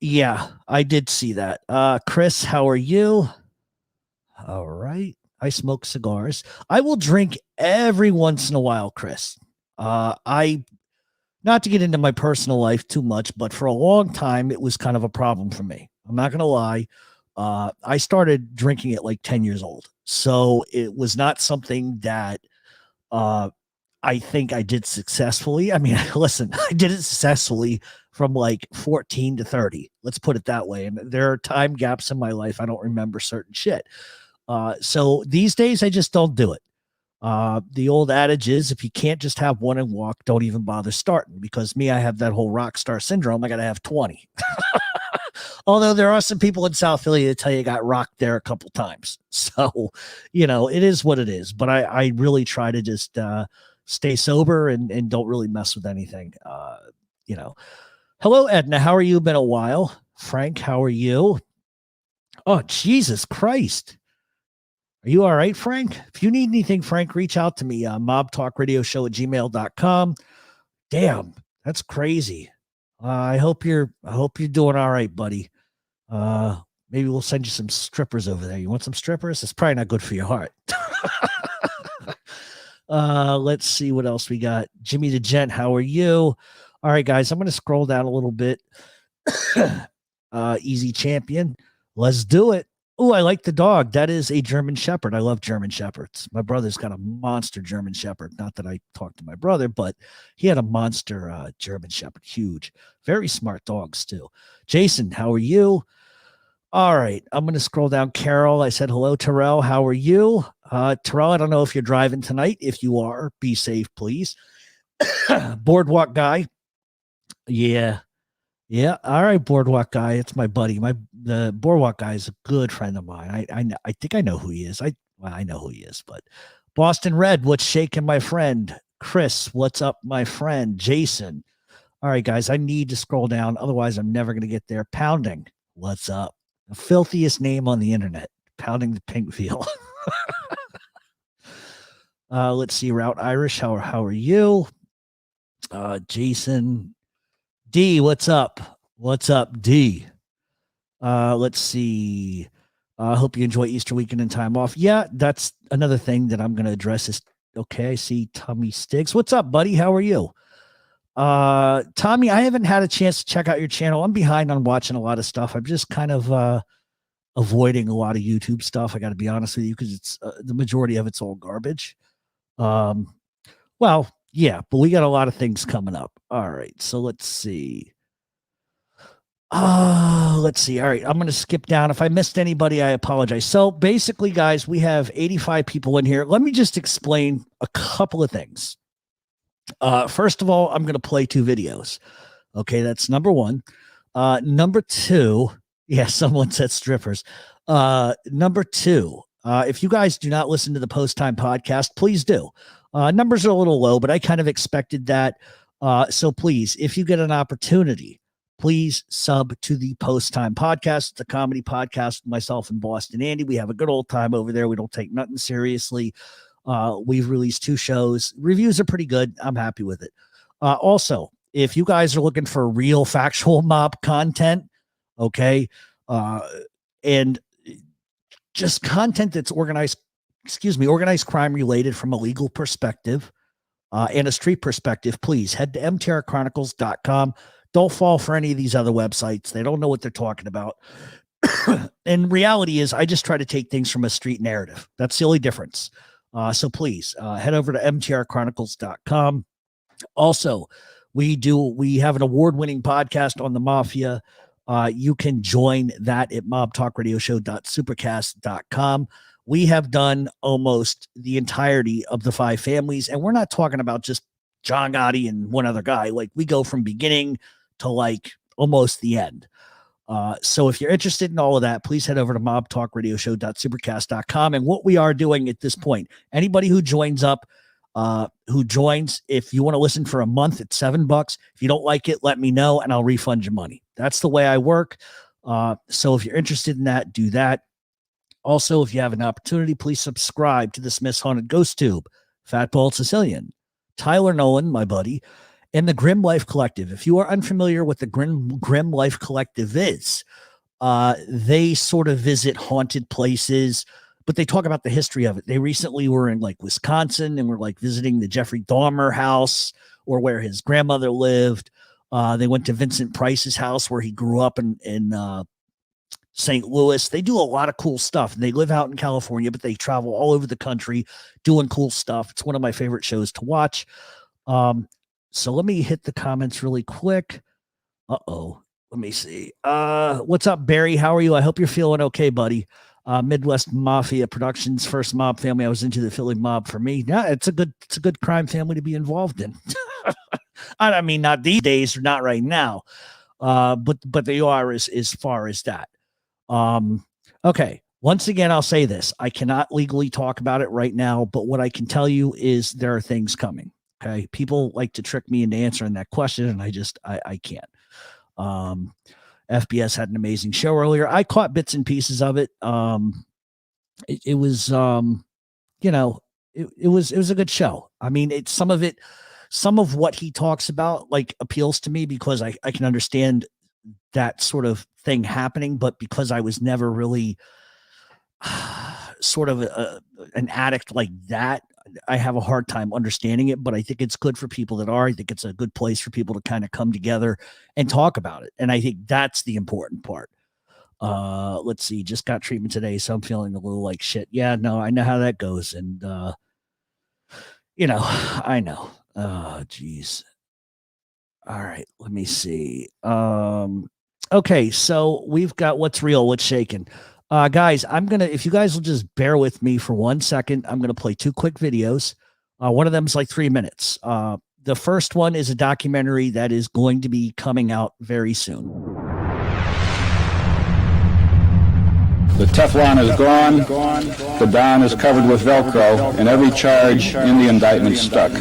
Yeah, I did see that. Chris, how are you? All right. I smoke cigars. I will drink every once in a while, Chris. I not to get into my personal life too much, but for a long time it was kind of a problem for me. I'm not gonna lie. I started drinking at like 10 years old. So it was not something that uh I think I did successfully. I mean, listen, I did it successfully from like 14 to 30. Let's put it that way. And there are time gaps in my life I don't remember certain shit. So these days I just don't do it. The old adage is if you can't just have one and walk, don't even bother starting. Because me, I have that whole rock star syndrome. I got to have 20. Although there are some people in South Philly that tell you got rocked there a couple times. So, it is what it is. But I really try to just stay sober and don't really mess with anything. You know, hello, Edna. How are you? Been a while. Frank, how are you? Oh, Jesus Christ. Are you all right, Frank? If you need anything, Frank, reach out to me. Mobtalkradioshow@gmail.com. Damn, that's crazy. I hope you're doing all right, buddy. Maybe we'll send you some strippers over there. You want some strippers? It's probably not good for your heart. Let's see what else we got. Jimmy the Gent, how are you? All right, guys, I'm going to scroll down a little bit. Easy champion. Let's do it. Oh, I like the dog. That is a German Shepherd. I love German Shepherds. My brother's got a monster German Shepherd. Not that I talked to my brother, but he had a monster German Shepherd. Huge. Very smart dogs, too. Jason, how are you? All right. I'm going to scroll down. Carol, I said hello. Terrell, how are you? Terrell, I don't know if you're driving tonight. If you are, be safe, please. Boardwalk guy. Yeah. Yeah. All right, Boardwalk guy. It's my buddy. The Boardwalk guy is a good friend of mine. I think I know who he is. I know who he is, but Boston Red, what's shaking, my friend? Chris, what's up, my friend? Jason. All right, guys, I need to scroll down. Otherwise, I'm never going to get there. Pounding. What's up? The filthiest name on the internet. Pounding the pink veal. Let's see. Route Irish. How are you? Jason. D, what's up? What's up, D? Let's see. I hope you enjoy Easter weekend and time off. Yeah, that's another thing that I'm going to address is, okay, I see Tommy Stiggs. What's up, buddy? How are you? Tommy, I haven't had a chance to check out your channel. I'm behind on watching a lot of stuff. I'm just kind of avoiding a lot of YouTube stuff. I got to be honest with you, because it's the majority of it's all garbage. Well, yeah, but we got a lot of things coming up. All right, so let's see. Let's see. All right, I'm going to skip down. If I missed anybody, I apologize. So basically, guys, we have 85 people in here. Let me just explain a couple of things. First of all, I'm going to play 2 videos. Okay, that's number 1. Number 2, yeah, someone said strippers. Number 2, if you guys do not listen to the Post Time podcast, please do. Numbers are a little low, but I kind of expected that. So please, if you get an opportunity, please sub to the Post Time podcast. It's a comedy podcast with myself and Boston Andy. We have a good old time over there. We don't take nothing seriously. We've released 2 shows. Reviews are pretty good. I'm happy with it. Also, if you guys are looking for real factual mob content, okay, and just content that's organized crime related from a legal perspective and a street perspective, please head to mtrchronicles.com. Don't fall for any of these other websites. They don't know what they're talking about. And reality is I just try to take things from a street narrative. That's the only difference. So please head over to mtrchronicles.com. Also, we have an award-winning podcast on the mafia. You can join that at mobtalkradioshow.supercast.com. We have done almost the entirety of the 5 families, and we're not talking about just John Gotti and one other guy. Like, we go from beginning to like almost the end. So if you're interested in all of that, please head over to mobtalkradioshow.supercast.com. And what we are doing at this point, anybody who joins, if you want to listen for a month, it's $7. If you don't like it, let me know and I'll refund your money. That's the way I work. So if you're interested in that, do that. Also, if you have an opportunity, please subscribe to the Smith's Haunted Ghost Tube, Fat Bald Sicilian, Tyler Nolan, my buddy, And the Grim Life Collective. If you are unfamiliar with the Grim Life Collective is, they sort of visit haunted places, but they talk about the history of it. They recently were in like Wisconsin and were like visiting the Jeffrey Dahmer house or where his grandmother lived. They went to Vincent Price's house where he grew up in St. Louis. They do a lot of cool stuff. They live out in California, but they travel all over the country doing cool stuff. It's one of my favorite shows to watch. So let me hit the comments really quick. Uh-oh. Let me see. What's up, Barry? How are you? I hope you're feeling okay, buddy. Midwest Mafia Productions, first mob family. I was into the Philly mob for me. Yeah, it's a good crime family to be involved in. I mean, not these days, or not right now. But they are as far as that. Okay. Once again, I'll say this. I cannot legally talk about it right now, but what I can tell you is there are things coming. Okay. People like to trick me into answering that question, and I can't. FBS had an amazing show earlier. I caught bits and pieces of it. It was, you know, it was a good show. I mean, some of what he talks about like appeals to me because I can understand that sort of thing happening, but because I was never really sort of an addict like that, I have a hard time understanding it, but I think it's good for people that are. I think it's a good place for people to kind of come together and talk about it. And I think that's the important part. Let's see, just got treatment today, so I'm feeling a little like shit. Yeah, no, I know how that goes. And, you know, I know. Oh, geez. All right, let me see. Okay, so we've got what's real, what's shaking. Guys, if you guys will just bear with me for 1 second, I'm going to play two quick videos. One of them is like 3 minutes. The first one is a documentary that is going to be coming out very soon. The Teflon is gone, the Don is covered with Velcro, and every charge in the indictment stuck.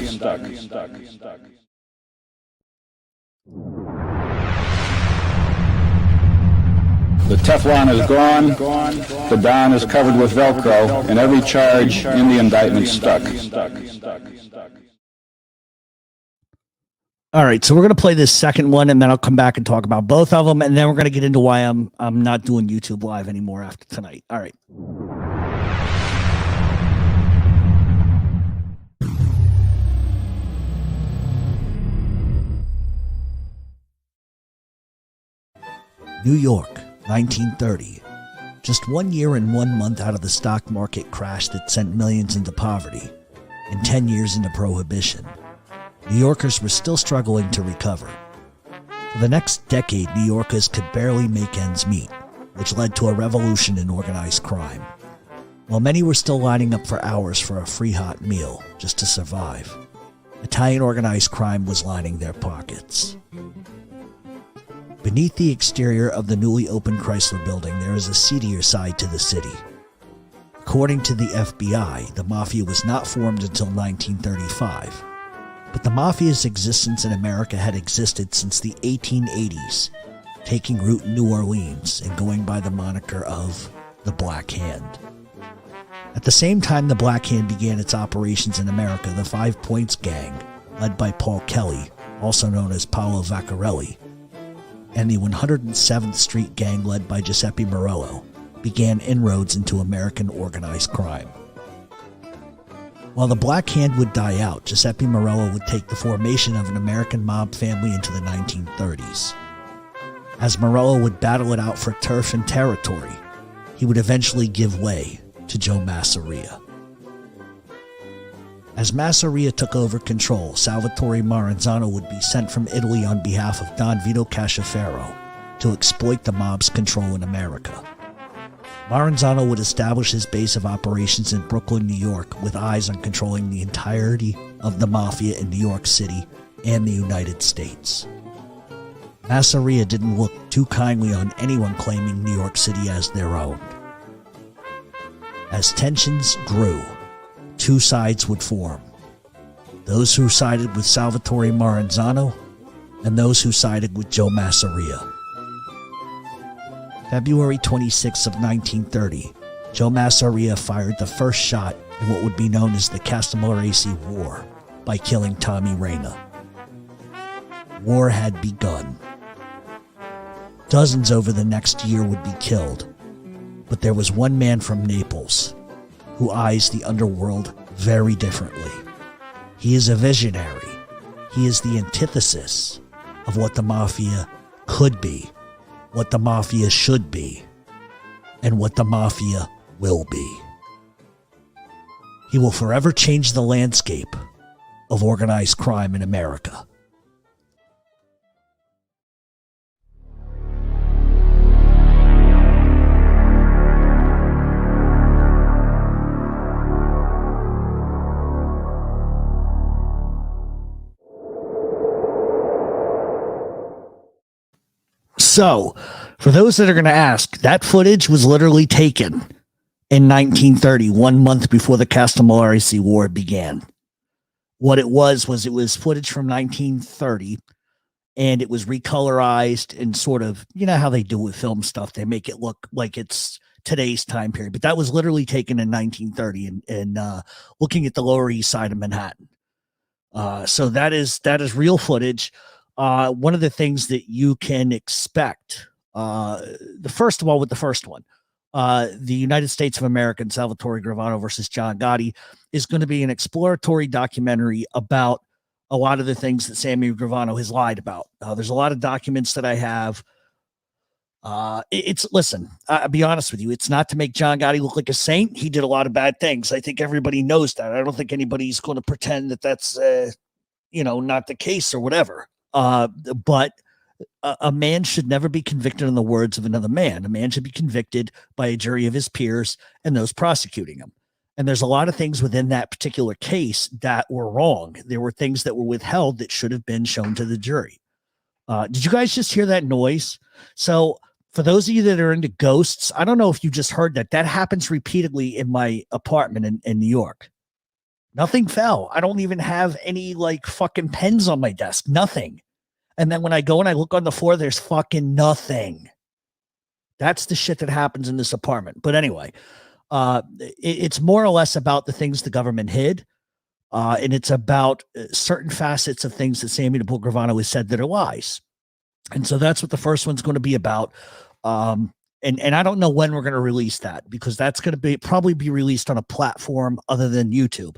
The Teflon is gone, the Don is covered with Velcro, and every charge in the indictment stuck. All right, so we're going to play this second one, and then I'll come back and talk about both of them, and then we're going to get into why I'm not doing YouTube Live anymore after tonight. All right. New York, 1930. Just 1 year and 1 month out of the stock market crash that sent millions into poverty, and 10 years into prohibition, New Yorkers were still struggling to recover. For the next decade, New Yorkers could barely make ends meet, which led to a revolution in organized crime. While many were still lining up for hours for a free hot meal just to survive, Italian organized crime was lining their pockets. Beneath the exterior of the newly opened Chrysler Building, there is a seedier side to the city. According to the FBI, the Mafia was not formed until 1935, but the Mafia's existence in America had existed since the 1880s, taking root in New Orleans and going by the moniker of the Black Hand. At the same time the Black Hand began its operations in America, the 5 Points Gang, led by Paul Kelly, also known as Paolo Vaccarelli, and the 107th Street Gang led by Giuseppe Morello, began inroads into American organized crime. While the Black Hand would die out, Giuseppe Morello would take the formation of an American mob family into the 1930s. As Morello would battle it out for turf and territory, he would eventually give way to Joe Masseria. As Masseria took over control, Salvatore Maranzano would be sent from Italy on behalf of Don Vito Casciafero to exploit the mob's control in America. Maranzano would establish his base of operations in Brooklyn, New York, with eyes on controlling the entirety of the Mafia in New York City and the United States. Masseria didn't look too kindly on anyone claiming New York City as their own. As tensions grew, two sides would form. Those who sided with Salvatore Maranzano and those who sided with Joe Masseria. February 26 of 1930, Joe Masseria fired the first shot in what would be known as the Castellamare War by killing Tommy Reyna. War had begun. Dozens over the next year would be killed, but there was one man from Naples who eyes the underworld very differently. He is a visionary. He is the antithesis of what the mafia could be, what the mafia should be, and what the mafia will be. He will forever change the landscape of organized crime in America. So, for those that are going to ask, that footage was literally taken in 1930, 1 month before the Castellamare War began. What it was footage from 1930, and it was recolorized and sort of, you know how they do with film stuff, they make it look like it's today's time period. But that was literally taken in 1930 and looking at the Lower East Side of Manhattan. So that is real footage. One of the things that you can expect, first of all, with the first one, the United States of America and Salvatore Gravano versus John Gotti is going to be an exploratory documentary about a lot of the things that Sammy Gravano has lied about. There's a lot of documents that I have. Listen, I'll be honest with you. It's not to make John Gotti look like a saint. He did a lot of bad things. I think everybody knows that. I don't think anybody's going to pretend that that's, not the case or whatever. But a man should never be convicted in the words of another man. A man should be convicted by a jury of his peers and those prosecuting him. And there's a lot of things within that particular case that were wrong. There were things that were withheld that should have been shown to the jury. Did you guys just hear that noise? So for those of you that are into ghosts, I don't know if you just heard that. That happens repeatedly in my apartment in New York. Nothing fell. I don't even have any like fucking pens on my desk. Nothing. And then when I go and I look on the floor, there's fucking nothing. That's the shit that happens in this apartment. But anyway, it's more or less about the things the government hid. And it's about certain facets of things that Sammy Gravano has said that are lies. And so that's what the first one's going to be about. And I don't know when we're going to release that, because that's going to probably be released on a platform other than YouTube.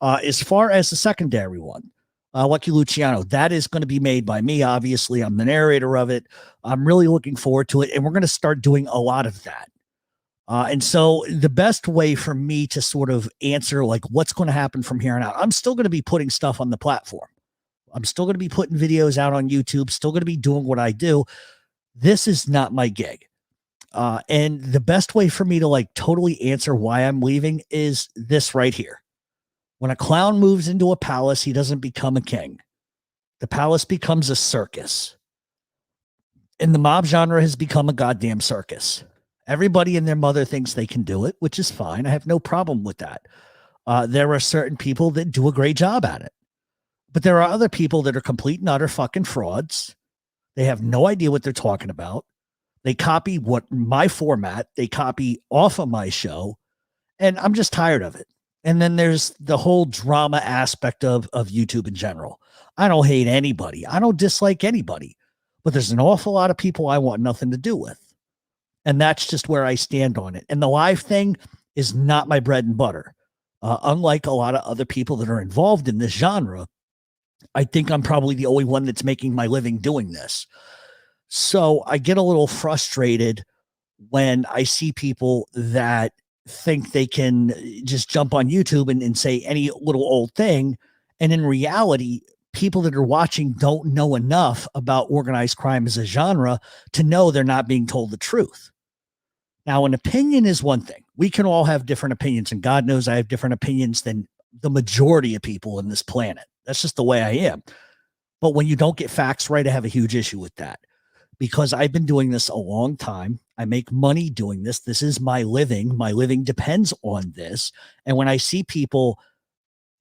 As far as the secondary one, Lucky Luciano, that is going to be made by me. Obviously, I'm the narrator of it. I'm really looking forward to it. And we're going to start doing a lot of that. And so the best way for me to sort of answer like what's going to happen from here on out, I'm still going to be putting stuff on the platform. I'm still going to be putting videos out on YouTube, still going to be doing what I do. This is not my gig. And the best way for me to like totally answer why I'm leaving is this right here. When a clown moves into a palace, he doesn't become a king. The palace becomes a circus. And the mob genre has become a goddamn circus. Everybody and their mother thinks they can do it, which is fine. I have no problem with that. There are certain people that do a great job at it. But there are other people that are complete and utter fucking frauds. They have no idea what they're talking about. They copy my format. They copy off of my show. And I'm just tired of it. And then there's the whole drama aspect of YouTube in general. I don't hate anybody. I don't dislike anybody. But there's an awful lot of people I want nothing to do with. And that's just where I stand on it. And the live thing is not my bread and butter. Unlike a lot of other people that are involved in this genre, I think I'm probably the only one that's making my living doing this. So I get a little frustrated when I see people that think they can just jump on YouTube and say any little old thing. And in reality, people that are watching don't know enough about organized crime as a genre to know they're not being told the truth. Now, an opinion is one thing. We can all have different opinions, and God knows I have different opinions than the majority of people in this planet. That's just the way I am. But when you don't get facts right, I have a huge issue with that, because I've been doing this a long time. I make money doing this. This is my living. My living depends on this. And when I see people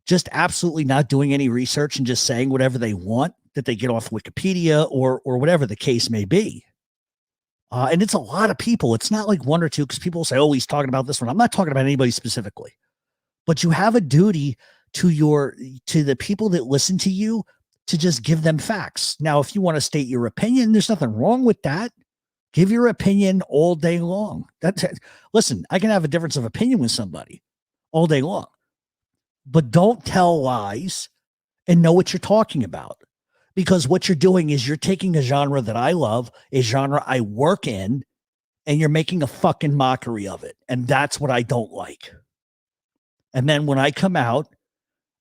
just absolutely not doing any research and just saying whatever they want that they get off Wikipedia or whatever the case may be. And it's a lot of people. It's not like one or two, because people say, oh, he's talking about this one. I'm not talking about anybody specifically, but you have a duty to the people that listen to you to just give them facts. Now, if you want to state your opinion, there's nothing wrong with that. Give your opinion all day long. Listen, I can have a difference of opinion with somebody all day long, but don't tell lies and know what you're talking about. Because what you're doing is you're taking a genre that I love, a genre I work in, and you're making a fucking mockery of it. And that's what I don't like. And then when I come out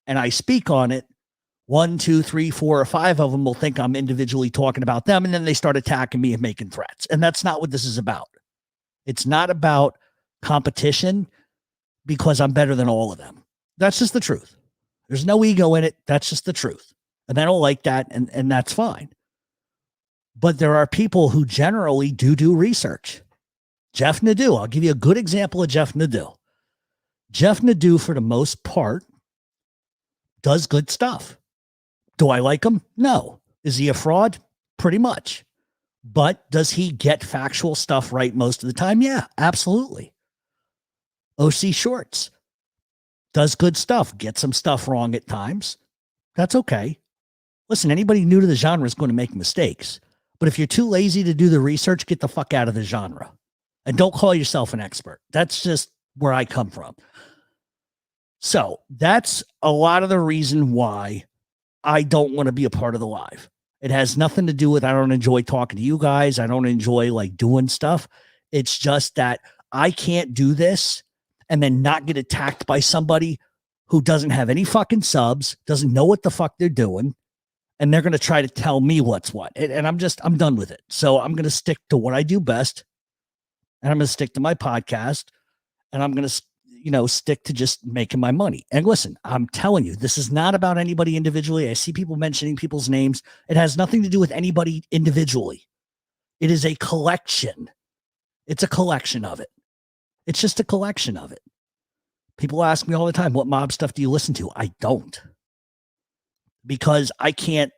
and I speak on it, 1, 2, 3, 4, or 5 of them will think I'm individually talking about them. And then they start attacking me and making threats. And that's not what this is about. It's not about competition because I'm better than all of them. That's just the truth. There's no ego in it. That's just the truth. And I don't like that. And that's fine. But there are people who generally do research. Jeff Nadeau. I'll give you a good example of Jeff Nadeau. Jeff Nadeau, for the most part, does good stuff. Do I like him? No. Is he a fraud? Pretty much. But does he get factual stuff right most of the time? Yeah, absolutely. OC Shorts does good stuff. Get some stuff wrong at times. That's okay. Listen, anybody new to the genre is going to make mistakes. But if you're too lazy to do the research, get the fuck out of the genre. And don't call yourself an expert. That's just where I come from. So that's a lot of the reason why I don't want to be a part of the live. It has nothing to do with I don't enjoy talking to you guys. I don't enjoy like doing stuff. It's just that I can't do this and then not get attacked by somebody who doesn't have any fucking subs, doesn't know what the fuck they're doing, and they're going to try to tell me what's what. And I'm done with it. So I'm going to stick to what I do best, and I'm going to stick to my podcast, and I'm going to stick to just making my money. And listen, I'm telling you, this is not about anybody individually. I see people mentioning people's names. It has nothing to do with anybody individually. It is a collection. It's a collection of it. It's just a collection of it. People ask me all the time, what mob stuff do you listen to? I don't. Because I can't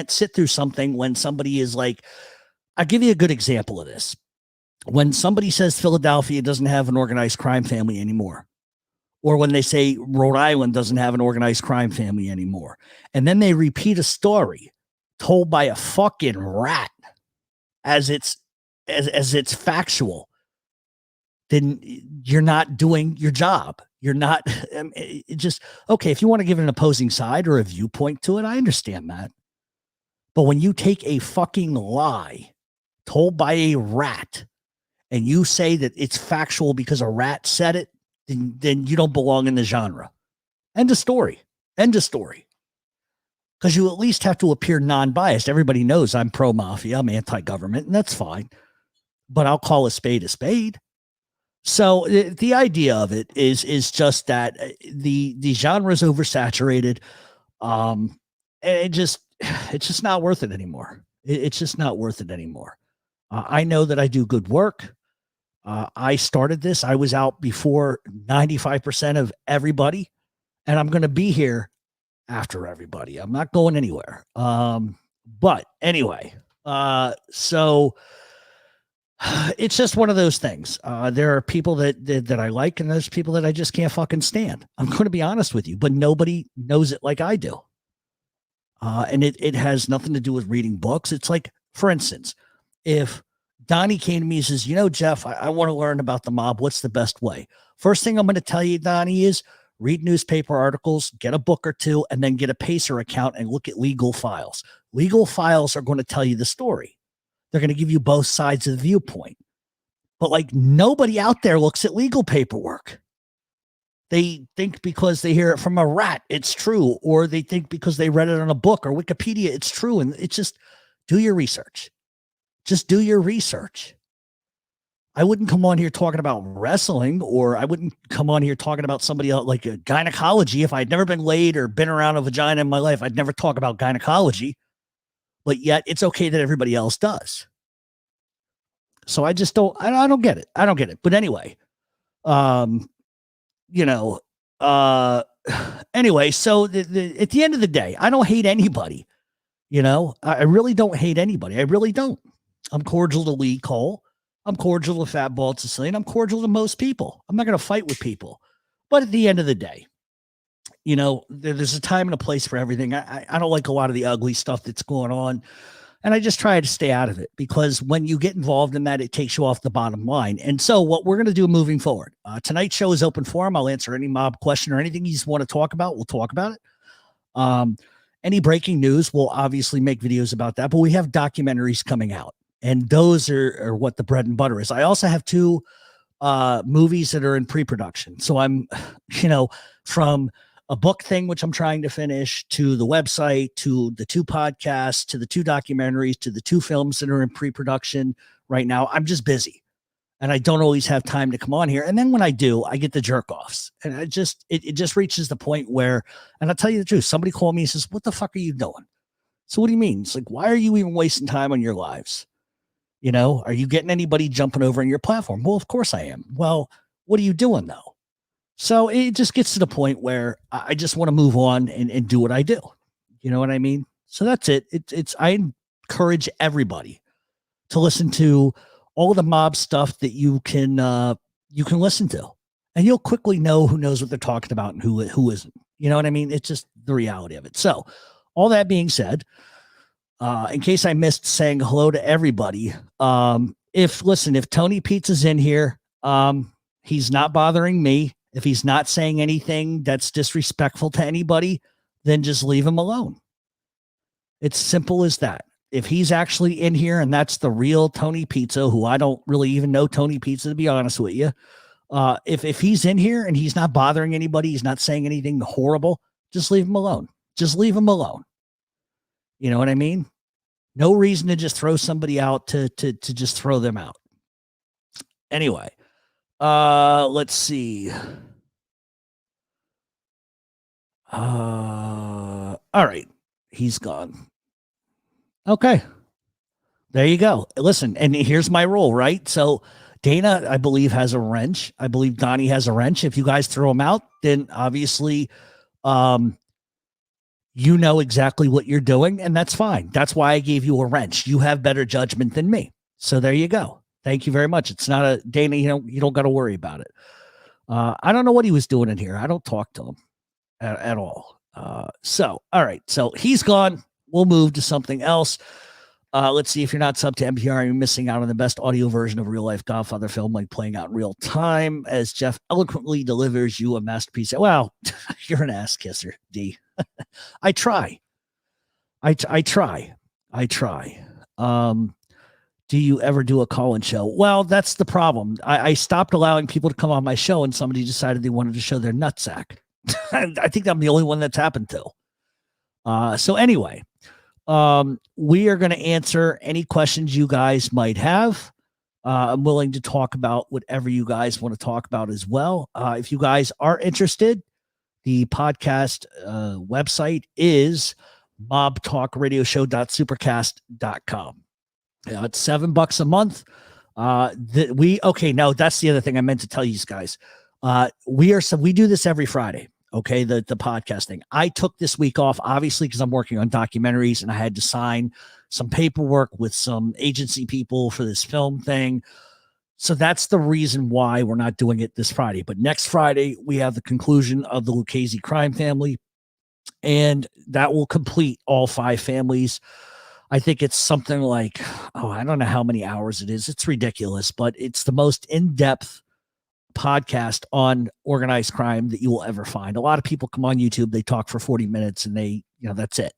sit through something when somebody is like, I'll give you a good example of this. When somebody says Philadelphia doesn't have an organized crime family anymore, or when they say Rhode Island doesn't have an organized crime family anymore, and then they repeat a story told by a fucking rat as it's factual, then you're not doing your job. You're not okay. If you want to give an opposing side or a viewpoint to it, I understand that. But when you take a fucking lie told by a rat and you say that it's factual because a rat said it, then you don't belong in the genre. End of story. End of story. Because you at least have to appear non-biased. Everybody knows I'm pro-mafia. I'm anti-government, and that's fine. But I'll call a spade a spade. So the idea of it is just that the genre is oversaturated. And it's just not worth it anymore. It's just not worth it anymore. I know that I do good work. I started this. I was out before 95% of everybody, and I'm going to be here after everybody. I'm not going anywhere. But anyway, so it's just one of those things. There are people that I like, and there's people that I just can't fucking stand. I'm going to be honest with you, but nobody knows it like I do. And it has nothing to do with reading books. It's like, for instance, if Donnie came to me and says, Jeff, I want to learn about the mob. What's the best way? First thing I'm going to tell you, Donnie, is read newspaper articles, get a book or two, and then get a Pacer account and look at legal files. Legal files are going to tell you the story. They're going to give you both sides of the viewpoint. But like nobody out there looks at legal paperwork. They think because they hear it from a rat, it's true. Or they think because they read it on a book or Wikipedia, it's true. And it's just do your research. Just do your research. I wouldn't come on here talking about wrestling, or I wouldn't come on here talking about somebody else like a gynecology. If I'd never been laid or been around a vagina in my life, I'd never talk about gynecology. But yet it's okay that everybody else does. So I just don't get it. I don't get it. But anyway, anyway, so at the end of the day, I don't hate anybody. I really don't hate anybody. I really don't. I'm cordial to Lee Cole. I'm cordial to Fat Bald Sicilian. I'm cordial to most people. I'm not going to fight with people. But at the end of the day, You know, there's a time and a place for everything. I don't like a lot of the ugly stuff that's going on. And I just try to stay out of it because when you get involved in that, it takes you off the bottom line. And so what we're going to do moving forward, tonight's show is open forum. I'll answer any mob question or anything you want to talk about. We'll talk about it. Any breaking news, we'll obviously make videos about that, but we have documentaries coming out and those are what the bread and butter is. I also have 2 movies that are in pre-production. So I'm, from a book thing, which I'm trying to finish, to the website, to the 2 podcasts, to the 2 documentaries, to the 2 films that are in pre-production right now. I'm just busy and I don't always have time to come on here. And then when I do, I get the jerk offs and it just reaches the point where, and I'll tell you the truth, somebody called me and says, what the fuck are you doing? So what do you mean? It's like, why are you even wasting time on your lives? Are you getting anybody jumping over in your platform? Well, of course I am. Well, what are you doing though? So it just gets to the point where I just want to move on and do what I do. You know what I mean? So that's it. I encourage everybody to listen to all the mob stuff that you can listen to, and you'll quickly know who knows what they're talking about and who isn't. You know what I mean? It's just the reality of it. So all that being said, in case I missed saying hello to everybody, if Tony Pizza's in here, he's not bothering me. If he's not saying anything that's disrespectful to anybody, then just leave him alone. It's simple as that. If he's actually in here and that's the real Tony Pizza, who I don't really even know Tony Pizza, to be honest with you. If he's in here and he's not bothering anybody, he's not saying anything horrible, just leave him alone. Just leave him alone. You know what I mean? No reason to just throw somebody out to just throw them out. Anyway, let's see. All right. He's gone. Okay. There you go. Listen, and here's my rule, right? So Dana, I believe, has a wrench. I believe Donnie has a wrench. If you guys throw him out, then obviously, you know exactly what you're doing, and that's fine. That's why I gave you a wrench. You have better judgment than me. So there you go. Thank you very much. It's not a Dana, you don't got to worry about it. I don't know what he was doing in here. I don't talk to him at all. So, all right. So he's gone. We'll move to something else. Let's see. If you're not sub to NPR, you're missing out on the best audio version of real life Godfather film, like playing out in real time as Jeff eloquently delivers you a masterpiece. Well, you're an ass kisser, D. I try. I try. Do you ever do a call-in show? Well, that's the problem. I stopped allowing people to come on my show and somebody decided they wanted to show their nutsack. I think I'm the only one that's happened to. So anyway, we are going to answer any questions you guys might have. I'm willing to talk about whatever you guys want to talk about as well. If you guys are interested, the podcast website is mobtalkradioshow.supercast.com. It's $7 a month. Now that's the other thing I meant to tell you guys. We do this every Friday. Okay. The podcast thing. I took this week off, obviously, because I'm working on documentaries and I had to sign some paperwork with some agency people for this film thing. So that's the reason why we're not doing it this Friday. But next Friday, we have the conclusion of the Lucchese crime family, and that will complete all 5 families. I think it's something like, I don't know how many hours it is. It's ridiculous, but it's the most in-depth podcast on organized crime that you will ever find. A lot of people come on YouTube, they talk for 40 minutes and that's it.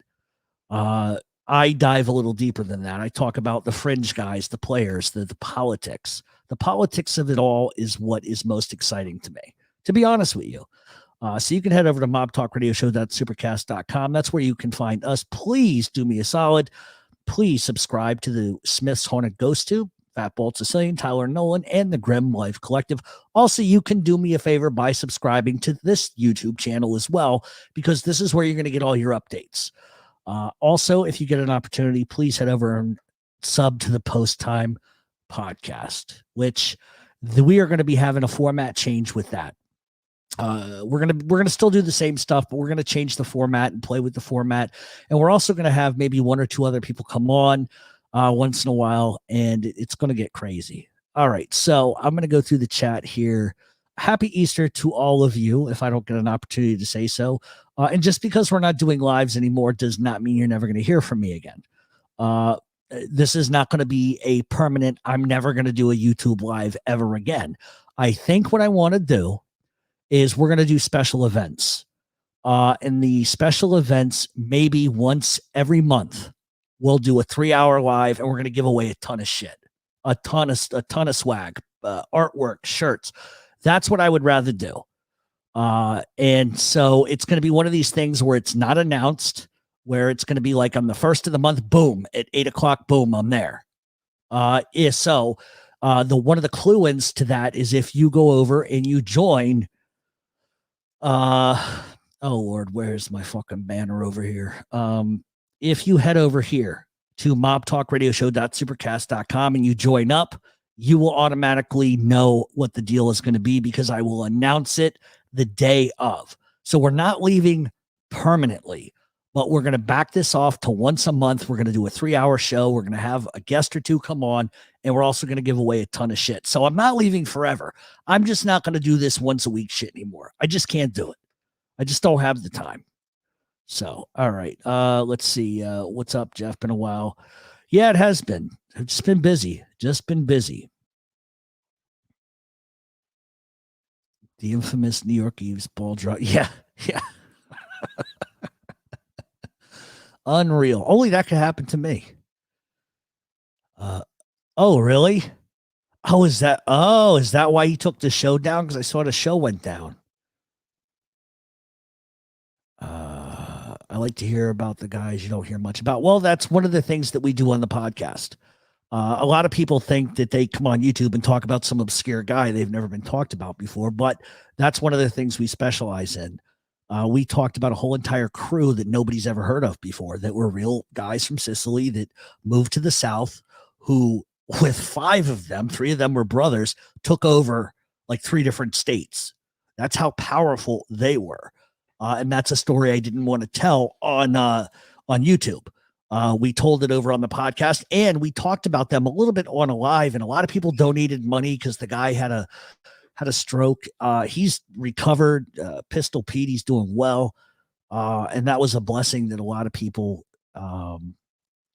I dive a little deeper than that. I talk about the fringe guys, the players, the politics. The politics of it all is what is most exciting to me, to be honest with you. So you can head over to mobtalkradioshow.supercast.com. That's where you can find us. Please do me a solid. Please subscribe to the Smith's Haunted Ghost Tube, Fat Bald Sicilian, Tyler Nolan, and the Grim Life Collective. Also, you can do me a favor by subscribing to this YouTube channel as well, because this is where you're going to get all your updates. Also, if you get an opportunity, please head over and sub to the Post Time podcast, which we are going to be having a format change with that. We're gonna still do the same stuff, but we're gonna change the format and play with the format. And we're also gonna have maybe 1 or 2 other people come on once in a while, and it's gonna get crazy. All right, so I'm gonna go through the chat here. happy Easter to all of you, if I don't get an opportunity to say so. And just because we're not doing lives anymore does not mean you're never going to hear from me again. This is not going to be a permanent, I'm never going to do a YouTube live ever again. I think what I want to do is we're going to do special events. And the special events, maybe once every month, we'll do a 3-hour live, and we're going to give away a ton of shit, a ton of swag, artwork, shirts. That's what I would rather do. And so it's going to be one of these things where it's not announced, where it's going to be like on the first of the month, boom, at 8:00, boom, I'm there. So one of the clue-ins to that is if you go over and you join, oh Lord, where's my fucking banner over here? If you head over here to mobtalkradioshow.supercast.com and you join up, you will automatically know what the deal is going to be, because I will announce it the day of. So we're not leaving permanently, but we're going to back this off to once a month. We're going to do a 3-hour show. We're going to have a guest or two come on, and we're also going to give away a ton of shit. So I'm not leaving forever. I'm just not going to do this once a week shit anymore. I just can't do it. I just don't have the time. So, all right. Let's see. What's up, Jeff? Been a while. Yeah, it has been. I've just been busy. The infamous New York Eves ball drop. Yeah. Unreal. Only that could happen to me. Oh, really? Is that why he took the show down? Because I saw the show went down. I like to hear about the guys you don't hear much about. Well, that's one of the things that we do on the podcast. A lot of people think that they come on YouTube and talk about some obscure guy they've never been talked about before, but that's one of the things we specialize in. We talked about a whole entire crew that nobody's ever heard of before, that were real guys from Sicily that moved to the South, who, with 5 of them, 3 of them were brothers, took over like 3 different states. That's how powerful they were. And that's a story I didn't want to tell on YouTube. We told it over on the podcast, and we talked about them a little bit on a live, and a lot of people donated money because the guy had a stroke. He's recovered. Pistol Pete, he's doing well. And that was a blessing that a lot of people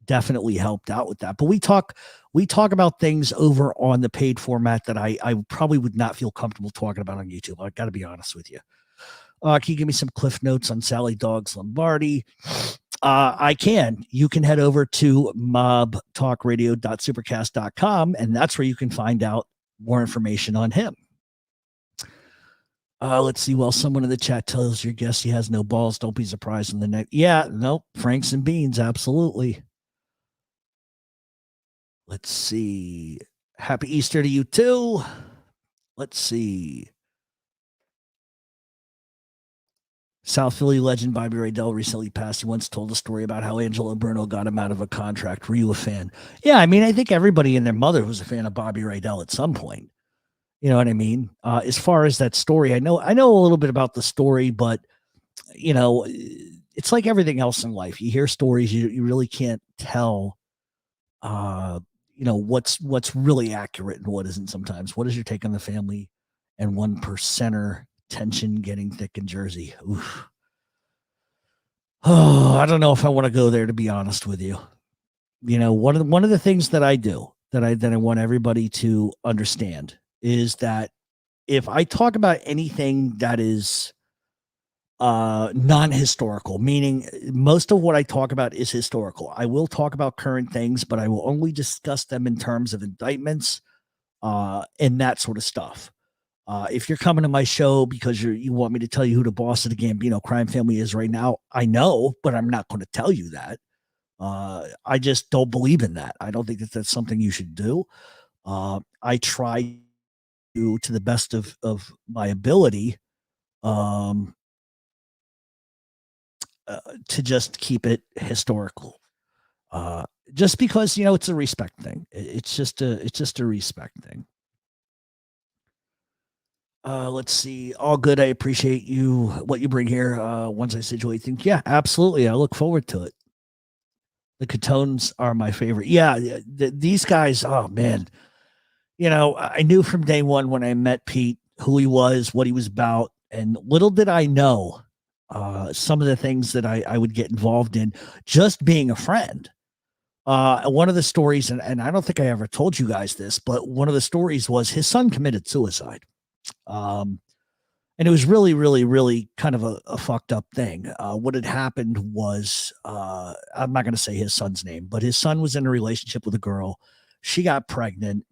definitely helped out with that. But we talk about things over on the paid format that I probably would not feel comfortable talking about on YouTube. I got to be honest with you. Can you give me some cliff notes on Sally Dogs Lombardi? I can. You can head over to mobtalkradio.supercast.com, and that's where you can find out more information on him. Let's see. Well, someone in the chat tells your guest he has no balls. Don't be surprised in the next. Yeah, nope. Franks and beans. Absolutely. Let's see. Happy Easter to you too. Let's see. South Philly legend Bobby Raydell recently passed. He once told a story about how Angelo Bruno got him out of a contract. Were you a fan? Yeah, I mean, I think everybody and their mother was a fan of Bobby Raydell at some point. You know what I mean? As far as that story, I know a little bit about the story, but you know, it's like everything else in life. You hear stories, you really can't tell, what's really accurate and what isn't sometimes. What is your take on the family and 1%er tension getting thick in Jersey? Oof. Oh, I don't know if I want to go there, to be honest with you. You know, one of the things that I do that I want everybody to understand is that if I talk about anything that is non-historical, meaning most of what I talk about is historical, I will talk about current things, but I will only discuss them in terms of indictments and that sort of stuff. If you're coming to my show because you want me to tell you who the boss of the Gambino crime family is right now, I know, but I'm not going to tell you that. I just don't believe in that. I don't think that that's something you should do. I try to the best of my ability to just keep it historical. Just because, it's a respect thing. It's just a respect thing. Let's see. All good. I appreciate what you bring here. Once I situate things. Yeah, absolutely. I look forward to it. The Catones are my favorite. Yeah. These guys, oh man. I knew from day one when I met Pete, who he was, what he was about. And little did I know some of the things that I would get involved in just being a friend. One of the stories, and I don't think I ever told you guys this, but one of the stories was his son committed suicide. And it was really, really, really kind of a fucked up thing. What had happened was, I'm not going to say his son's name, but his son was in a relationship with a girl. She got pregnant.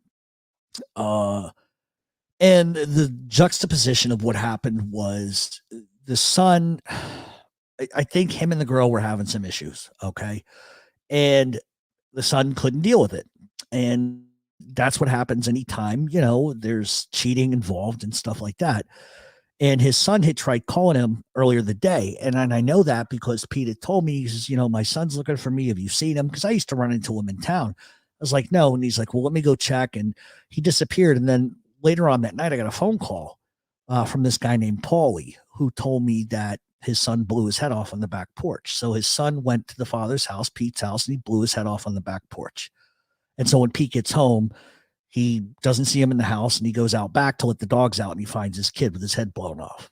And the juxtaposition of what happened was the son, I think him and the girl were having some issues. Okay. And the son couldn't deal with it. And that's what happens anytime, there's cheating involved and stuff like that. And his son had tried calling him earlier the day. And I know that because Pete had told me, he says, my son's looking for me. Have you seen him? Because I used to run into him in town. I was like, no. And he's like, well, let me go check. And he disappeared. And then later on that night, I got a phone call from this guy named Paulie, who told me that his son blew his head off on the back porch. So his son went to the father's house, Pete's house, and he blew his head off on the back porch. And so when Pete gets home, he doesn't see him in the house, and he goes out back to let the dogs out, and he finds his kid with his head blown off.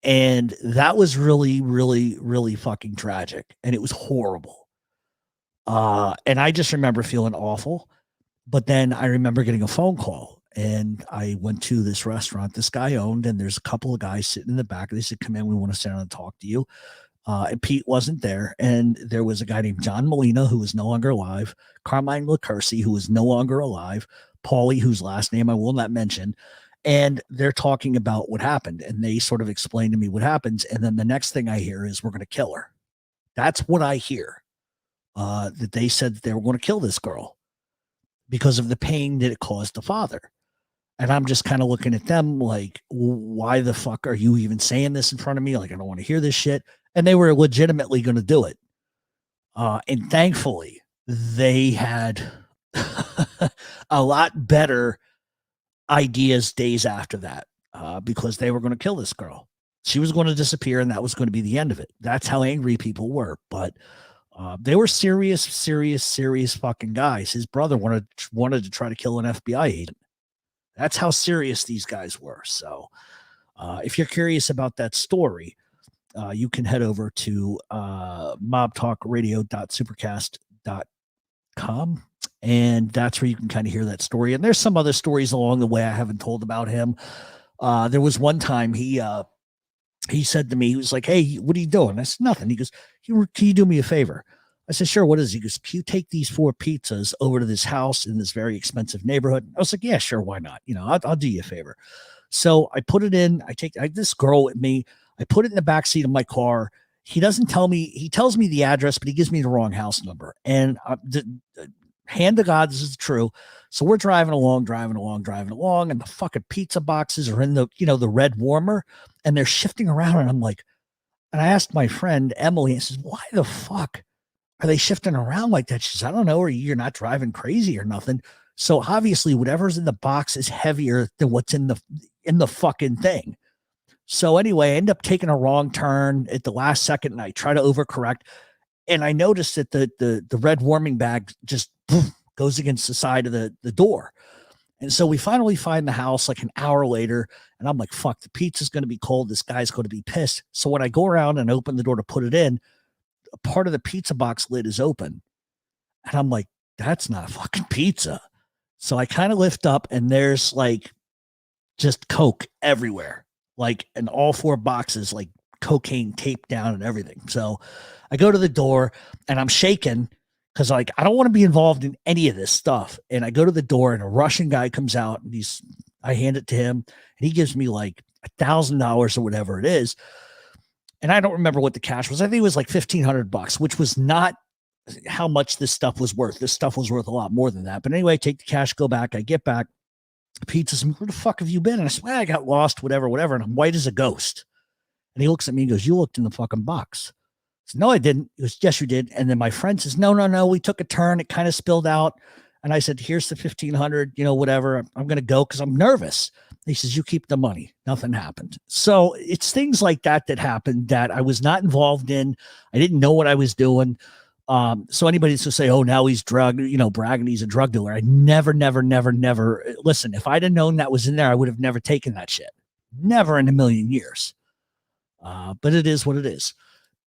And that was really, really, really fucking tragic. And it was horrible. And I just remember feeling awful. But then I remember getting a phone call, and I went to this restaurant this guy owned, and there's a couple of guys sitting in the back. They said, come in, we want to sit down and talk to you. And Pete wasn't there. And there was a guy named John Molina, who was no longer alive, Carmine Lacursi, who was no longer alive, Paulie, whose last name I will not mention. And they're talking about what happened. And they sort of explained to me what happens. And then the next thing I hear is, we're going to kill her. That's what I hear. That they said that they were going to kill this girl because of the pain that it caused the father. And I'm just kind of looking at them like, why the fuck are you even saying this in front of me? Like, I don't want to hear this shit. And they were legitimately going to do it. And thankfully, they had a lot better ideas days after that because they were going to kill this girl. She was going to disappear, and that was going to be the end of it. That's how angry people were. But they were serious fucking guys. His brother wanted to try to kill an FBI agent. That's how serious these guys were. So if you're curious about that story, you can head over to mobtalkradio.supercast.com, and that's where you can kind of hear that story. And there's some other stories along the way I haven't told about him. There was one time he said to me, he was like, hey, what are you doing? I said, nothing. He goes, can you do me a favor? I said, sure. What is it? He goes, can you take these 4 pizzas over to this house in this very expensive neighborhood? I was like, yeah, sure. Why not? I'll do you a favor. So I put it in. I take this girl with me. I put it in the back seat of my car. He doesn't tell me. He tells me the address, but he gives me the wrong house number. And hand to God, this is true. So we're driving along, and the fucking pizza boxes are in the red warmer, and they're shifting around. And I'm like, and I asked my friend Emily, and says, why the fuck are they shifting around like that? She says, I don't know, or you're not driving crazy or nothing. So obviously whatever's in the box is heavier than what's in the fucking thing. So anyway, I end up taking a wrong turn at the last second, and I try to overcorrect. And I noticed that the red warming bag just goes against the side of the door. And so we finally find the house like an hour later, and I'm like, fuck, the pizza's going to be cold. This guy's going to be pissed. So when I go around and open the door to put it in, a part of the pizza box lid is open. And I'm like, that's not fucking pizza. So I kind of lift up, and there's like just Coke everywhere. Like in all 4 boxes, like cocaine taped down and everything. So I go to the door, and I'm shaking because like, I don't want to be involved in any of this stuff. And I go to the door, and a Russian guy comes out, and I hand it to him, and he gives me like $1,000 or whatever it is. And I don't remember what the cash was. I think it was like $1,500, which was not how much this stuff was worth. This stuff was worth a lot more than that. But anyway, I take the cash, go back. I get back. Pete says, where the fuck have you been? And I said, well, I got lost, whatever. And I'm white as a ghost. And he looks at me and goes, you looked in the fucking box. I said, no, I didn't. He goes, yes, you did. And then my friend says, no. We took a turn. It kind of spilled out. And I said, here's the 1,500, whatever. I'm going to go because I'm nervous. He says, you keep the money. Nothing happened. So it's things like that happened that I was not involved in. I didn't know what I was doing. So anybody that's to say, oh, now he's bragging he's a drug dealer. I never. Listen, if I'd have known that was in there, I would have never taken that shit. Never in a million years. But it is what it is.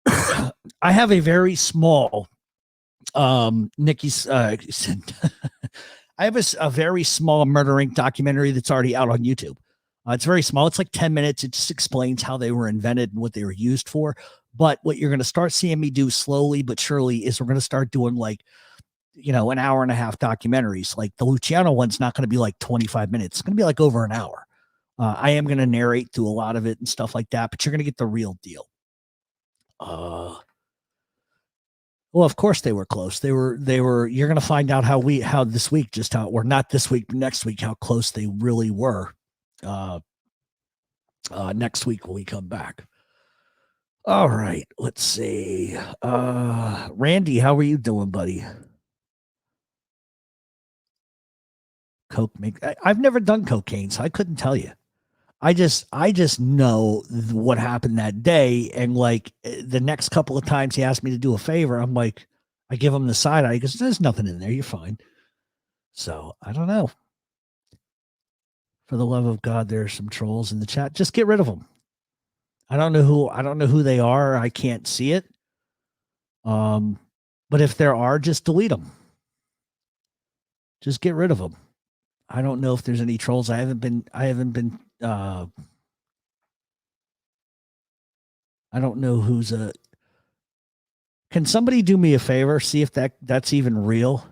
I have a very small, Nikki's, I have a very small Murder Inc. documentary that's already out on YouTube. It's very small. It's like 10 minutes. It just explains how they were invented and what they were used for. But what you're going to start seeing me do slowly but surely is we're going to start doing like, an hour and a half documentaries. Like the Luciano one's not going to be like 25 minutes. It's going to be like over an hour. I am going to narrate through a lot of it and stuff like that, but you're going to get the real deal. Well, of course they were close. You're going to find out how this week, or not this week, but next week, how close they really were. Next week when we come back. All right, let's see. Randy, how are you doing, buddy? I've never done cocaine, so I couldn't tell you. I just know what happened that day. And like the next couple of times he asked me to do a favor, I'm like, I give him the side eye. He goes, there's nothing in there. You're fine. So I don't know. For the love of God, there's some trolls in the chat. Just get rid of them. I don't know who they are. I can't see it. But if there are, just delete them. Just get rid of them. I don't know if there's any trolls. I haven't been I don't know who's can somebody do me a favor? See if that's even real.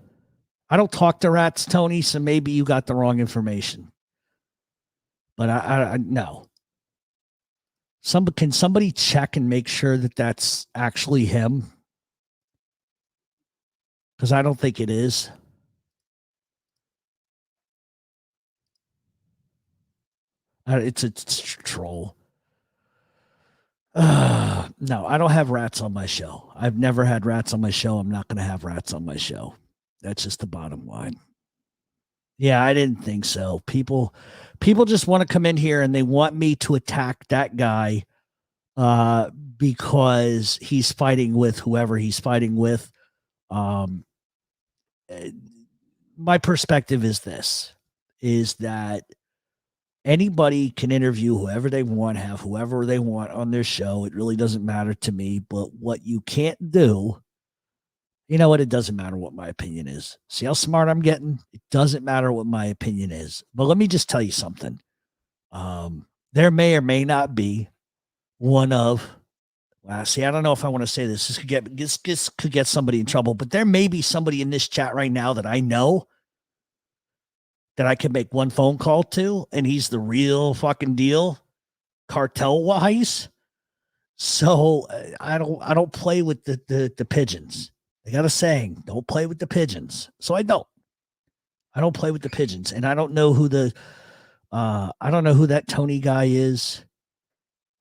I don't talk to rats, Tony, so maybe you got the wrong information. But I no. Can somebody check and make sure that that's actually him? Because I don't think it is. It's a troll. No, I don't have rats on my show. I've never had rats on my show. I'm not going to have rats on my show. That's just the bottom line. Yeah, I didn't think so. People just want to come in here and they want me to attack that guy because he's fighting with whoever he's fighting with. My perspective is that anybody can interview whoever they want, have whoever they want on their show. It really doesn't matter to me. But what you can't do, you know what? It doesn't matter what my opinion is. See how smart I'm getting? It doesn't matter what my opinion is. But let me just tell you something. There may or may not be one of, see, I don't know if I want to say this. This could get somebody in trouble, but there may be somebody in this chat right now that I know that I can make one phone call to, and he's the real fucking deal, cartel wise. So I don't play with the pigeons. They got a saying, don't play with the pigeons. So I don't play with the pigeons, and I don't know who that Tony guy is,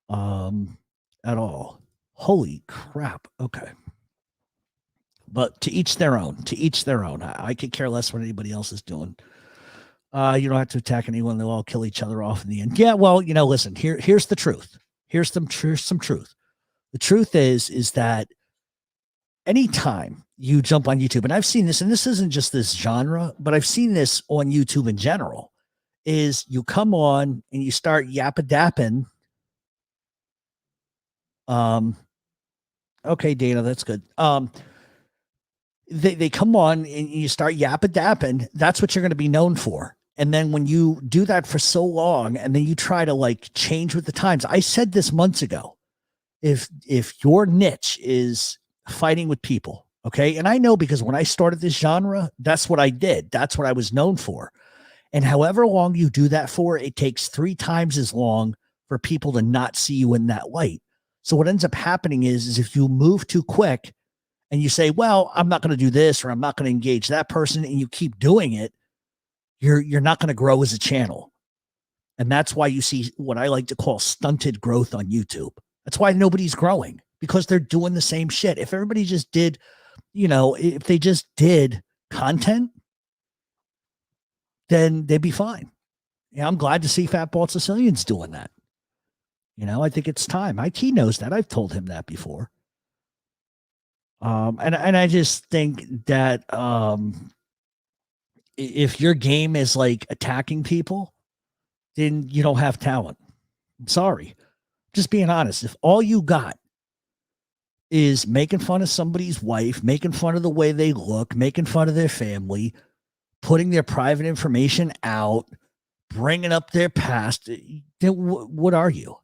at all. Holy crap. Okay. But to each their own, I could care less what anybody else is doing. You don't have to attack anyone. They'll all kill each other off in the end. Yeah. Well, listen, here's the truth. Here's some truth. The truth is that anytime you jump on YouTube, and I've seen this, and this isn't just this genre, but I've seen this on YouTube in general, is you come on and you start yappa-dapping. Okay, Dana, that's good. They come on and you start yappa-dapping. That's what you're going to be known for. And then when you do that for so long, and then you try to like change with the times, I said this months ago, if your niche is fighting with people, okay. And I know because when I started this genre, that's what I did. That's what I was known for. And however long you do that for, it takes 3 times as long for people to not see you in that light. So what ends up happening is if you move too quick and you say, well, I'm not going to do this, or I'm not going to engage that person, and you keep doing it, you're not going to grow as a channel. And that's why you see what I like to call stunted growth on YouTube. That's why nobody's growing, because they're doing the same shit. If everybody just did, if they just did content, then they'd be fine. Yeah, I'm glad to see Fat Bald Sicilian's doing that. I think it's time. IT knows that. I've told him that before. And I just think that if your game is like attacking people, then you don't have talent. I'm sorry. Just being honest. If all you got is making fun of somebody's wife, making fun of the way they look, making fun of their family, putting their private information out, bringing up their past, then what are you?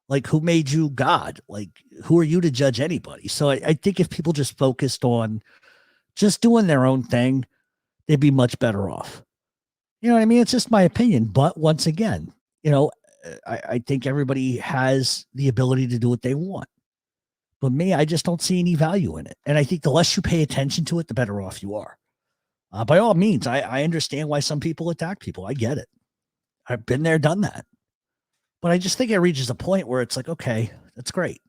Like, who made you God? Like, who are you to judge anybody? So I think if people just focused on just doing their own thing, they'd be much better off. You know what I mean? It's just my opinion. But once again, I think everybody has the ability to do what they want. But me, I just don't see any value in it. And I think the less you pay attention to it, the better off you are. By all means, I understand why some people attack people. I get it. I've been there, done that. But I just think it reaches a point where it's like, okay, that's great.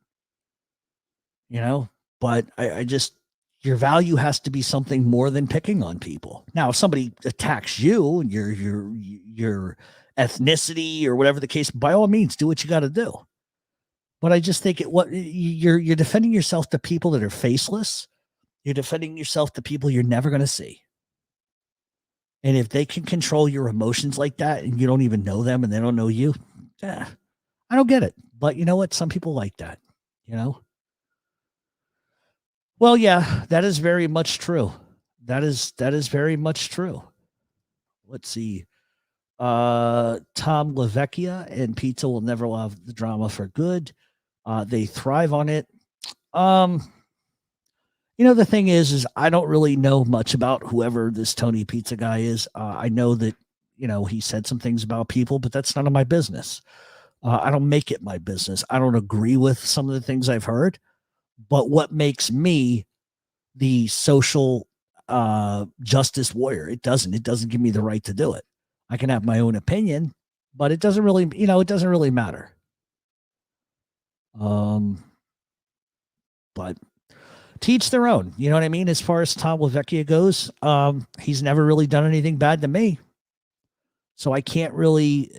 But I just, your value has to be something more than picking on people. Now, if somebody attacks you and your ethnicity or whatever the case, by all means, do what you got to do. But I just think you're defending yourself to people that are faceless. You're defending yourself to people you're never going to see. And if they can control your emotions like that and you don't even know them and they don't know you, I don't get it. But you know what? Some people like that, Well, yeah, that is very much true. That is very much true. Let's see. Tom LaVecchia and pizza will never love the drama for good. They thrive on it. The thing is I don't really know much about whoever this Tony Pizza guy is. I know that, he said some things about people, but that's none of my business. I don't make it my business. I don't agree with some of the things I've heard, but what makes me the social justice warrior? It doesn't give me the right to do it. I can have my own opinion, but it doesn't really, it doesn't really matter. But teach their own, you know what I mean? As far as Tom LaVecchia goes, he's never really done anything bad to me. So I can't really,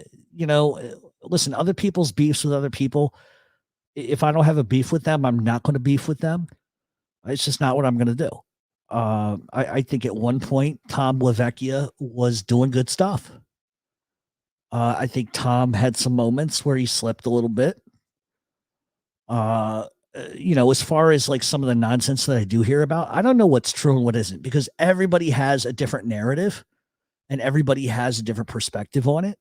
listen, other people's beefs with other people. If I don't have a beef with them, I'm not going to beef with them. It's just not what I'm going to do. I think at one point, Tom LaVecchia was doing good stuff. I think Tom had some moments where he slipped a little bit. As far as like some of the nonsense that I do hear about, I don't know what's true and what isn't, because everybody has a different narrative and everybody has a different perspective on it.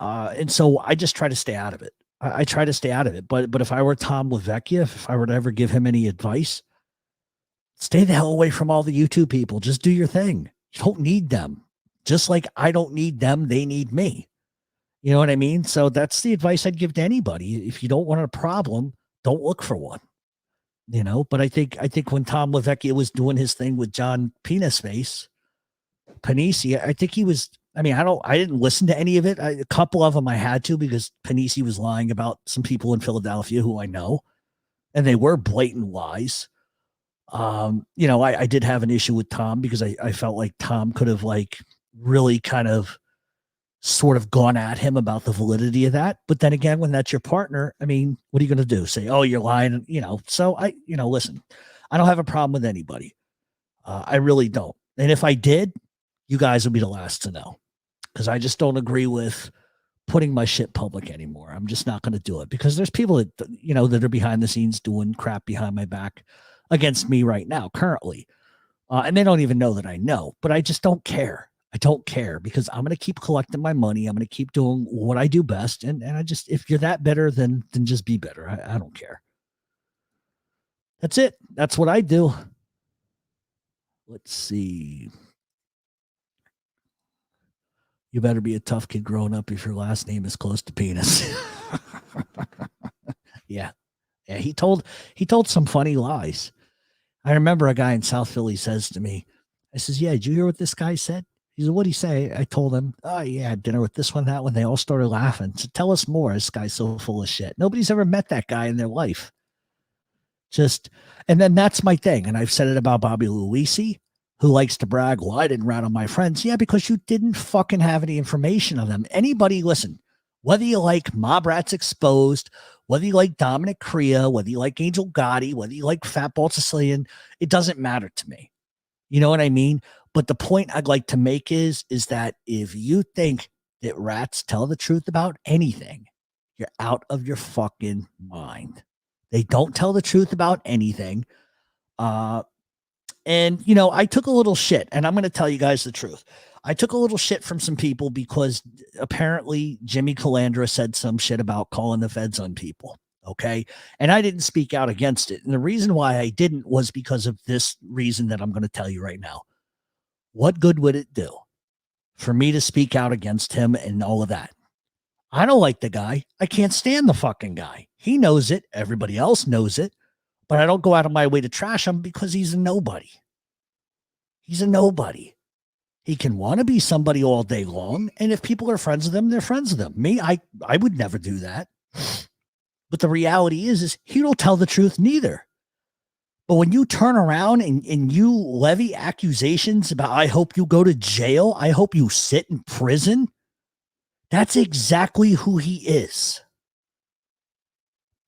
And so I just try to stay out of it. I try to stay out of it. But if I were Tom LaVecchia, if I were to ever give him any advice, stay the hell away from all the YouTube people. Just do your thing. You don't need them. Just like I don't need them, they need me. You know what I mean? So that's the advice I'd give to anybody. If you don't want a problem, don't look for one. But I think when Tom LaVecchia was doing his thing with John Panisi, I think he was, I didn't listen to any of it. A couple of them I had to, because Panisi was lying about some people in Philadelphia who I know, and they were blatant lies. I did have an issue with Tom because I felt like Tom could have like really kind of sort of gone at him about the validity of that. But then again, when that's your partner, what are you going to do? Say, oh, you're lying, So listen, I don't have a problem with anybody. I really don't. And if I did, you guys would be the last to know, because I just don't agree with putting my shit public anymore. I'm just not going to do it, because there's people that, that are behind the scenes doing crap behind my back against me right now, currently. And they don't even know that I know, but I just don't care. I don't care, because I'm going to keep collecting my money. I'm going to keep doing what I do best. And I just, if you're that bitter, then just be bitter. I don't care. That's it. That's what I do. Let's see. You better be a tough kid growing up if your last name is close to penis. Yeah. Yeah. He told some funny lies. I remember a guy in South Philly says to me, I says, yeah, did you hear what this guy said? He said, what'd he say? I told him, oh yeah, I had dinner with this one, that one. They all started laughing. So tell us more. This guy's so full of shit. Nobody's ever met that guy in their life. And then that's my thing. And I've said it about Bobby Luisi, who likes to brag, well, I didn't rat on my friends. Yeah, because you didn't fucking have any information on them. Anybody, listen, whether you like Mob Rats Exposed, Whether you like Dominic Crea, whether you like Angel Gotti, whether you like Fatball Sicilian, it doesn't matter to me. You know what I mean? But the point I'd like to make is that if you think that rats tell the truth about anything, you're out of your fucking mind. They don't tell the truth about anything. And, you know, I took a little shit, and I'm going to tell you guys the truth. I took a little shit from some people because apparently Jimmy Calandra said some shit about calling the feds on people. Okay. And I didn't speak out against it. And the reason why I didn't was because of this reason that I'm going to tell you right now. What good would it do for me to speak out against him and all of that? I don't like the guy. I can't stand the fucking guy. He knows it. Everybody else knows it. But I don't go out of my way to trash him because he's a nobody. He's a nobody. He can want to be somebody all day long. And if people are friends with him, they're friends with him. Me, I would never do that. But the reality is he don't tell the truth neither. But when you turn around and you levy accusations about, I hope you go to jail, I hope you sit in prison, that's exactly who he is.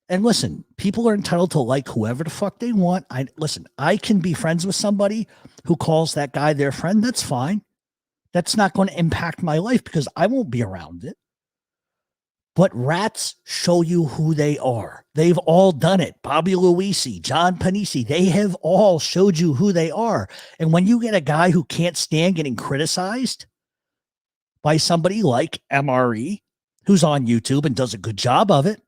And listen, people are entitled to like whoever the fuck they want. I can be friends with somebody who calls that guy their friend. That's fine. That's not going to impact my life because I won't be around it. But rats show you who they are. They've all done it. Bobby Luisi, John Panisi, they have all showed you who they are. And when you get a guy who can't stand getting criticized by somebody like MRE, who's on YouTube and does a good job of it,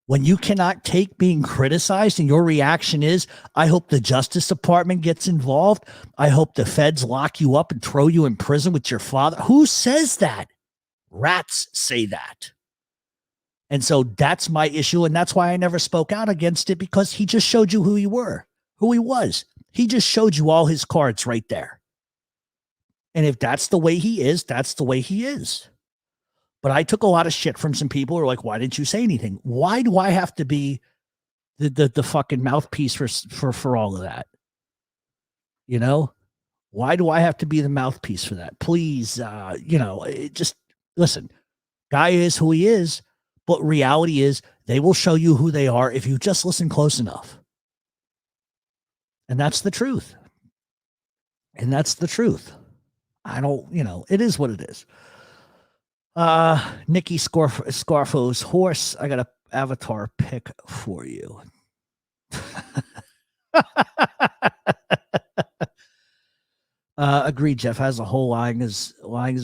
when you cannot take being criticized and your reaction is, I hope the Justice Department gets involved. I hope the feds lock you up and throw you in prison with your father. Who says that? Rats say that. And so that's my issue. And that's why I never spoke out against it, because he just showed you who he was. He just showed you all his cards right there. And if that's the way he is, that's the way he is. But I took a lot of shit from some people who are like, why didn't you say anything? Why do I have to be the fucking mouthpiece for all of that? You know, why do I have to be the mouthpiece for that? Please, just listen, guy is who he is, but reality is they will show you who they are if you just listen close enough. And that's the truth. And that's the truth. It is what it is. Nikki Scarfo's horse. I got an avatar pic for you. Agreed, Jeff. As a whole, lying is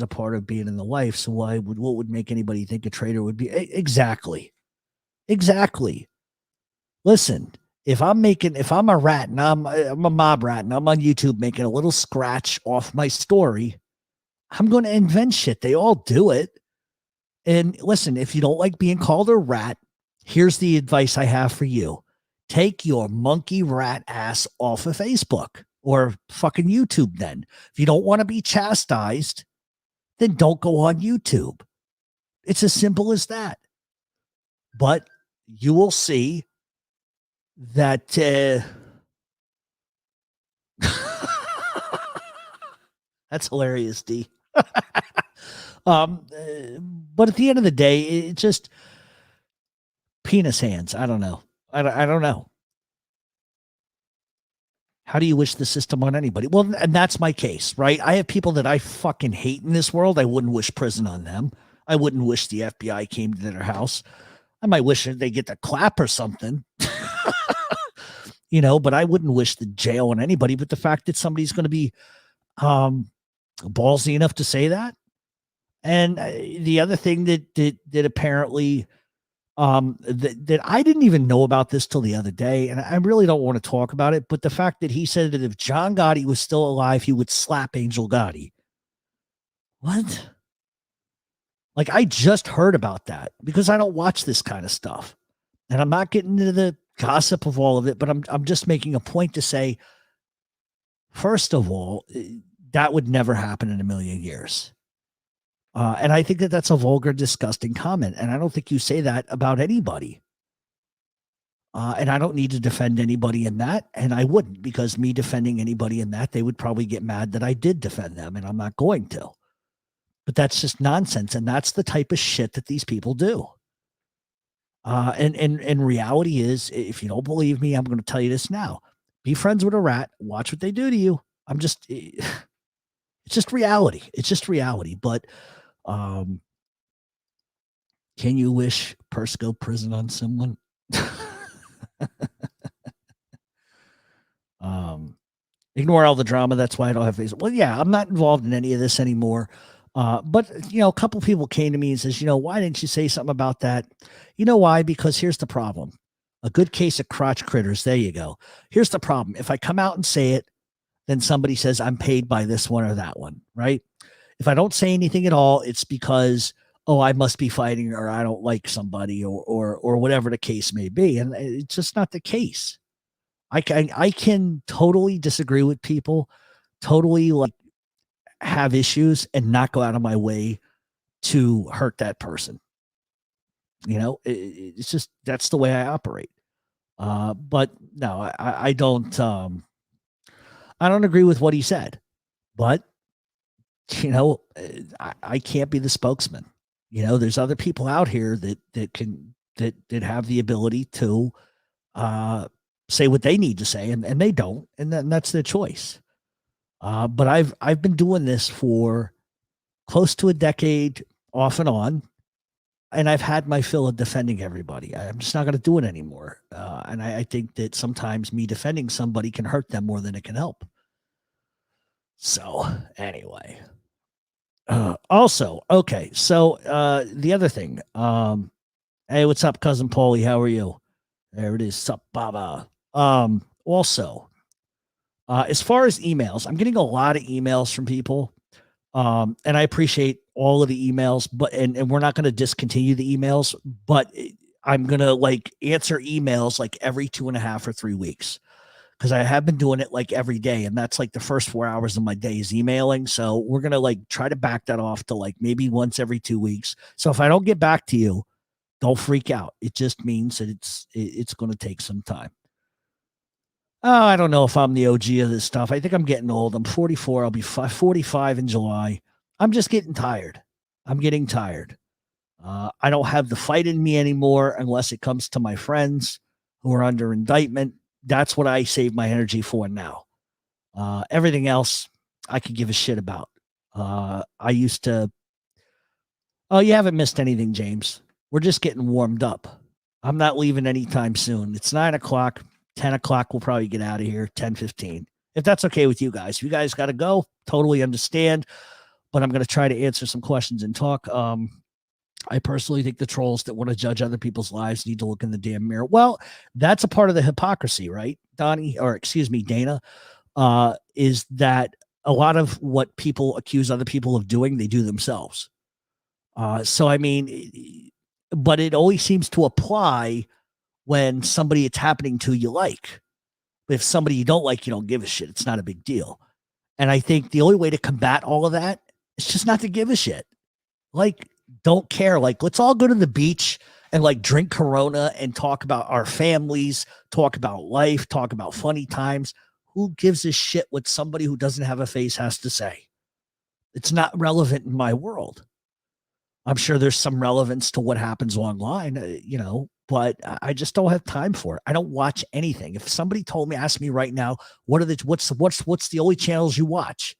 a part of being in the life. So what would make anybody think a traitor would be? Exactly. Listen, if I'm a rat and I'm a mob rat and I'm on YouTube making a little scratch off my story, I'm going to invent shit. They all do it. And listen, if you don't like being called a rat, here's the advice I have for you. Take your monkey rat ass off of Facebook or fucking YouTube then. If you don't want to be chastised, then don't go on YouTube. It's as simple as that. But you will see that that's hilarious, D. But at the end of the day, it's just penis hands. I don't know. I don't know. How do you wish the system on anybody? Well, and that's my case, right? I have people that I fucking hate in this world. I wouldn't wish prison on them. I wouldn't wish the FBI came to their house. I might wish they get the clap or something, but I wouldn't wish the jail on anybody. But the fact that somebody's going to be ballsy enough to say that. And the other thing that apparently that I didn't even know about this till the other day, and I really don't want to talk about it, but the fact that he said that if John Gotti was still alive, he would slap Angel Gotti. What? Like, I just heard about that because I don't watch this kind of stuff. And I'm not getting into the gossip of all of it, but I'm just making a point to say, first of all, that would never happen in a million years. And I think that that's a vulgar, disgusting comment. And I don't think you say that about anybody. And I don't need to defend anybody in that. And I wouldn't, because me defending anybody in that, they would probably get mad that I did defend them, and I'm not going to. But that's just nonsense. And that's the type of shit that these people do. And reality is, if you don't believe me, I'm going to tell you this now. Be friends with a rat. Watch what they do to you. It's just reality. It's just reality. But um, can you wish Persco prison on someone? um, Ignore all the drama. That's why I don't have Facebook. Well, yeah, I'm not involved in any of this anymore. But a couple people came to me and says, why didn't you say something about that? You know why? Because here's the problem. A good case of crotch critters. There you go. Here's the problem. If I come out and say it, then somebody says I'm paid by this one or that one, right? If I don't say anything at all, it's because, oh, I must be fighting or I don't like somebody or whatever the case may be. And it's just not the case. I can totally disagree with people, totally like have issues and not go out of my way to hurt that person. It's just that's the way I operate. But no, I don't. I don't agree with what he said, but I can't be the spokesman. There's other people out here that have the ability to say what they need to say, and they don't, and that's their choice. But I've been doing this for close to a decade, off and on, and I've had my fill of defending everybody. I'm just not going to do it anymore. And I think that sometimes me defending somebody can hurt them more than it can help. So anyway, also, okay. So the other thing, hey, what's up, cousin Paulie? How are you? There it is. Sup, Baba. Also, as far as emails, I'm getting a lot of emails from people. And I appreciate all of the emails, but and we're not going to discontinue the emails, but I'm going to like answer emails like every 2.5 or 3 weeks because I have been doing it like every day. And that's like the first 4 hours of my day is emailing. So we're going to like try to back that off to like maybe once every 2 weeks. So if I don't get back to you, don't freak out. It just means that it's going to take some time. Oh, I don't know if I'm the OG of this stuff. I think I'm getting old. I'm 44. I'll be 45 in July. I'm just getting tired. I'm getting tired. I don't have the fight in me anymore unless it comes to my friends who are under indictment. That's what I save my energy for now. Everything else I could give a shit about. I used to. Oh, you haven't missed anything, James. We're just getting warmed up. I'm not leaving anytime soon. It's 9:00. 10 o'clock, we'll probably get out of here, 10:15. If that's okay with you guys. If you guys got to go, totally understand. But I'm going to try to answer some questions and talk. I personally think the trolls that want to judge other people's lives need to look in the damn mirror. Well, that's a part of the hypocrisy, right, Donnie? Or excuse me, Dana, is that a lot of what people accuse other people of doing, they do themselves. So, I mean, but it always seems to apply when somebody it's happening to you like. But if somebody you don't like, you don't give a shit. It's not a big deal. And I think the only way to combat all of that is just not to give a shit. Like, don't care. Like, let's all go to the beach and like drink Corona and talk about our families, talk about life, talk about funny times. Who gives a shit what somebody who doesn't have a face has to say? It's not relevant in my world. I'm sure there's some relevance to what happens online, but I just don't have time for it. I don't watch anything. If somebody asked me right now, what's the only channels you watch?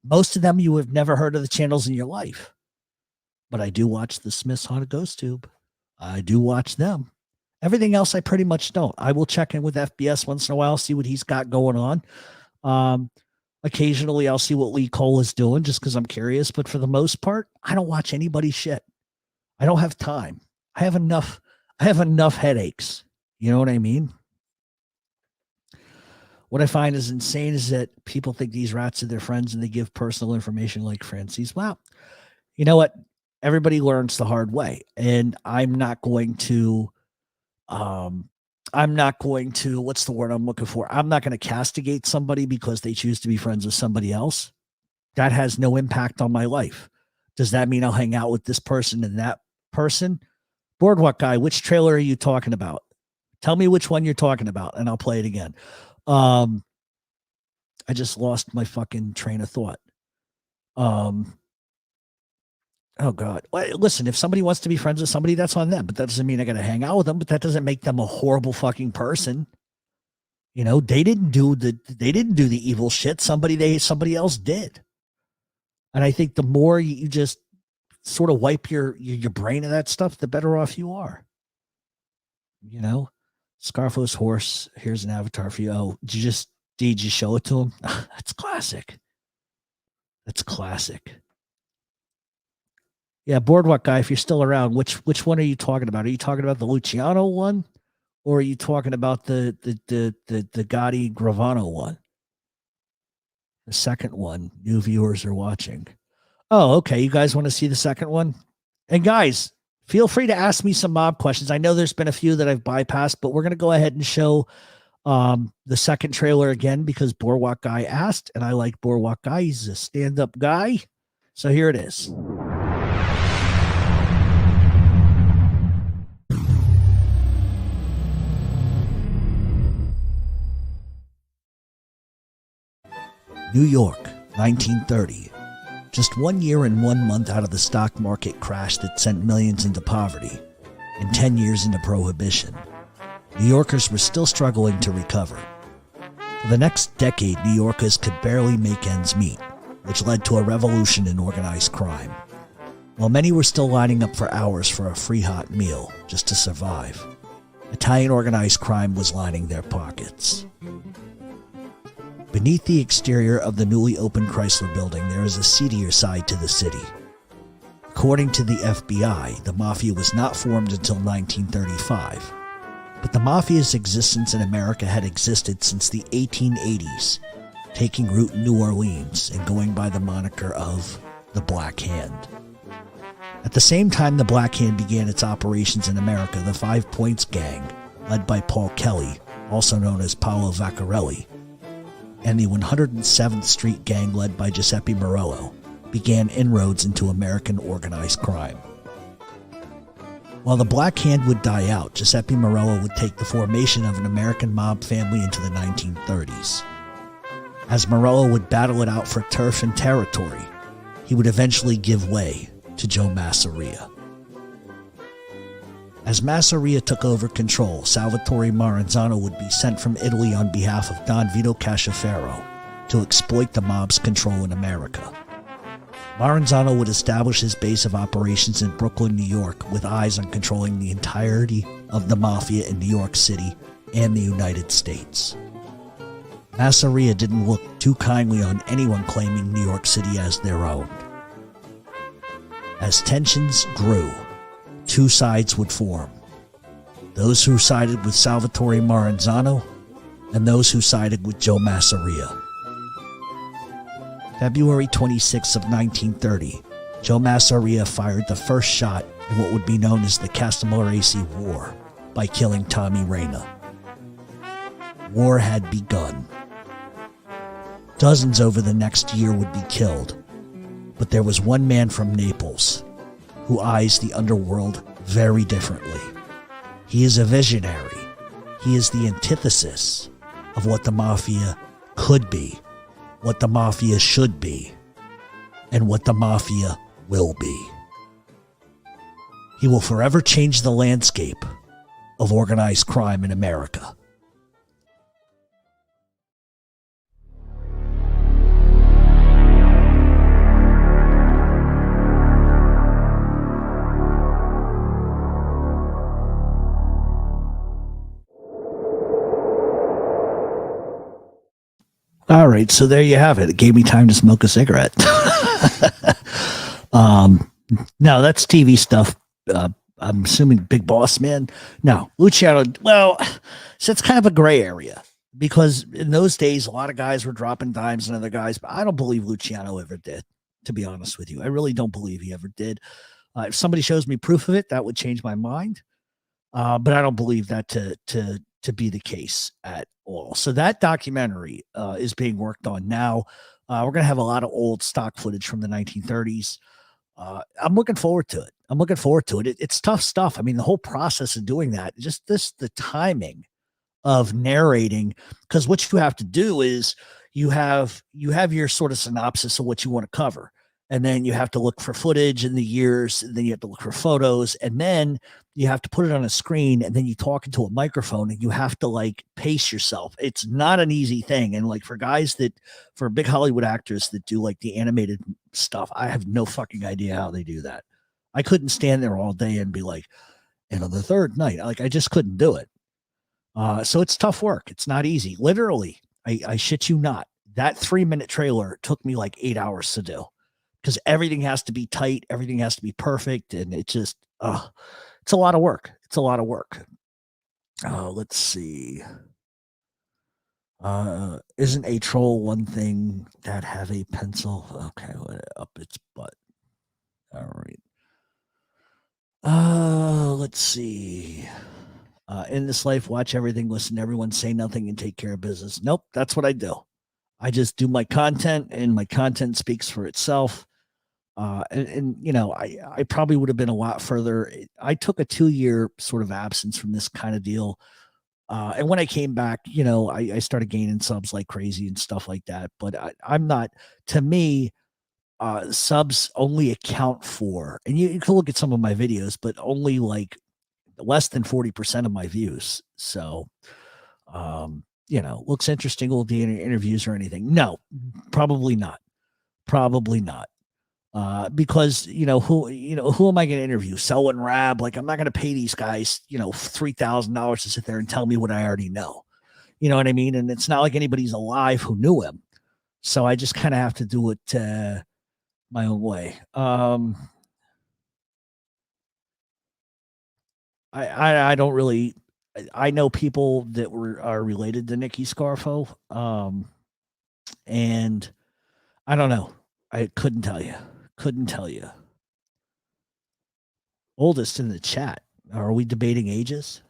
Most of them you have never heard of the channels in your life. But I do watch the Smiths Haunted Ghost Tube. I do watch them. Everything else I pretty much don't. I will check in with FBS once in a while, see what he's got going on. Occasionally I'll see what Lee Cole is doing just because I'm curious. But for the most part, I don't watch anybody's shit. I don't have time. I have enough headaches. You know what I mean? What I find is insane is that people think these rats are their friends and they give personal information like Francis. Well, you know what? Everybody learns the hard way. And I'm not going to, what's the word I'm looking for? I'm not going to castigate somebody because they choose to be friends with somebody else. That has no impact on my life. Does that mean I'll hang out with this person and that person? Boardwalk guy, which trailer are you talking about? Tell me which one you're talking about and I'll play it again. I just lost my fucking train of thought. Oh God. Well, listen, if somebody wants to be friends with somebody, that's on them, but that doesn't mean I got to hang out with them, but that doesn't make them a horrible fucking person. You know, they didn't do the evil shit. Somebody else did. And I think the more you just sort of wipe your brain of that stuff, the better off you are. You know, Scarfo's horse. Here's an avatar for you. Oh, did you show it to him? That's classic. That's classic. Yeah, Boardwalk guy, if you're still around, which one are you talking about? Are you talking about the Luciano one, or are you talking about the Gotti Gravano one? The second one. New viewers are watching. Oh, okay. You guys want to see the second one? And guys, feel free to ask me some mob questions. I know there's been a few that I've bypassed, but we're going to go ahead and show the second trailer again because Boardwalk guy asked, and I like Boardwalk guy. He's a stand-up guy. So here it is. New York, 1930. Just 1 year and 1 month out of the stock market crash that sent millions into poverty, and 10 years into prohibition, New Yorkers were still struggling to recover. For the next decade, New Yorkers could barely make ends meet, which led to a revolution in organized crime. While many were still lining up for hours for a free hot meal just to survive, Italian organized crime was lining their pockets. Beneath the exterior of the newly opened Chrysler Building, there is a seedier side to the city. According to the FBI, the Mafia was not formed until 1935, but the Mafia's existence in America had existed since the 1880s, taking root in New Orleans and going by the moniker of the Black Hand. At the same time the Black Hand began its operations in America, the Five Points Gang, led by Paul Kelly, also known as Paolo Vaccarelli, and the 107th Street Gang led by Giuseppe Morello, began inroads into American organized crime. While the Black Hand would die out, Giuseppe Morello would take the formation of an American mob family into the 1930s. As Morello would battle it out for turf and territory, he would eventually give way to Joe Masseria. As Masseria took over control, Salvatore Maranzano would be sent from Italy on behalf of Don Vito Casciafero to exploit the mob's control in America. Maranzano would establish his base of operations in Brooklyn, New York, with eyes on controlling the entirety of the Mafia in New York City and the United States. Masseria didn't look too kindly on anyone claiming New York City as their own. As tensions grew, two sides would form. Those who sided with Salvatore Maranzano and those who sided with Joe Masseria. February 26 of 1930, Joe Masseria fired the first shot in what would be known as the Castellamare War by killing Tommy Reyna. War had begun. Dozens over the next year would be killed, but there was one man from Naples who eyes the underworld very differently. He is a visionary. He is the antithesis of what the Mafia could be, what the Mafia should be, and what the Mafia will be. He will forever change the landscape of organized crime in America. All right, so there you have it. It gave me time to smoke a cigarette. No, that's TV stuff. I'm assuming Big Boss Man. No, Luciano. Well, so it's kind of a gray area because in those days, a lot of guys were dropping dimes on other guys, but I don't believe Luciano ever did, to be honest with you. I really don't believe he ever did. If somebody shows me proof of it, that would change my mind. But I don't believe that to be the case at all. So that documentary is being worked on now. We're going to have a lot of old stock footage from the 1930s. I'm looking forward to it. It's tough stuff. I mean, the whole process of doing that, just the timing of narrating, because what you have to do is you have your sort of synopsis of what you want to cover. And then you have to look for footage in the years, and then you have to look for photos, and then you have to put it on a screen, and then you talk into a microphone, and you have to like pace yourself. It's not an easy thing. And like for big Hollywood actors that do like the animated stuff, I have no fucking idea how they do that. I couldn't stand there all day and be like, and on the third night, like I just couldn't do it. So it's tough work. It's not easy. Literally, I shit you not. That 3-minute trailer took me like 8 hours to do, because everything has to be tight, everything has to be perfect, and it just it's a lot of work. It's a lot of work. Let's see. Isn't a troll one thing that have a pencil? Okay, up its butt. All right. Let's see. In this life, watch everything, listen to everyone, say nothing, and take care of business. Nope, that's what I do. I just do my content, and my content speaks for itself. And you know, I probably would have been a lot further. I took a 2-year sort of absence from this kind of deal. And when I came back, you know, I started gaining subs like crazy and stuff like that. But I'm not, to me, subs only account for, and you can look at some of my videos, but only like less than 40% of my views. So, you know, looks interesting. Will be any interviews or anything? No, probably not. Probably not. Because who am I going to interview? Selwyn Rab? Like, I'm not going to pay these guys, $3,000 to sit there and tell me what I already know. You know what I mean? And it's not like anybody's alive who knew him. So I just kind of have to do it my own way. I don't really. I know people that are related to Nicky Scarfo, and I don't know. I couldn't tell you. Couldn't tell you. Oldest in the chat. Are we debating ages?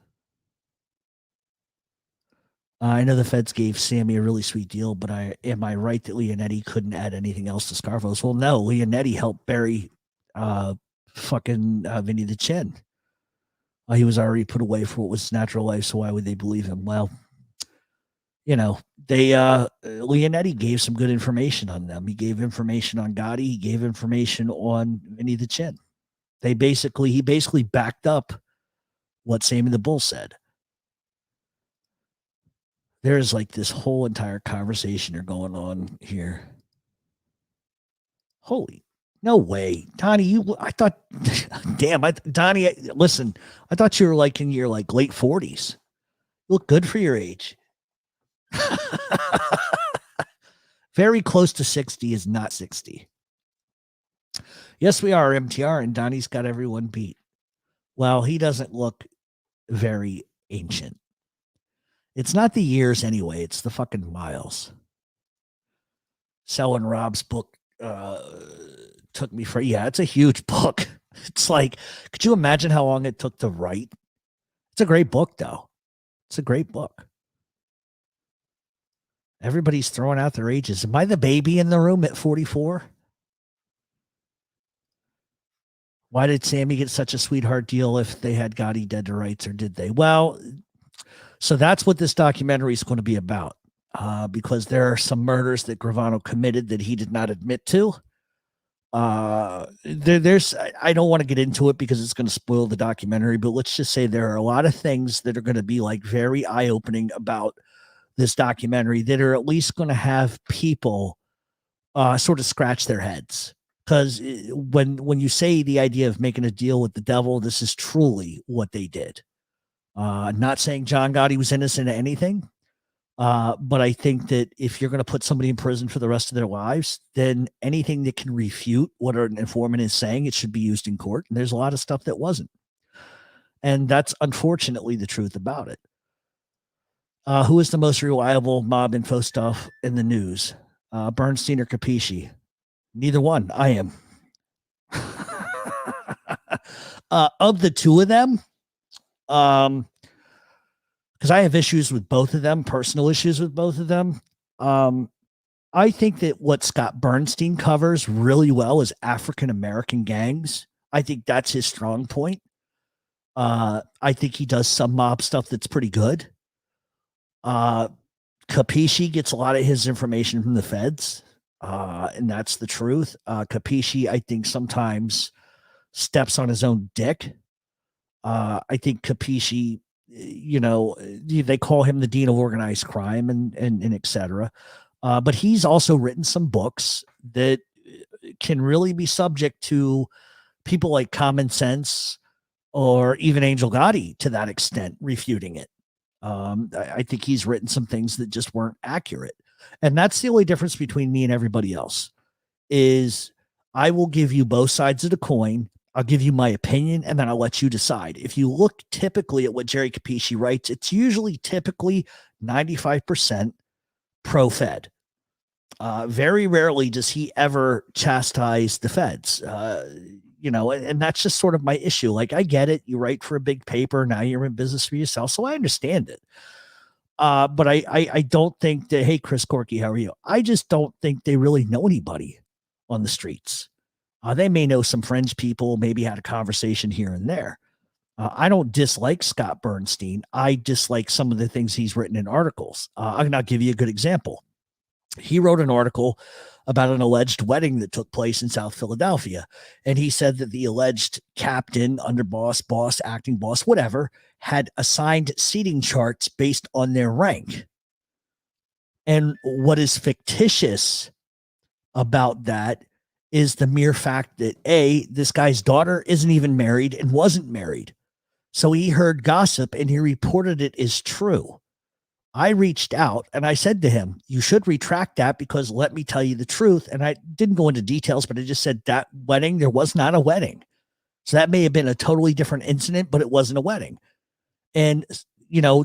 I know the feds gave Sammy a really sweet deal, but am I right that Leonetti couldn't add anything else to Scarfo's? Well, no, Leonetti helped bury Vinny the Chin. He was already put away for what was natural life, so why would they believe him? Well, Leonetti gave some good information on them. He gave information on Gotti. He gave information on Vinny the Chin. He basically backed up what Sammy the Bull said. There's like this whole entire conversation going on here. Holy, no way. Donnie, I thought, damn, Donnie, listen, I thought you were like in your like late 40s. You look good for your age. Very close to 60 is not 60. Yes, we are MTR, and Donnie's got everyone beat. Well, he doesn't look very ancient. It's not the years anyway. It's the fucking miles. Selwyn Rob's book took me for, it's a huge book. It's like, could you imagine how long it took to write? It's a great book, though. It's a great book. Everybody's throwing out their ages. Am I the baby in the room at 44? Why did Sammy get such a sweetheart deal if they had Gotti dead to rights, or did they? Well, so that's what this documentary is going to be about, because there are some murders that Gravano committed that he did not admit to. I don't want to get into it because it's going to spoil the documentary, but let's just say there are a lot of things that are going to be like very eye-opening about this documentary that are at least going to have people sort of scratch their heads. Because when you say the idea of making a deal with the devil, this is truly what they did. Not saying John Gotti was innocent of anything, but I think that if you're going to put somebody in prison for the rest of their lives, then anything that can refute what an informant is saying, it should be used in court. And there's a lot of stuff that wasn't. And that's unfortunately the truth about it. Who is the most reliable mob info stuff in the news? Bernstein or Capisci? Neither one. I am. Of the two of them, because I have issues with both of them, personal issues with both of them. I think that what Scott Bernstein covers really well is African-American gangs. I think that's his strong point. I think he does some mob stuff that's pretty good. Capisci gets a lot of his information from the feds. And that's the truth. Capisci, I think, sometimes steps on his own dick. I think Capisci, they call him the dean of organized crime and et cetera. But he's also written some books that can really be subject to people like Common Sense or even Angel Gotti to that extent, refuting it. I think he's written some things that just weren't accurate. And that's the only difference between me and everybody else is I will give you both sides of the coin. I'll give you my opinion, and then I'll let you decide. If you look typically at what Jerry Capisci writes, it's usually typically 95% pro-Fed. Very rarely does he ever chastise the feds, and that's just sort of my issue. Like, I get it. You write for a big paper. Now you're in business for yourself. So I understand it. But I don't think that, hey, Chris Corky, how are you? I just don't think they really know anybody on the streets. They may know some fringe people, maybe had a conversation here and there. I don't dislike Scott Bernstein. I dislike some of the things he's written in articles. I'll give you a good example. He wrote an article about an alleged wedding that took place in South Philadelphia. And he said that the alleged captain, underboss, boss, acting boss, whatever, had assigned seating charts based on their rank. And what is fictitious about that is the mere fact that this guy's daughter isn't even married and wasn't married. So he heard gossip and he reported it as true. I reached out and I said to him, you should retract that because let me tell you the truth. And I didn't go into details, but I just said that wedding, there was not a wedding. So that may have been a totally different incident, but it wasn't a wedding. And,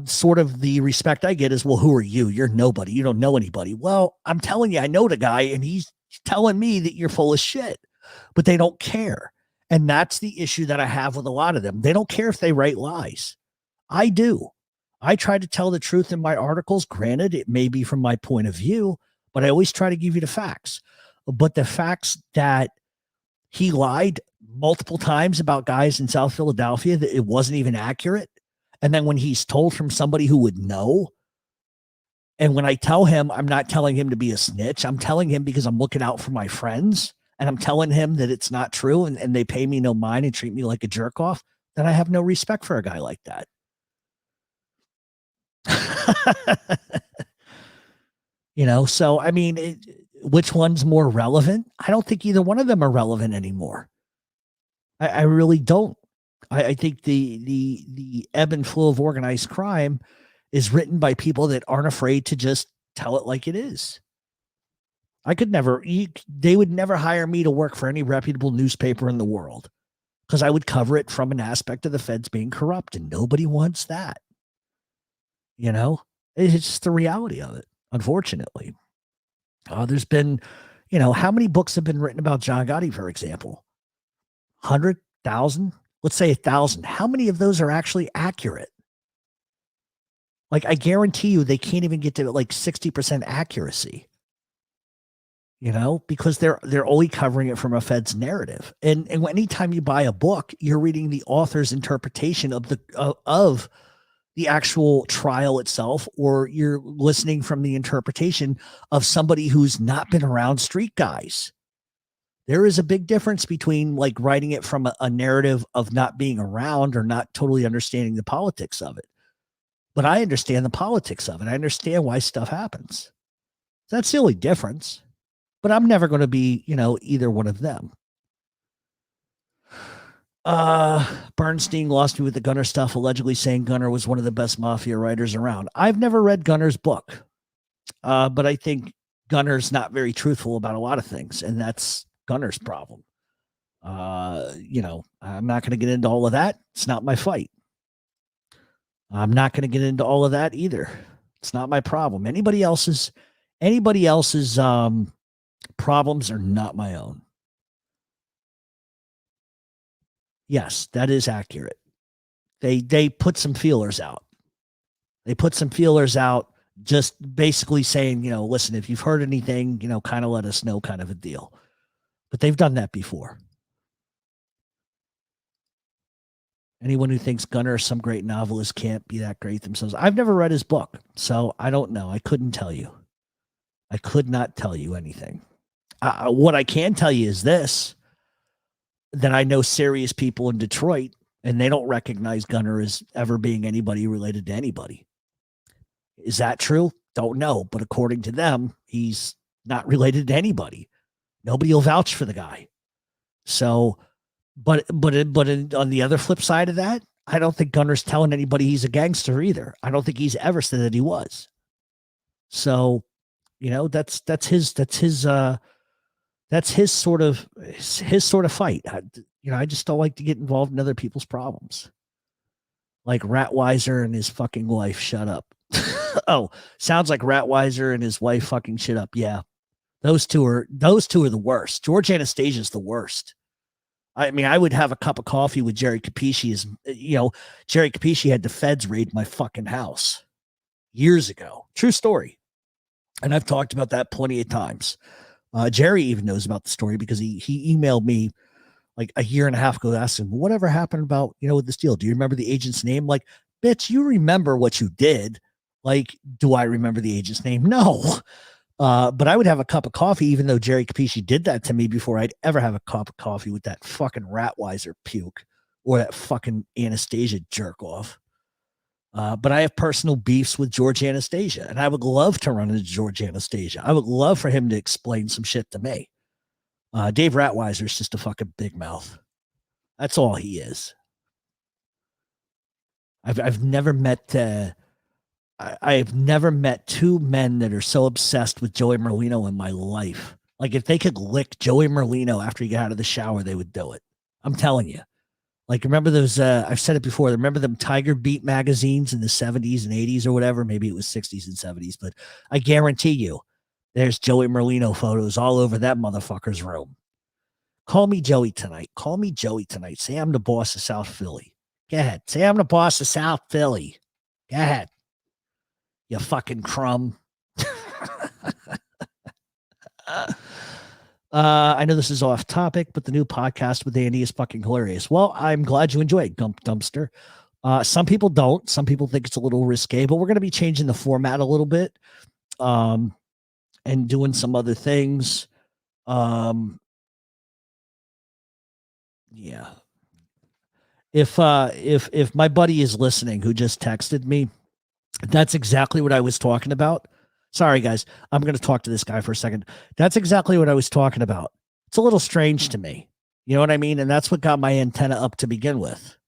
sort of the respect I get is, well, who are you? You're nobody. You don't know anybody. Well, I'm telling you, I know the guy and he's telling me that you're full of shit, but they don't care. And that's the issue that I have with a lot of them. They don't care if they write lies. I do. I try to tell the truth in my articles. Granted, it may be from my point of view, but I always try to give you the facts. But the facts that he lied multiple times about guys in South Philadelphia, that it wasn't even accurate. And then when he's told from somebody who would know, and when I tell him, I'm not telling him to be a snitch. I'm telling him because I'm looking out for my friends and I'm telling him that it's not true and they pay me no mind and treat me like a jerk off, then I have no respect for a guy like that. So I mean, which one's more relevant? I don't think either one of them are relevant anymore. I really don't. I think the ebb and flow of organized crime is written by people that aren't afraid to just tell it like it is. They would never hire me to work for any reputable newspaper in the world because I would cover it from an aspect of the feds being corrupt, and nobody wants that. It's just the reality of it, unfortunately. There's been, how many books have been written about John Gotti, for example? 100,000? Let's say 1,000. How many of those are actually accurate? Like, I guarantee you they can't even get to like 60% accuracy, because they're only covering it from a Fed's narrative. And anytime you buy a book, you're reading the author's interpretation of the actual trial itself, or you're listening from the interpretation of somebody who's not been around street guys. There is a big difference between like writing it from a narrative of not being around or not totally understanding the politics of it. But I understand the politics of it. I understand why stuff happens. That's the only difference. But I'm never going to be, either one of them. Bernstein lost me with the Gunner stuff, allegedly saying Gunner was one of the best mafia writers around. I've never read Gunner's book, but I think Gunner's not very truthful about a lot of things, and that's Gunner's problem. I'm not going to get into all of that. It's not my fight. I'm not going to get into all of that either. It's not my problem. Anybody else's problems are not my own. Yes, that is accurate. They put some feelers out. They put some feelers out, just basically saying, listen, if you've heard anything, kind of let us know, kind of a deal. But they've done that before. Anyone who thinks Gunner or some great novelist can't be that great themselves. I've never read his book, so I don't know. I couldn't tell you. I could not tell you anything. What I can tell you is this, that I know serious people in Detroit, and they don't recognize Gunner as ever being anybody related to anybody. Is that true? Don't know. But according to them, he's not related to anybody. Nobody will vouch for the guy. So, but on the other flip side of that, I don't think Gunner's telling anybody he's a gangster either. I don't think he's ever said that he was. So, that's his sort of fight. I just don't like to get involved in other people's problems. Like Ratweiser and his fucking wife. Shut up. Oh, sounds like Ratweiser and his wife fucking shit up. Yeah. Those two are the worst. George Anastasia's the worst. I mean, I would have a cup of coffee with Jerry Capisci. Jerry Capisci had the feds raid my fucking house years ago. True story. And I've talked about that plenty of times. Jerry even knows about the story because he emailed me like a year and a half ago, asking whatever happened about, with this deal. Do you remember the agent's name? Like, bitch, you remember what you did. Like, do I remember the agent's name? No. But I would have a cup of coffee, even though Jerry Capisci did that to me, before I'd ever have a cup of coffee with that fucking Ratweiser puke or that fucking Anastasia jerk off. But I have personal beefs with George Anastasia, and I would love to run into George Anastasia. I would love for him to explain some shit to me. Dave Ratweiser is just a fucking big mouth. That's all he is. I've never met I've never met two men that are so obsessed with Joey Merlino in my life. Like, if they could lick Joey Merlino after he got out of the shower, they would do it. I'm telling you. Like, remember those, I've said it before, remember them Tiger Beat magazines in the 70s and 80s or whatever? Maybe it was 60s and 70s, but I guarantee you, there's Joey Merlino photos all over that motherfucker's room. Call me Joey tonight. Call me Joey tonight. Say I'm the boss of South Philly. Go ahead. Say I'm the boss of South Philly. Go ahead. You fucking crumb. I know this is off topic, but the new podcast with Andy is fucking hilarious. Well, I'm glad you enjoy it, Gump Dumpster. Some people don't. Some people think it's a little risque, but we're going to be changing the format a little bit, and doing some other things. Yeah. If my buddy is listening, who just texted me, that's exactly what I was talking about. Sorry, guys. I'm going to talk to this guy for a second. That's exactly what I was talking about. It's a little strange to me. You know what I mean? And that's what got my antenna up to begin with.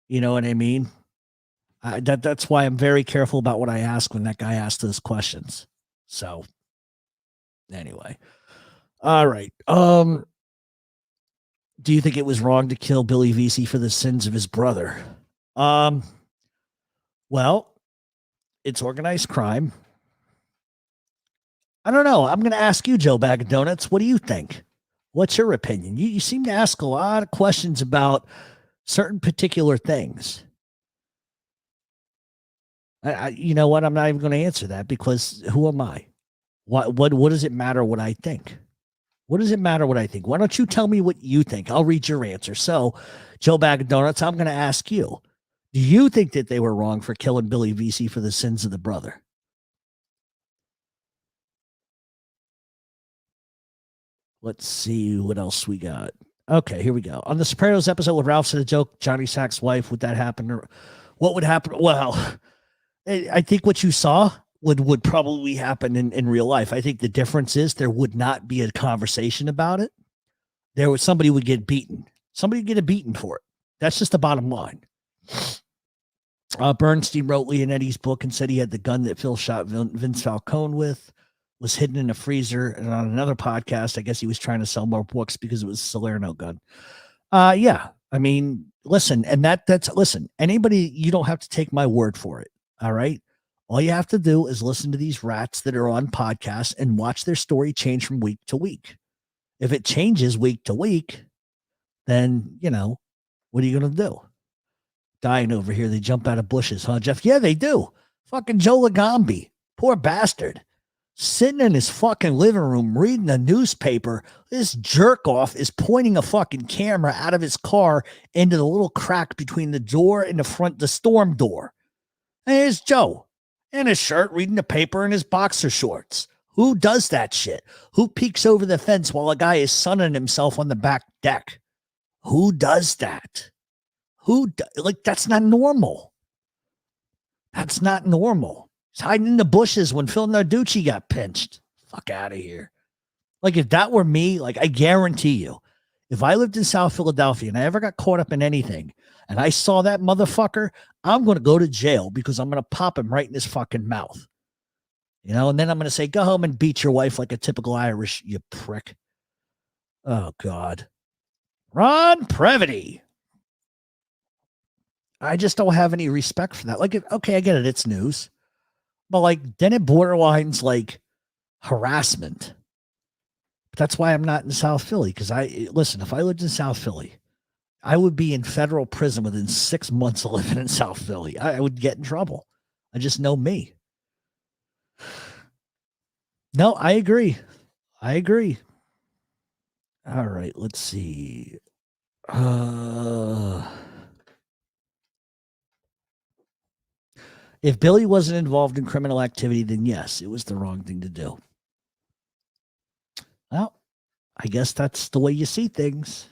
You know what I mean? That's why I'm very careful about what I ask when that guy asks those questions. So, anyway. All right. Do you think it was wrong to kill Billy Vesey for the sins of his brother? Well, it's organized crime. I don't know. I'm going to ask you, Joe Bag of Donuts. What do you think? What's your opinion? You seem to ask a lot of questions about certain particular things. You know what? I'm not even going to answer that, because who am I? What does it matter what I think? What does it matter what I think? Why don't you tell me what you think? I'll read your answer. So, Joe Bag of Donuts, I'm going to ask you. Do you think that they were wrong for killing Billy Vesey for the sins of the brother? Let's see what else we got. Okay, here we go. On the Sopranos episode with Ralph said a joke, Johnny Sack's wife, would that happen? What would happen? Well, I think what you saw would probably happen in real life. I think the difference is there would not be a conversation about it. Somebody would get beaten. Somebody would get beaten for it. That's just the bottom line. Bernstein wrote Lee and Eddie's book and said he had the gun that Phil shot Vince Falcone with, was hidden in a freezer. And on another podcast, I guess he was trying to sell more books because it was a Salerno gun. Yeah. I mean, listen, and listen, anybody, you don't have to take my word for it. All right. All you have to do is listen to these rats that are on podcasts and watch their story change from week to week. If it changes week to week, then, what are you going to do? Dying over here. They jump out of bushes, huh, Jeff? Yeah, they do. Fucking Joe Lagambi. Poor bastard. Sitting in his fucking living room reading a newspaper. This jerk off is pointing a fucking camera out of his car into the little crack between the door and the storm door. And here's Joe in his shirt reading the paper in his boxer shorts. Who does that shit? Who peeks over the fence while a guy is sunning himself on the back deck? Who does that? Like, that's not normal. That's not normal. He's hiding in the bushes when Phil Narducci got pinched. Fuck out of here. Like, if that were me, like, I guarantee you, if I lived in South Philadelphia and I ever got caught up in anything and I saw that motherfucker, I'm going to go to jail because I'm going to pop him right in his fucking mouth. You know, and then I'm going to say, go home and beat your wife like a typical Irish, you prick. Oh, God. Ron Previty. I just don't have any respect for that. Like, okay, I get it. It's news. But, like, then it borderlines, like, harassment. But that's why I'm not in South Philly. Because listen, if I lived in South Philly, I would be in federal prison within 6 months of living in South Philly. I would get in trouble. I just know me. No, I agree. I agree. All right, let's see. If Billy wasn't involved in criminal activity, then yes, it was the wrong thing to do. Well, I guess that's the way you see things.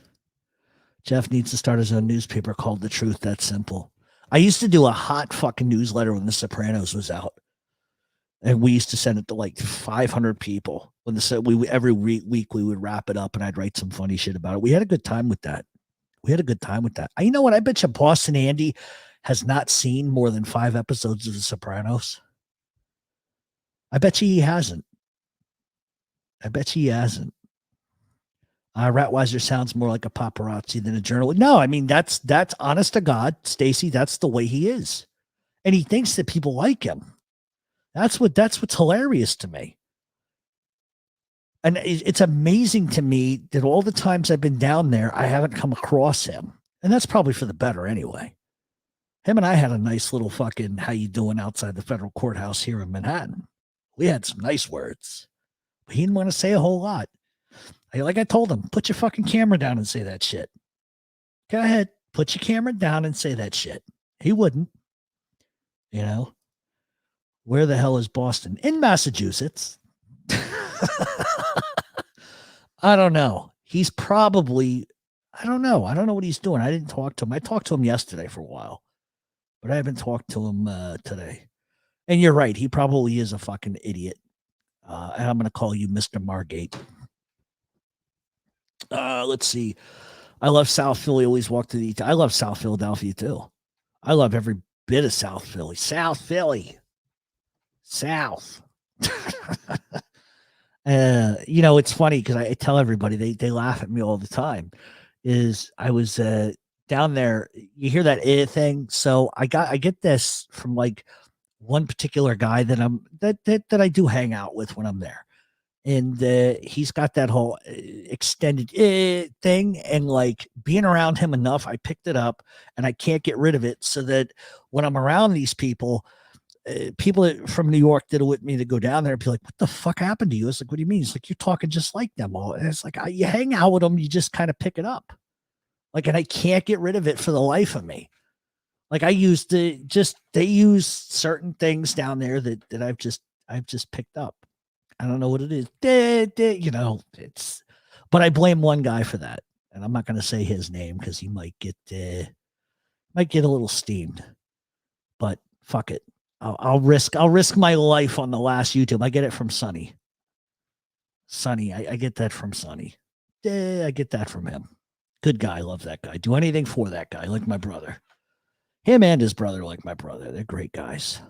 Jeff needs to start his own newspaper called The Truth. That's simple. I used to do a hot fucking newsletter when The Sopranos was out. And we used to send it to like 500 people. When every week we would wrap it up and I'd write some funny shit about it. We had a good time with that. You know what? I bet you Boston Andy has not seen more than 5 episodes of The Sopranos. I bet you he hasn't. Ratweiser sounds more like a paparazzi than a journalist. No, I mean, that's honest to God, Stacy, that's the way he is. And he thinks that people like him. That's what's hilarious to me. And it's amazing to me that all the times I've been down there, I haven't come across him. And that's probably for the better anyway. Him and I had a nice little fucking how you doing outside the federal courthouse here in Manhattan. We had some nice words. But he didn't want to say a whole lot. Like I told him, put your fucking camera down and say that shit. Go ahead, put your camera down and say that shit. He wouldn't. You know? Where the hell is Boston? In Massachusetts. I don't know. He's probably, I don't know. I don't know what he's doing. I didn't talk to him. I talked to him yesterday for a while, but I haven't talked to him today. And you're right. He probably is a fucking idiot. And I'm going to call you Mr. Margate. Let's see. I love South Philly. Always walk to I love South Philadelphia too. I love every bit of South Philly. South Philly. South. You know, it's funny because I tell everybody, they laugh at me all the time. Is I was down there, you hear that thing. So I get this from like one particular guy that I do hang out with when I'm there. And he's got that whole extended thing, and like being around him enough, I picked it up and I can't get rid of it. So that when I'm around these people from New York that are with me to go down there and be like, what the fuck happened to you? It's like, what do you mean? It's like, you're talking just like them all. And it's like, you hang out with them, you just kind of pick it up. Like, and I can't get rid of it for the life of me. Like they use certain things down there that I've just picked up. I don't know what it is. You know, but I blame one guy for that. And I'm not going to say his name because he might get a little steamed, but fuck it. I'll risk my life on the last YouTube. I get it from Sonny. I get that from Sonny. I get that from him. Good guy. Love that guy. Do anything for that guy. Like my brother. Him and his brother like my brother. They're great guys.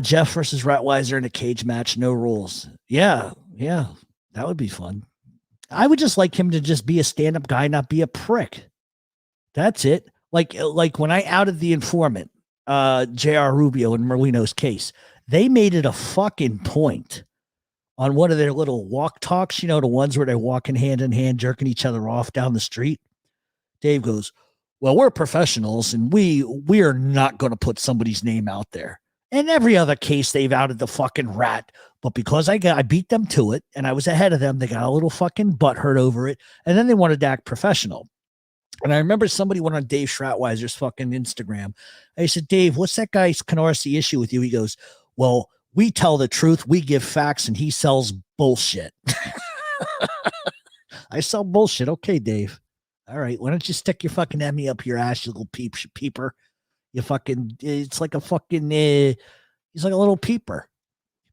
Jeff versus Ratweiser in a cage match. No rules. Yeah. That would be fun. I would just like him to just be a stand-up guy, not be a prick. That's it. Like when I outed the informant, J.R. Rubio in Merlino's case, they made it a fucking point on one of their little walk talks, you know, the ones where they're walking hand in hand, jerking each other off down the street. Dave goes, well, we're professionals and we are not going to put somebody's name out there. And every other case, they've outed the fucking rat. But because I beat them to it and I was ahead of them, they got a little fucking butthurt over it. And then they wanted to act professional. And I remember somebody went on Dave Schratweiser's fucking Instagram. I said, Dave, what's that guy's Canarsie issue with you? He goes, well, We tell the truth. We give facts, and he sells bullshit. I sell bullshit. Okay, Dave. All right. Why don't you stick your fucking Emmy up your ass, you little peeper? You fucking, it's like a fucking, he's like a little peeper.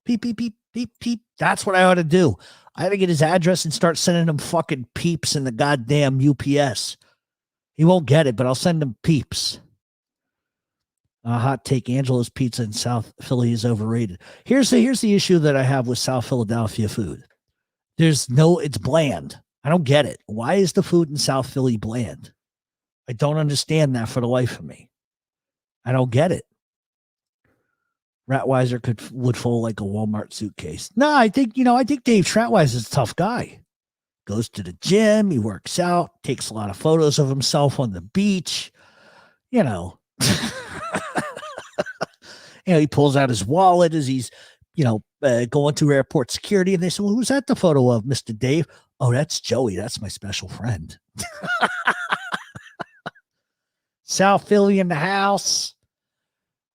Peep, peep, peep, peep, peep. That's what I ought to do. I ought to get his address and start sending him fucking peeps in the goddamn UPS. He won't get it, but I'll send him peeps. Hot take: Angela's Pizza in South Philly is overrated. Here's the issue that I have with South Philadelphia food. It's bland. I don't get it. Why is the food in South Philly bland? I don't understand that for the life of me. I don't get it. Ratweiser would fold like a Walmart suitcase. No, I think Dave Ratweiser is a tough guy. Goes to the gym, he works out, takes a lot of photos of himself on the beach. You know, he pulls out his wallet as he's, going through airport security, and they say, "Well, who's that the photo of, Mr. Dave?" "Oh, that's Joey. That's my special friend." South Philly in the house.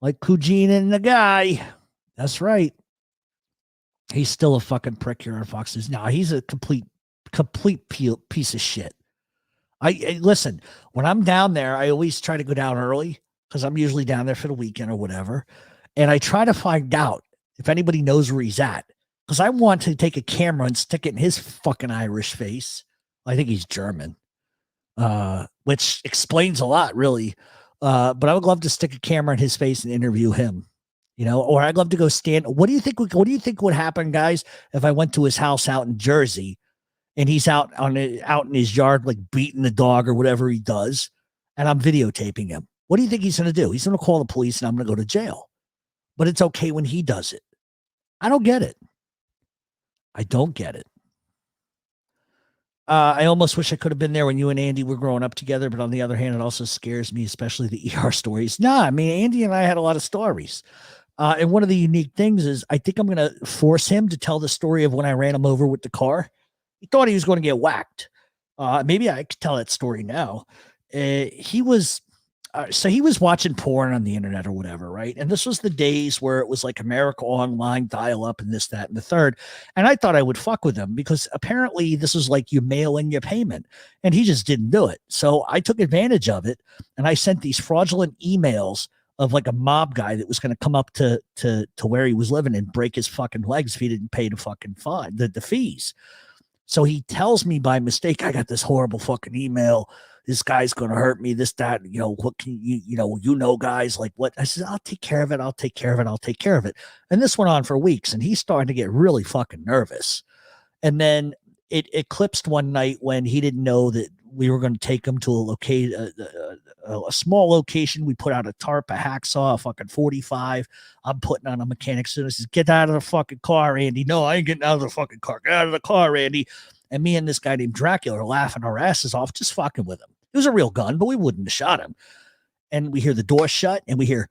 Like Cugine and the guy. That's right. He's still a fucking prick here on Fox News. No, he's a complete piece of shit. I listen, when I'm down there, I always try to go down early because I'm usually down there for the weekend or whatever. And I try to find out if anybody knows where he's at, because I want to take a camera and stick it in his fucking Irish face. I think he's German, which explains a lot, really. But I would love to stick a camera in his face and interview him, or I'd love to go stand. What do you think would happen, guys, if I went to his house out in Jersey and he's out in his yard, like beating the dog or whatever he does, and I'm videotaping him? What do you think he's going to do? He's going to call the police and I'm going to go to jail. But it's okay when he does it. I don't get it. I don't get it. I almost wish I could have been there when you and Andy were growing up together, but on the other hand, it also scares me, especially the ER stories. I mean, Andy and I had a lot of stories. And one of the unique things is I think I'm going to force him to tell the story of when I ran him over with the car. He thought he was going to get whacked. Maybe I could tell that story now. He was watching porn on the internet or whatever, right? And this was the days where it was like America Online, dial up, and this, that, and the third. And I thought I would fuck with him because apparently this is like you mail in your payment, and he just didn't do it. So I took advantage of it, and I sent these fraudulent emails of like a mob guy that was going to come up to where he was living and break his fucking legs if he didn't pay the fucking fine, the fees. So he tells me by mistake, "I got this horrible fucking email. This guy's going to hurt me, this, that, what can guys, like what?" I said, "I'll take care of it. I'll take care of it. I'll take care of it." And this went on for weeks, and he's starting to get really fucking nervous. And then it eclipsed one night when he didn't know that we were going to take him to a small location. We put out a tarp, a hacksaw, a fucking 45. I'm putting on a mechanic suit. I says, "Get out of the fucking car, Andy." "No, I ain't getting out of the fucking car. Get out of the car, Andy." And me and this guy named Dracula are laughing our asses off, just fucking with him. It was a real gun, but we wouldn't have shot him. And we hear the door shut, and we hear,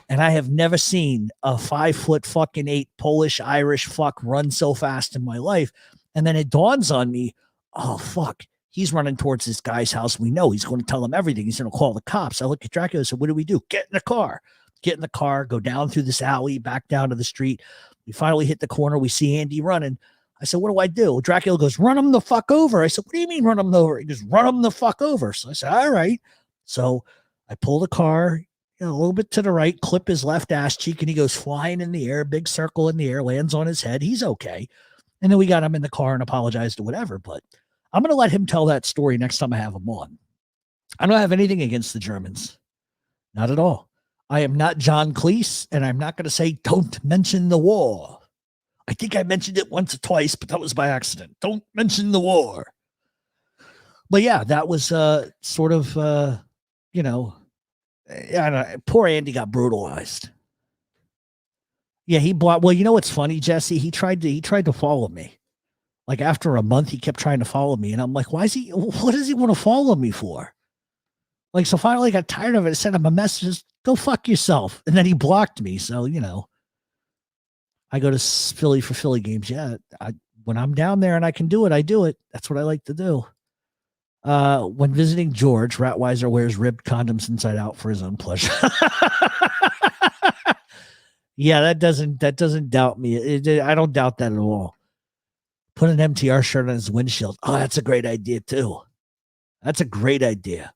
and I have never seen a 5'8" fucking Polish Irish fuck run so fast in my life. And then it dawns on me, oh fuck, he's running towards this guy's house. We know he's going to tell him everything. He's going to call the cops. I look at Dracula and said, "What do we do?" "Get in the car." Get in the car, go down through this alley, back down to the street. We finally hit the corner. We see Andy running. I said, "What do I do?" Dracula goes, "Run him the fuck over." I said, "What do you mean run him over?" He goes, "Run him the fuck over." So I said, "All right." So I pull the car a little bit to the right, clip his left ass cheek, and he goes flying in the air, big circle in the air, lands on his head. He's okay. And then we got him in the car and apologized or whatever. But I'm going to let him tell that story next time I have him on. I don't have anything against the Germans. Not at all. I am not John Cleese, and I'm not going to say, "Don't mention the war." I think I mentioned it once or twice, but that was by accident. Don't mention the war. But yeah, that was sort of, poor Andy got brutalized. Yeah, he bought. Well, you know what's funny, Jesse? He tried to follow me. Like after a month, he kept trying to follow me, and I'm like, what does he want to follow me for? Like, so finally I got tired of it. I sent him a message, "Go fuck yourself." And then he blocked me. So, I go to Philly for Philly games. Yeah. When I'm down there and I can do it, I do it. That's what I like to do. When visiting George, Ratweiser wears ribbed condoms inside out for his own pleasure. Yeah, that doesn't doubt me. I don't doubt that at all. Put an MTR shirt on his windshield. Oh, that's a great idea too. That's a great idea.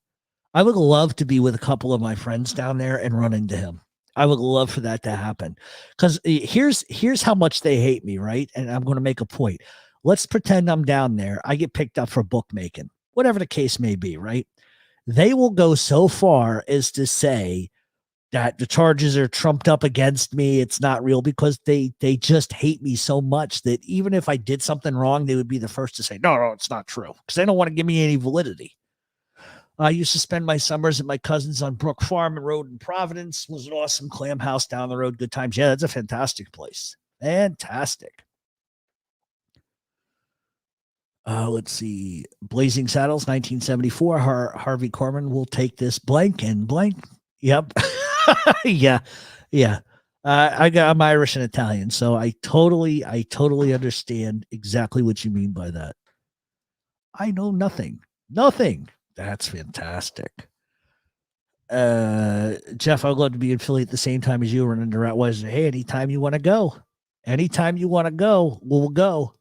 I would love to be with a couple of my friends down there and run into him. I would love for that to happen. Because here's how much they hate me, right? And I'm going to make a point. Let's pretend I'm down there. I get picked up for bookmaking, whatever the case may be, right? They will go so far as to say that the charges are trumped up against me. It's not real, because they just hate me so much that even if I did something wrong, they would be the first to say, no, it's not true, because they don't want to give me any validity. I used to spend my summers at my cousin's on Brook Farm and Road in Providence. It was an awesome clam house down the road. Good times. Yeah, that's a fantastic place. Fantastic. Let's see. Blazing Saddles, 1974. Harvey Korman will take this blank and blank. Yep. Yeah. I'm Irish and Italian, so I totally understand exactly what you mean by that. I know nothing. That's fantastic. Jeff, I'd love to be in Philly at the same time as you running around. Was hey, anytime you want to go, we'll go.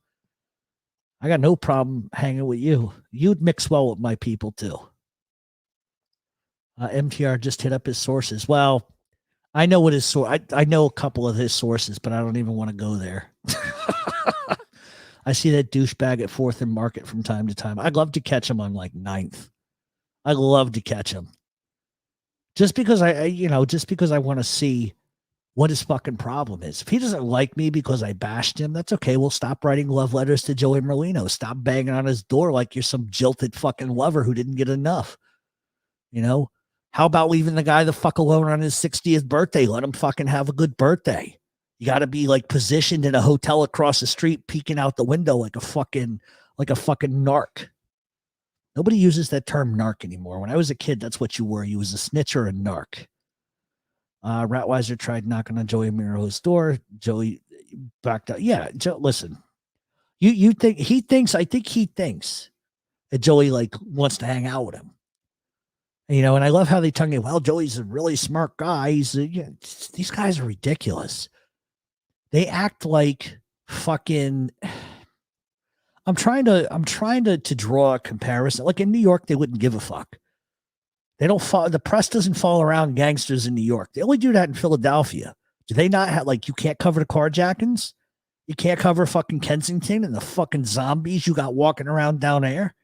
I got no problem hanging with you. You'd mix well with my people too. MTR just hit up his sources. Well, I know what his source. I know a couple of his sources, but I don't even want to go there. I see that douchebag at 4th and Market from time to time. I'd love to catch him on like 9th. I'd love to catch him. Just because just because I want to see what his fucking problem is. If he doesn't like me because I bashed him, that's okay. We'll stop writing love letters to Joey Merlino. Stop banging on his door like you're some jilted fucking lover who didn't get enough. You know? How about leaving the guy the fuck alone on his 60th birthday? Let him fucking have a good birthday. You got to be like positioned in a hotel across the street, peeking out the window like a fucking narc. Nobody uses that term narc anymore. When I was a kid, that's what you were. You was a snitch or a narc. Ratweiser tried knocking on Joey Miro's door. Joey backed out. Yeah, listen. You think he thinks? I think he thinks that Joey like wants to hang out with him. You know, and I love how they tell me, well, Joey's a really smart guy. These guys are ridiculous. They act like fucking. I'm trying to draw a comparison. Like in New York, they wouldn't give a fuck. They don't follow, the press doesn't follow around gangsters in New York. They only do that in Philadelphia. Do they not have, like, you can't cover the carjackings? You can't cover fucking Kensington and the fucking zombies you got walking around down there?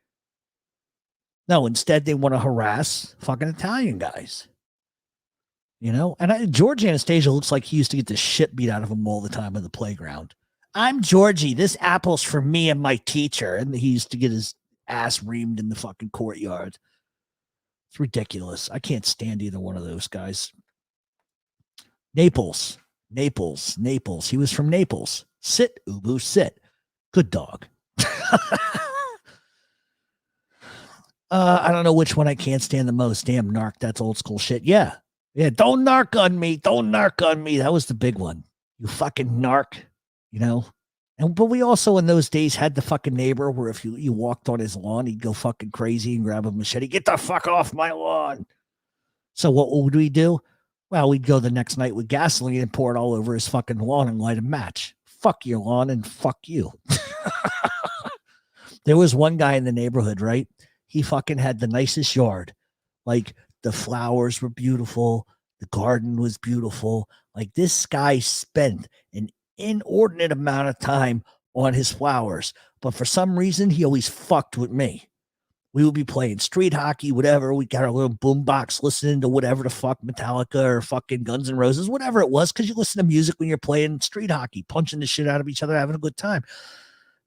No, instead they want to harass fucking Italian guys. You know? And George Anastasia looks like he used to get the shit beat out of him all the time on the playground. I'm Georgie. This apple's for me and my teacher. And he used to get his ass reamed in the fucking courtyard. It's ridiculous. I can't stand either one of those guys. Naples. He was from Naples. Sit, Ubu, sit. Good dog. I don't know which one I can't stand the most. Damn narc. That's old school shit. Yeah. Don't narc on me. That was the big one. You fucking narc. You know? But we also in those days had the fucking neighbor where if you walked on his lawn, he'd go fucking crazy and grab a machete. Get the fuck off my lawn. So what would we do? Well, we'd go the next night with gasoline and pour it all over his fucking lawn and light a match. Fuck your lawn and fuck you. There was one guy in the neighborhood, right? He fucking had the nicest yard. Like the flowers were beautiful. The garden was beautiful. Like this guy spent an inordinate amount of time on his flowers. But for some reason, he always fucked with me. We would be playing street hockey, whatever. We got our little boombox listening to whatever the fuck, Metallica or fucking Guns N' Roses, whatever it was, because you listen to music when you're playing street hockey, punching the shit out of each other, having a good time.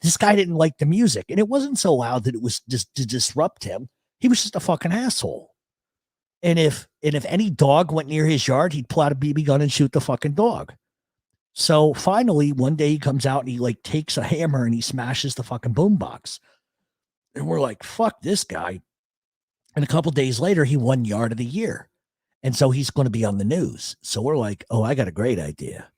This guy didn't like the music, and it wasn't so loud that it was just to disrupt him. He was just a fucking asshole. And if any dog went near his yard, he'd pull out a BB gun and shoot the fucking dog. So finally, one day he comes out and he like takes a hammer and he smashes the fucking boombox. And we're like, fuck this guy. And a couple days later, he won Yard of the Year. And so he's going to be on the news. So we're like, oh, I got a great idea.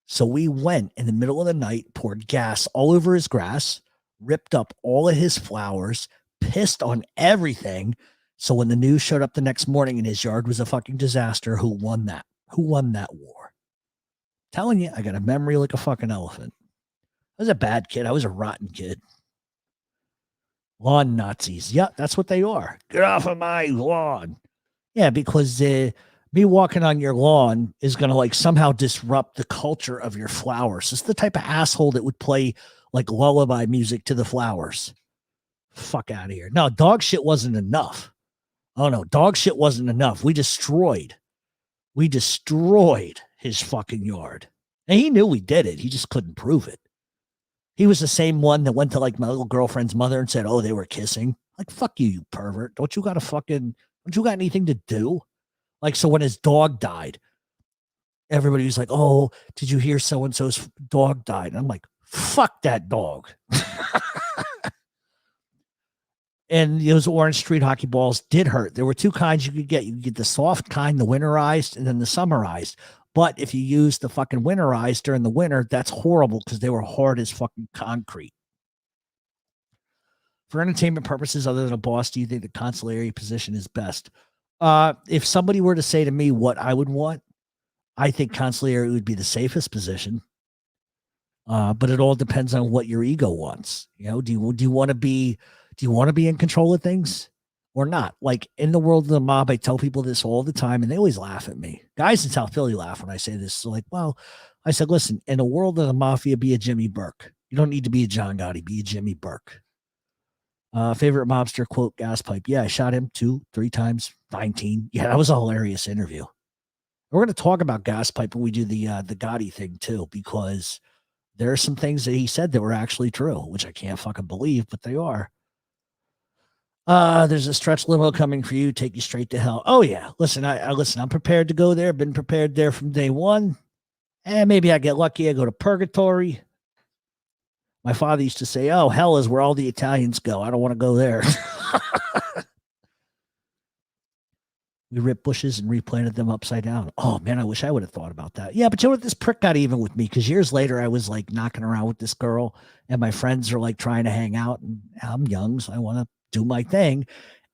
So we went in the middle of the night, poured gas all over his grass, ripped up all of his flowers, pissed on everything. So when the news showed up the next morning and his yard was a fucking disaster, who won that? Who won that war? Telling you, I got a memory like a fucking elephant. I was a bad kid. I was a rotten kid. Lawn Nazis. Yeah, that's what they are. Get off of my lawn. Yeah, because me walking on your lawn is going to like somehow disrupt the culture of your flowers. It's the type of asshole that would play like lullaby music to the flowers. Fuck out of here. No, dog shit wasn't enough. Oh no, dog shit wasn't enough. We destroyed his fucking yard. And he knew we did it. He just couldn't prove it. He was the same one that went to like my little girlfriend's mother and said, oh, they were kissing. Like, fuck you, you pervert. Don't you got anything to do? Like, so when his dog died, everybody was like, oh, did you hear so-and-so's dog died? And I'm like, fuck that dog. And those orange street hockey balls did hurt. There were two kinds you could get. You could get the soft kind, the winterized, and then the summerized. But if you use the fucking winterized during the winter, that's horrible because they were hard as fucking concrete. For entertainment purposes, other than a boss, do you think the consigliere position is best? If somebody were to say to me what I would want, I think consigliere would be the safest position. But it all depends on what your ego wants. You know, do you want to be in control of things or not? Like in the world of the mob, I tell people this all the time and they always laugh at me. Guys in South Philly laugh when I say this. So like, well, I said, listen, in the world of the mafia, be a Jimmy Burke. You don't need to be a John Gotti, be a Jimmy Burke. Favorite mobster quote, gas pipe. Yeah, I shot him 2-3 times, 19. Yeah, that was a hilarious interview. We're going to talk about gas pipe when we do the Gotti thing too, because there are some things that he said that were actually true, which I can't fucking believe, but they are. There's a stretch limo coming for you, take you straight to hell. Oh yeah. Listen, I'm prepared to go there. Been prepared there from day one. And maybe I get lucky. I go to purgatory. My father used to say, oh, hell is where all the Italians go. I don't want to go there. We ripped bushes and replanted them upside down. Oh man, I wish I would have thought about that. Yeah, but you know what? This prick got even with me because years later I was like knocking around with this girl and my friends are like trying to hang out and I'm young, so I want to do my thing.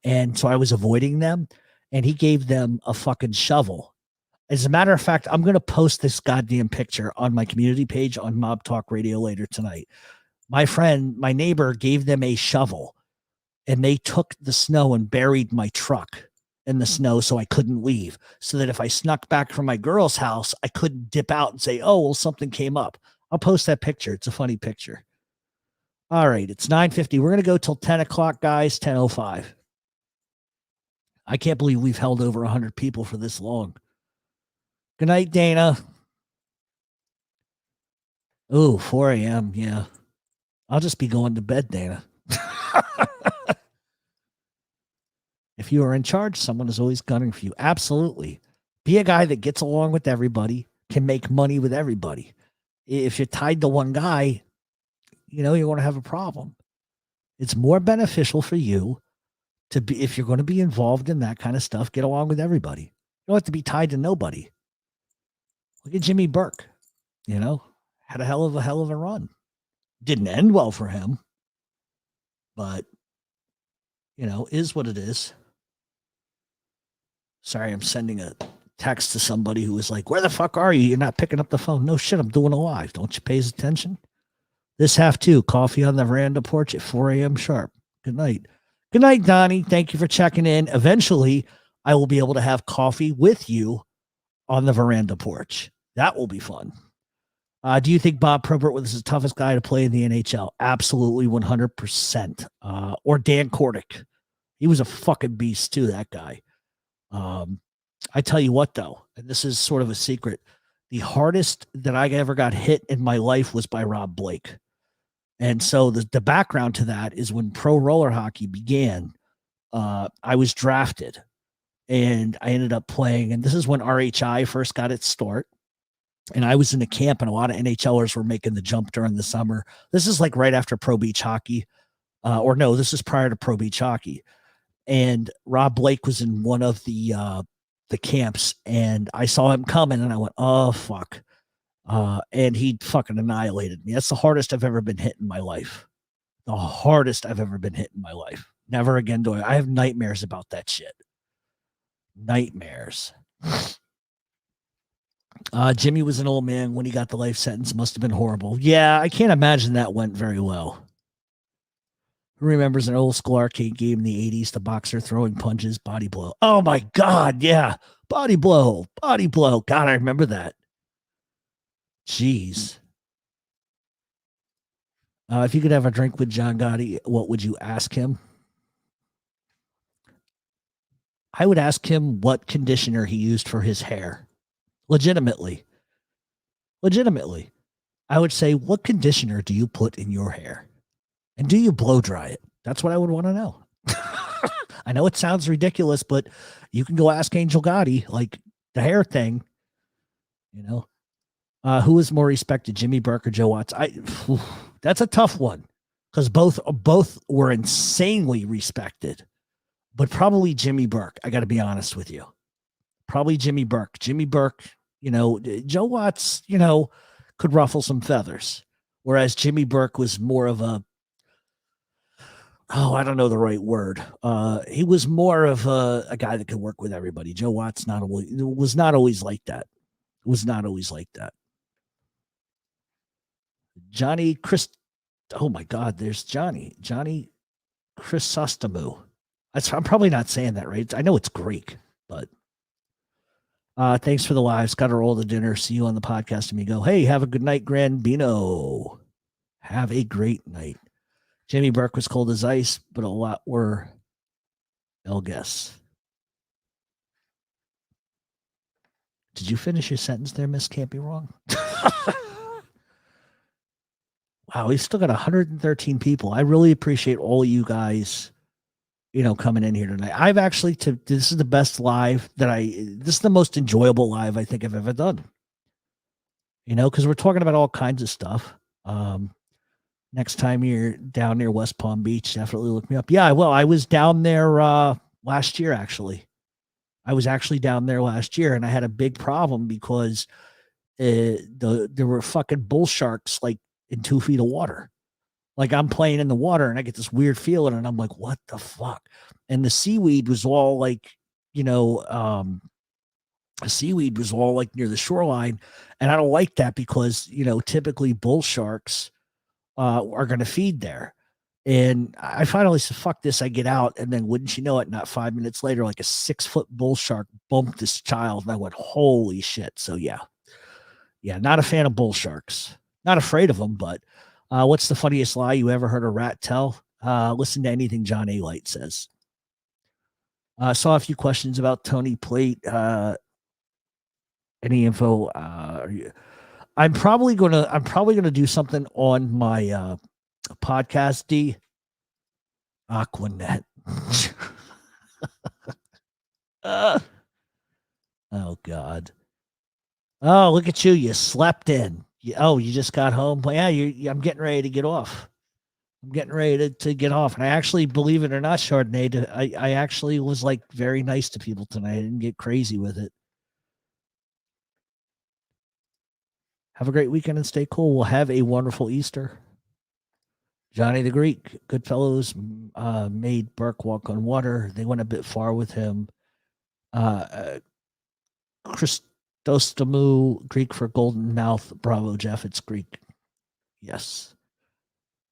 And so I was avoiding them and he gave them a fucking shovel. As a matter of fact, I'm going to post this goddamn picture on my community page on Mob Talk Radio later tonight. My neighbor gave them a shovel and they took the snow and buried my truck in the snow so I couldn't leave. So that if I snuck back from my girl's house, I couldn't dip out and say, oh, well, something came up. I'll post that picture. It's a funny picture. All right, it's 9:50. We're going to go till 10 o'clock, guys, 10:05. I can't believe we've held over 100 people for this long. Good night, Dana. Oh, 4 a.m. Yeah. I'll just be going to bed, Dana. If you are in charge, someone is always gunning for you. Absolutely. Be a guy that gets along with everybody, can make money with everybody. If you're tied to one guy, you know, you're going to have a problem. It's more beneficial for you to be, if you're going to be involved in that kind of stuff, get along with everybody. You don't have to be tied to nobody. Look at Jimmy Burke, you know, had a hell of a run. Didn't end well for him, but, you know, is what it is. Sorry, I'm sending a text to somebody who was like, where the fuck are you? You're not picking up the phone. No shit, I'm doing a live. Don't you pay attention? This half two, coffee on the veranda porch at 4 a.m. sharp. Good night. Good night, Donnie. Thank you for checking in. Eventually, I will be able to have coffee with you on the veranda porch. That will be fun. Do you think Bob Probert was the toughest guy to play in the NHL? Absolutely, 100%. Or Dan Kordick. He was a fucking beast too, that guy. I tell you what, though, and this is sort of a secret, the hardest that I ever got hit in my life was by Rob Blake. And so the background to that is when pro roller hockey began, I was drafted and I ended up playing. And this is when RHI first got its start. And I was in a camp and a lot of NHLers were making the jump during the summer. This is like right after Pro Beach Hockey. This is prior to Pro Beach Hockey. And Rob Blake was in one of the camps and I saw him coming and I went, oh, fuck. And he fucking annihilated me. That's the hardest I've ever been hit in my life. The hardest I've ever been hit in my life. Never again do I have nightmares about that shit. Nightmares. Jimmy was an old man when he got the life sentence. Must have been horrible. Yeah, I can't imagine that went very well. Who remembers an old school arcade game in the 80s? The boxer throwing punches, body blow. Oh my God. Yeah. Body blow. Body blow. God, I remember that. Jeez. If you could have a drink with John Gotti, what would you ask him? I would ask him what conditioner he used for his hair. Legitimately. Legitimately. I would say, what conditioner do you put in your hair? And do you blow dry it? That's what I would want to know. I know it sounds ridiculous, but you can go ask Angel Gotti, like the hair thing, you know. Who is more respected, Jimmy Burke or Joe Watts? That's a tough one because both were insanely respected, but probably Jimmy Burke. I got to be honest with you. Probably Jimmy Burke. Jimmy Burke, you know, Joe Watts, you know, could ruffle some feathers, whereas Jimmy Burke was more of a, I don't know the right word. He was more of a guy that could work with everybody. Joe Watts was not always like that. Was not always like that. Johnny Chris. Oh my God, there's Johnny Chrysostomou. I'm probably not saying that right. I know it's Greek, but thanks for the lives. Got to roll the dinner. See you on the podcast, amigo. Hey, have a good night, Grandbino. Have a great night. Jimmy Burke was cold as ice, but a lot were I'll guess. Did you finish your sentence there, Miss? Can't be wrong. Wow, we've still got 113 people. I really appreciate all you guys, you know, coming in here tonight. I've actually, this is the best live this is the most enjoyable live I think I've ever done. You know, because we're talking about all kinds of stuff. Next time you're down near West Palm Beach, definitely look me up. Yeah, well, I was down there last year, actually. I was actually down there last year, and I had a big problem because there were fucking bull sharks like in 2 feet of water. Like I'm playing in the water and I get this weird feeling and I'm like, what the fuck? And the seaweed was all like, you know, seaweed was all like near the shoreline. And I don't like that because, you know, typically bull sharks are going to feed there. And I finally said, fuck this. I get out. And then wouldn't you know it, not 5 minutes later, like a 6-foot bull shark bumped this child. And I went, holy shit. So yeah, not a fan of bull sharks. Not afraid of them, but what's the funniest lie you ever heard a rat tell? Listen to anything John A. Light says. Saw a few questions about Tony Plate. Any info? I'm probably gonna do something on my podcast. D. Aquanet. Oh God. Oh, look at you! You slept in. You just got home. Yeah, I'm getting ready to get off. I'm getting ready to get off. And I actually, believe it or not, Chardonnay, I actually was like very nice to people tonight. I didn't get crazy with it. Have a great weekend and stay cool. We'll have a wonderful Easter. Johnny the Greek, Goodfellows, made Burke walk on water. They went a bit far with him. Christostomu, Greek for golden mouth. Bravo, Jeff. It's Greek. Yes.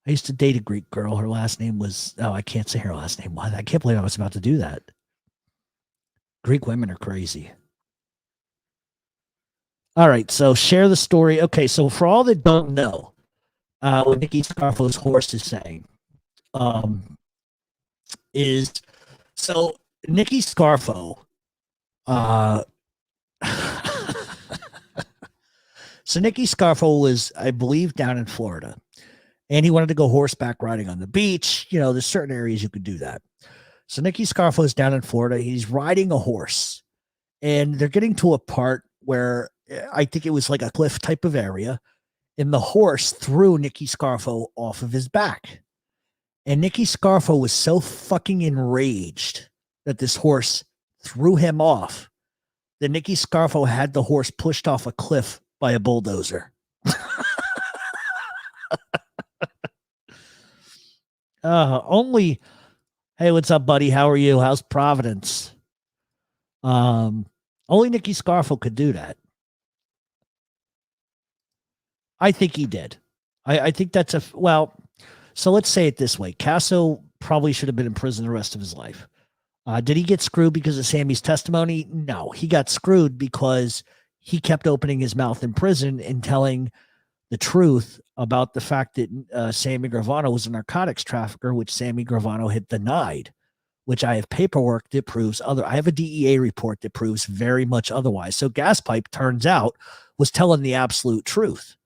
I used to date a Greek girl. Her last name was, I can't say her last name. I can't believe I was about to do that. Greek women are crazy. All right. So share the story. Okay. So for all that don't know, what Nicky Scarfo's horse is saying, is so Nicky Scarfo, so Nicky Scarfo was, I believe, down in Florida, and he wanted to go horseback riding on the beach. You know, there's certain areas you could do that. So Nicky Scarfo is down in Florida. He's riding a horse, and they're getting to a part where I think it was like a cliff type of area, and the horse threw Nicky Scarfo off of his back. And Nicky Scarfo was so fucking enraged that this horse threw him off that Nicky Scarfo had the horse pushed off a cliff by a bulldozer. Only, hey, what's up, buddy? How are you? How's Providence? Only Nicky Scarfo could do that. I think he did. I think that's well, so let's say it this way. Casso probably should have been in prison the rest of his life. Did he get screwed because of Sammy's testimony? No, he got screwed because he kept opening his mouth in prison and telling the truth about the fact that Sammy Gravano was a narcotics trafficker, which Sammy Gravano had denied, which I have paperwork that proves I have a DEA report that proves very much otherwise. So Gaspipe, turns out, was telling the absolute truth.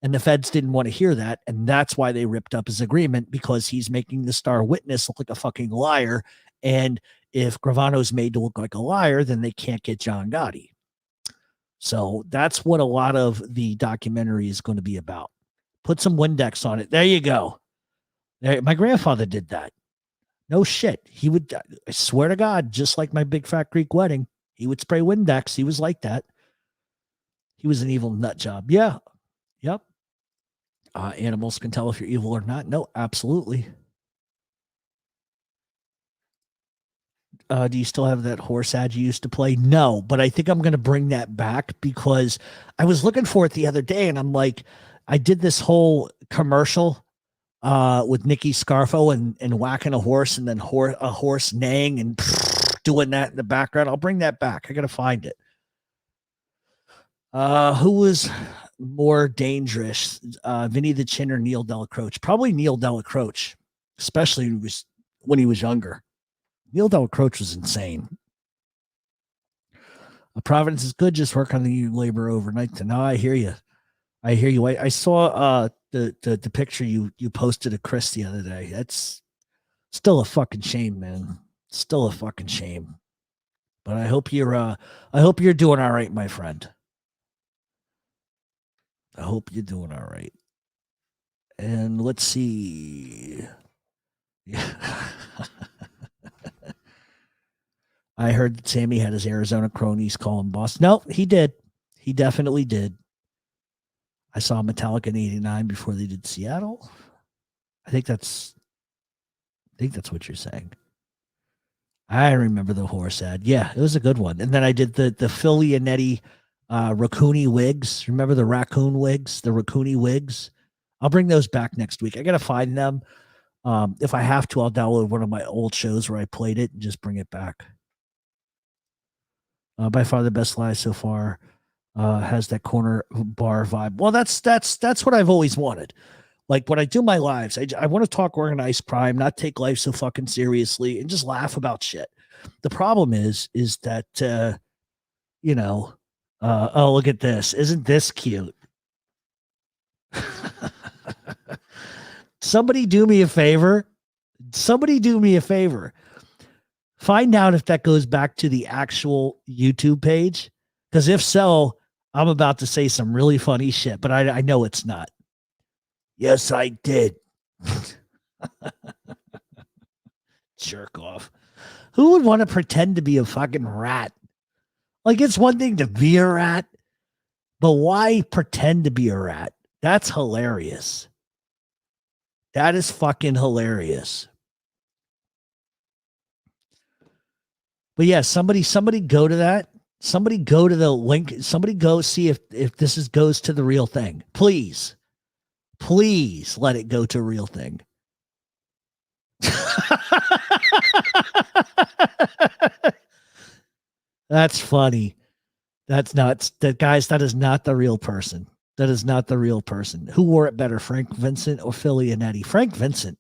And the feds didn't want to hear that. And that's why they ripped up his agreement, because he's making the star witness look like a fucking liar. And if Gravano's made to look like a liar, then they can't get John Gotti. So that's what a lot of the documentary is going to be about. Put some Windex on it. There you go. My grandfather did that. No shit. He would, I swear to God, just like my big fat Greek wedding, he would spray Windex. He was like that. He was an evil nut job. Yeah. Yep. Animals can tell if you're evil or not. No, absolutely. Do you still have that horse ad you used to play? No, but I think I'm going to bring that back, because I was looking for it the other day, and I'm like, I did this whole commercial with Nikki Scarfo and whacking a horse, and then a horse neighing and doing that in the background. I'll bring that back. I got to find it. Who was more dangerous, Vinny the Chin or Neil Delacroce? Probably Neil Delacroce, especially when he was younger. Neil Delacroce was insane. Providence is good. Just work on the union labor overnight. No, I hear you. I saw the picture you posted of Chris the other day. That's still a fucking shame, man. Still a fucking shame. But I hope you're doing all right, my friend. I hope you're doing all right. And let's see. Yeah. I heard that Sammy had his Arizona cronies call him boss. No, he did. He definitely did. I saw Metallica in '89 before they did Seattle. I think that's what you're saying. I remember the horse ad. Yeah, it was a good one. And then I did the Phil Leonetti raccoony wigs. Remember the raccoon wigs, the raccoony wigs? I'll bring those back next week. I got to find them. If I have to, I'll download one of my old shows where I played it and just bring it back. By far the best live so far. Has that corner bar vibe. Well, that's what I've always wanted. Like when I do my lives, I want to talk organized crime, not take life so fucking seriously, and just laugh about shit. The problem is that oh, look at this. Isn't this cute? Somebody do me a favor. Find out if that goes back to the actual YouTube page. Because if so, I'm about to say some really funny shit, but I know it's not. Yes, I did. Jerk off. Who would want to pretend to be a fucking rat? Like, it's one thing to be a rat, but why pretend to be a rat? That's hilarious. That is fucking hilarious. But yeah, somebody go to that. Somebody go to the link. Somebody go see if this goes to the real thing. Please let it go to a real thing. That's funny. That's nuts. Guys, that is not the real person. That is not the real person. Who wore it better, Frank Vincent or Phil Leonetti? Frank Vincent.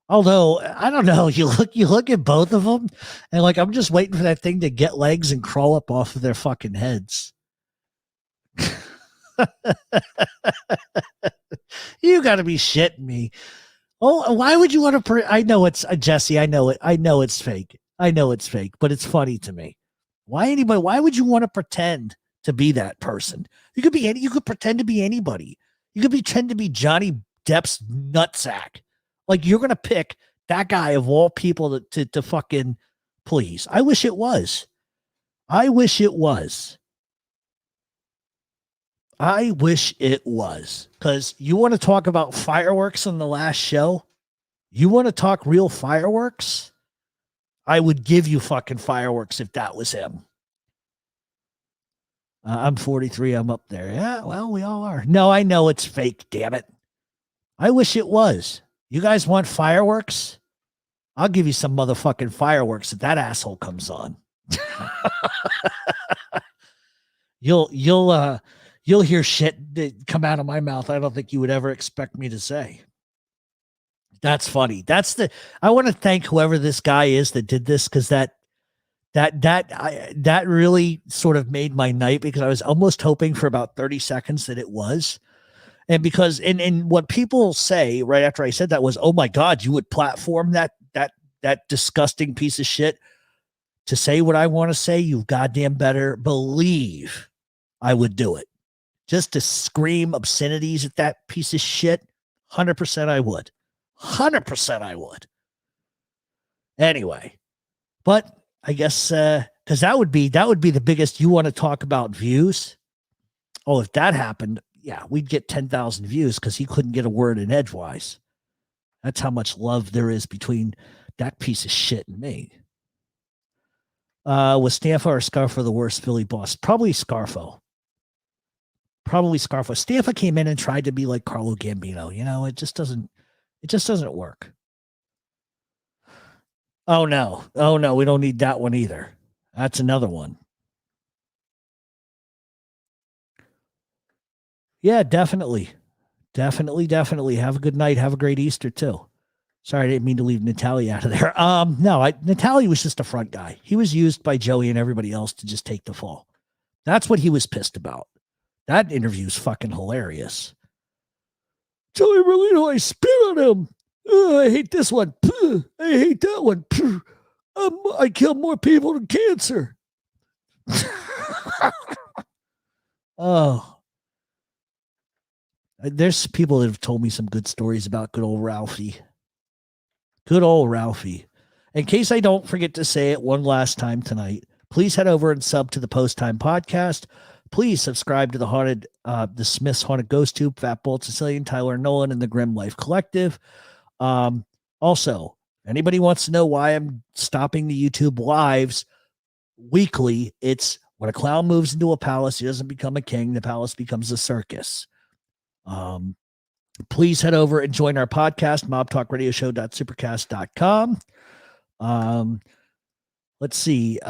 Although, I don't know, you look at both of them, and like, I'm just waiting for that thing to get legs and crawl up off of their fucking heads. You got to be shitting me. Oh, why would you want to? I know it's Jesse. I know it. I know it's fake. But it's funny to me. Why would you want to pretend to be that person? You could pretend to be anybody. You could pretend to be Johnny Depp's nutsack. Like, you're going to pick that guy of all people to fucking please. I wish it was. Because you want to talk about fireworks on the last show? You want to talk real fireworks? I would give you fucking fireworks if that was him. I'm 43. I'm up there. Yeah, well, we all are. No, I know it's fake. Damn it. I wish it was. You guys want fireworks? I'll give you some motherfucking fireworks if that asshole comes on. You'll hear shit that come out of my mouth I don't think you would ever expect me to say. That's funny. I want to thank whoever this guy is that did this, because that really sort of made my night, because I was almost hoping for about 30 seconds that it was. And because in what people say right after I said that was, oh my God, you would platform that disgusting piece of shit to say what I want to say. You goddamn better believe I would do it. Just to scream obscenities at that piece of shit. 100% I would. 100% I would. Anyway, but I guess because that would be the biggest. You want to talk about views? Oh, if that happened, yeah, we'd get 10,000 views because he couldn't get a word in edgewise. That's how much love there is between that piece of shit and me. Was Stanfo or Scarfo the worst Philly boss? Probably Scarfo. Stanfo came in and tried to be like Carlo Gambino. You know, it just doesn't work. Oh no, we don't need that one either. That's another one. Yeah, definitely. Have a good night. Have a great Easter too. Sorry, I didn't mean to leave Natalie out of there. No, Natalie was just a front guy. He was used by Joey and everybody else to just take the fall. That's what he was pissed about. That interview's fucking hilarious. Joey Merlino, I spit on him. I hate this one. I hate that one. I kill more people than cancer. Oh. There's people that have told me some good stories about good old Ralphie. Good old Ralphie. In case I don't forget to say it one last time tonight, please head over and sub to the Post Time Podcast. Please subscribe to the Smiths Haunted Ghost Tube, Fat Bolt Sicilian, Tyler Nolan, and the Grim Life Collective. Also, anybody wants to know why I'm stopping the YouTube lives weekly, it's when a clown moves into a palace, he doesn't become a king, the palace becomes a circus. Please head over and join our podcast, mobtalkradioshow.supercast.com. Let's see.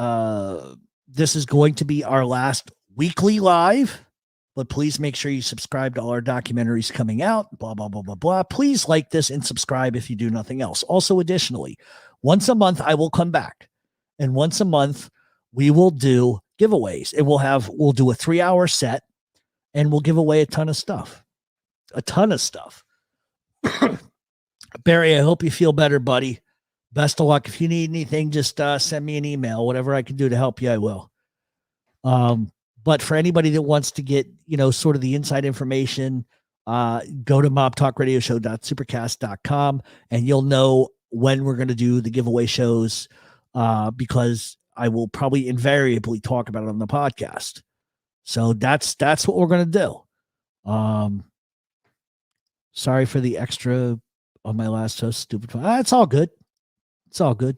This is going to be our last weekly live, but please make sure you subscribe to all our documentaries coming out, blah, blah, blah, blah, blah. Please like this and subscribe if you do nothing else. Also, additionally, once a month, I will come back, and once a month, we will do giveaways, and we'll do a 3-hour set, and we'll give away a ton of stuff. Barry, I hope you feel better, buddy. Best of luck. If you need anything, just send me an email. Whatever I can do to help you, I will. But for anybody that wants to get, sort of the inside information, go to mobtalkradioshow.supercast.com, and you'll know when we're going to do the giveaway shows, because I will probably invariably talk about it on the podcast. So that's what we're going to do. Sorry for the extra on my last host. Stupid. It's all good. It's all good.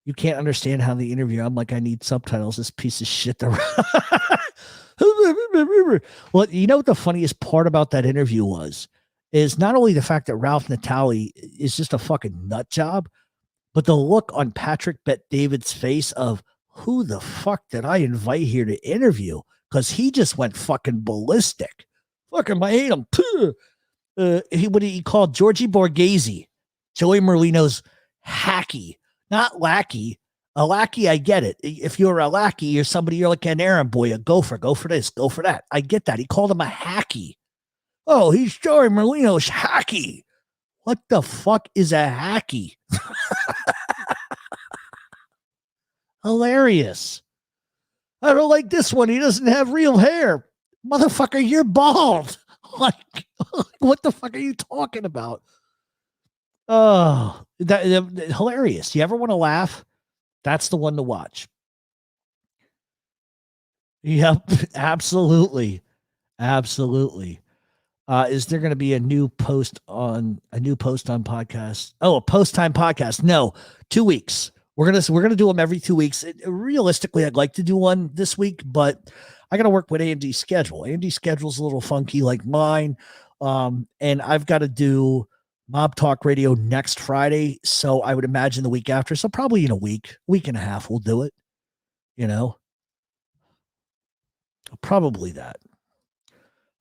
You can't understand how the interview. I'm like, I need subtitles. This piece of shit. Well, you know what the funniest part about that interview is not only the fact that Ralph Natali is just a fucking nut job, but the look on Patrick Bet-David's face of who the fuck did I invite here to interview? Because he just went fucking ballistic. Fucking, I hate him. What he called Georgie Borghese, Joey Merlino's hacky, not lackey. A lackey, I get it. If you're a lackey, you're somebody, you're like an errand boy, a gopher, go for this, go for that. I get that. He called him a hacky. Oh, he's Joey Merlino's hacky. What the fuck is a hacky? Hilarious. I don't like this one. He doesn't have real hair. Motherfucker, you're bald. Like, what the fuck are you talking about? Oh, that hilarious. You ever want to laugh? That's the one to watch. Yep, absolutely. Is there going to be a new post on podcast? Oh, a post time podcast. No, 2 weeks. We're going to do them every 2 weeks. Realistically, I'd like to do one this week, but I got to work with Andy's schedule. Andy's schedule's a little funky like mine. And I've got to do Mob Talk Radio next Friday. So I would imagine the week after. So probably in a week and a half, we'll do it. Probably that.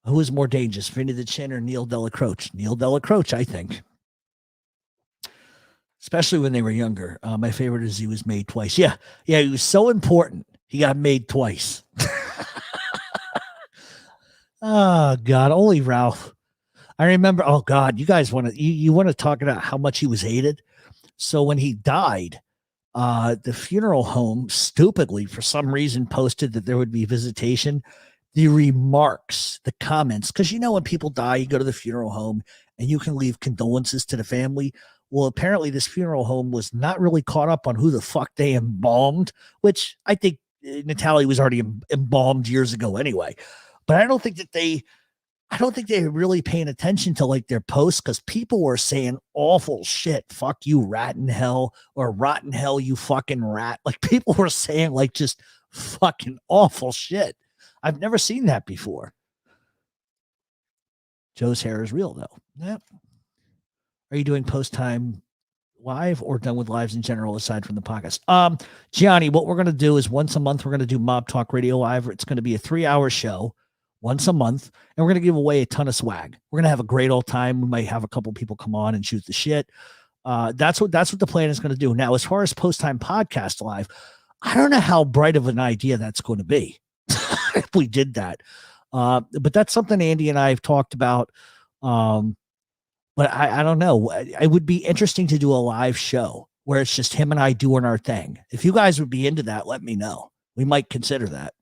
Who is more dangerous, Vinny the Chin or Neil Delacroce? Neil Delacroce, I think. Especially when they were younger. My favorite is he was made twice. Yeah, he was so important. He got made twice. Oh, God, only Ralph. I remember, oh, God, you guys want to, you want to talk about how much he was hated? So when he died, the funeral home stupidly, for some reason, posted that there would be visitation. The remarks, the comments, because when people die, you go to the funeral home and you can leave condolences to the family. Well, apparently this funeral home was not really caught up on who the fuck they embalmed, which I think Natalia was already embalmed years ago anyway. But I don't think they're really paying attention to like their posts, because people were saying awful shit. Fuck you, rat in hell, or rotten hell, you fucking rat. Like people were saying like just fucking awful shit. I've never seen that before. Joe's hair is real though. Yep. Are you doing post time live or done with lives in general aside from the podcast? Gianni, what we're going to do is once a month, we're going to do Mob Talk Radio Live. It's going to be a 3-hour show once a month, and we're going to give away a ton of swag. We're going to have a great old time. We might have a couple people come on and shoot the shit. That's what the plan is going to do. Now, as far as post time podcast live, I don't know how bright of an idea that's going to be if we did that. But that's something Andy and I have talked about. But I don't know. It would be interesting to do a live show where it's just him and I doing our thing. If you guys would be into that, let me know. We might consider that.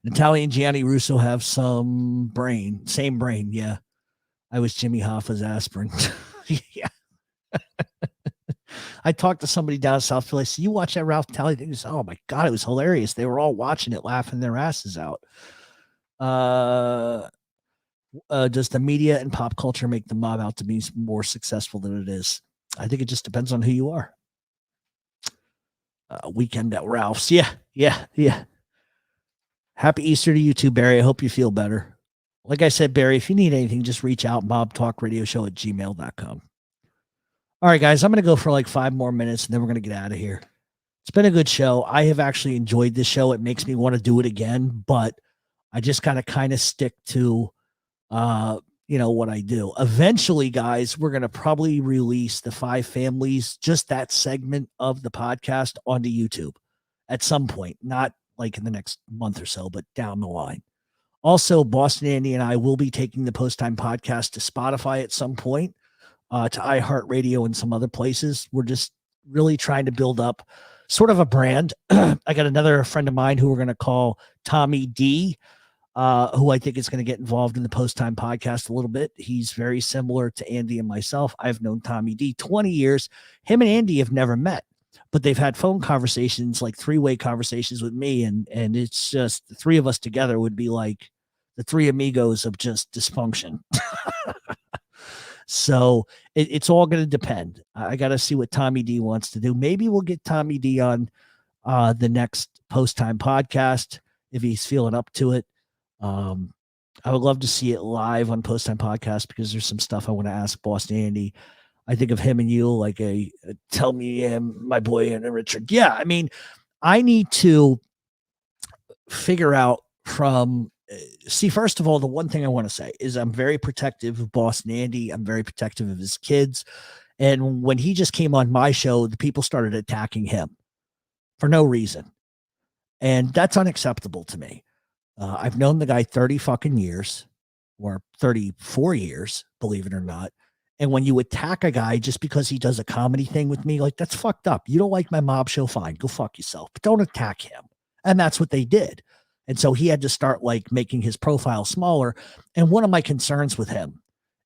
Natalia and Gianni Russo have same brain. Yeah. I was Jimmy Hoffa's aspirin. Yeah. I talked to somebody down South Philly. I said, you watch that Ralph Talley thing? Said, oh my God, it was hilarious. They were all watching it, laughing their asses out. Does the media and pop culture make the mob out to be more successful than it is? I think it just depends on who you are. Weekend at Ralph's. Yeah. Happy Easter to you too, Barry. I hope you feel better. Like I said, Barry, if you need anything, just reach out, mobtalkradioshow@gmail.com. All right, guys, I'm going to go for like 5 more minutes and then we're going to get out of here. It's been a good show. I have actually enjoyed this show. It makes me want to do it again, but I just got to kind of stick to, what I do. Eventually, guys, we're going to probably release the 5 families, just that segment of the podcast onto YouTube at some point, not like in the next month or so, but down the line. Also, Boston Andy and I will be taking the Post Time podcast to Spotify at some point, to iHeartRadio and some other places. We're just really trying to build up sort of a brand. I got another friend of mine who we're going to call Tommy D, who I think is going to get involved in the Post Time podcast a little bit. He's very similar to Andy and myself. I've known Tommy D 20 years. Him and Andy have never met, but they've had phone conversations, like 3-way conversations with me. And it's just the 3 of us together would be like the 3 amigos of just dysfunction. So it's all going to depend. I got to see what Tommy D wants to do. Maybe we'll get Tommy D on the next Post Time podcast if he's feeling up to it. I would love to see it live on Post Time podcast because there's some stuff I want to ask Boston Andy. I think of him and you like a tell me him, my boy, and Richard. Yeah, I mean, I need to figure out from see, first of all, the one thing I want to say is I'm very protective of Boston Andy. I'm very protective of his kids. And when he just came on my show, the people started attacking him for no reason. And that's unacceptable to me. I've known the guy 30 fucking years or 34 years, believe it or not. And when you attack a guy just because he does a comedy thing with me, like that's fucked up. You don't like my mob show? Fine, go fuck yourself, but don't attack him. And that's what they did. And so he had to start like making his profile smaller. And one of my concerns with him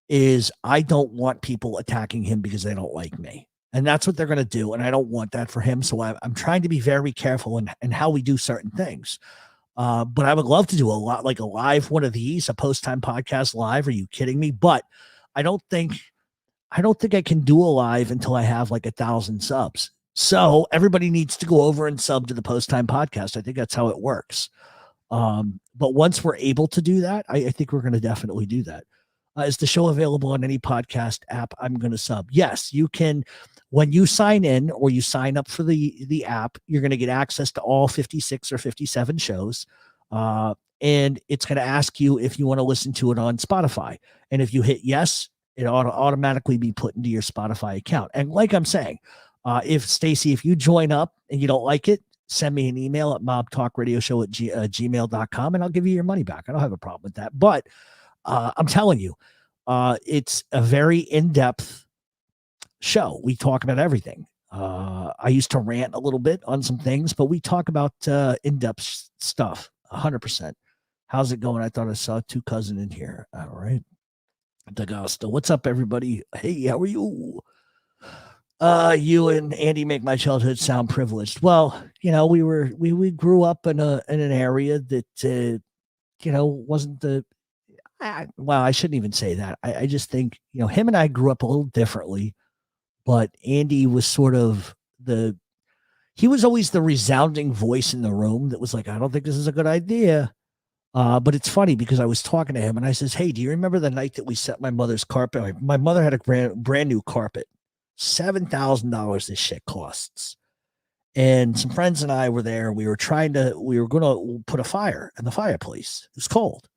is I don't want people attacking him because they don't like me. And that's what they're going to do. And I don't want that for him. So I'm trying to be very careful in how we do certain things. But I would love to do a lot like a live one of these, a Post Time podcast live. Are you kidding me? But I don't think I can do a live until I have like 1,000 subs. So everybody needs to go over and sub to the Post Time podcast. I think that's how it works. But once we're able to do that, I think we're going to definitely do that. Is the show available on any podcast app? I'm going to sub. Yes, you can. When you sign in or you sign up for the app, you're going to get access to all 56 or 57 shows. And it's going to ask you if you want to listen to it on Spotify. And if you hit yes, it ought to automatically be put into your Spotify account. And like I'm saying, if you join up and you don't like it, send me an email at mobtalkradioshow@gmail.com and I'll give you your money back. I don't have a problem with that. But I'm telling you, it's a very in-depth show. We talk about everything. I used to rant a little bit on some things, but we talk about in-depth stuff 100%. How's it going? I thought I saw two cousin in here. All right. D'Agosto. What's up, everybody? Hey, how are you? You and Andy make my childhood sound privileged. Well, we grew up in an area that wasn't well, I shouldn't even say that. I just think, him and I grew up a little differently, but Andy was sort of he was always the resounding voice in the room that was like, I don't think this is a good idea. But it's funny because I was talking to him and I says, hey, do you remember the night that we set my mother's carpet? My mother had a brand new carpet, $7,000 this shit costs. And some friends and I were there. We were going to put a fire in the fireplace. It was cold.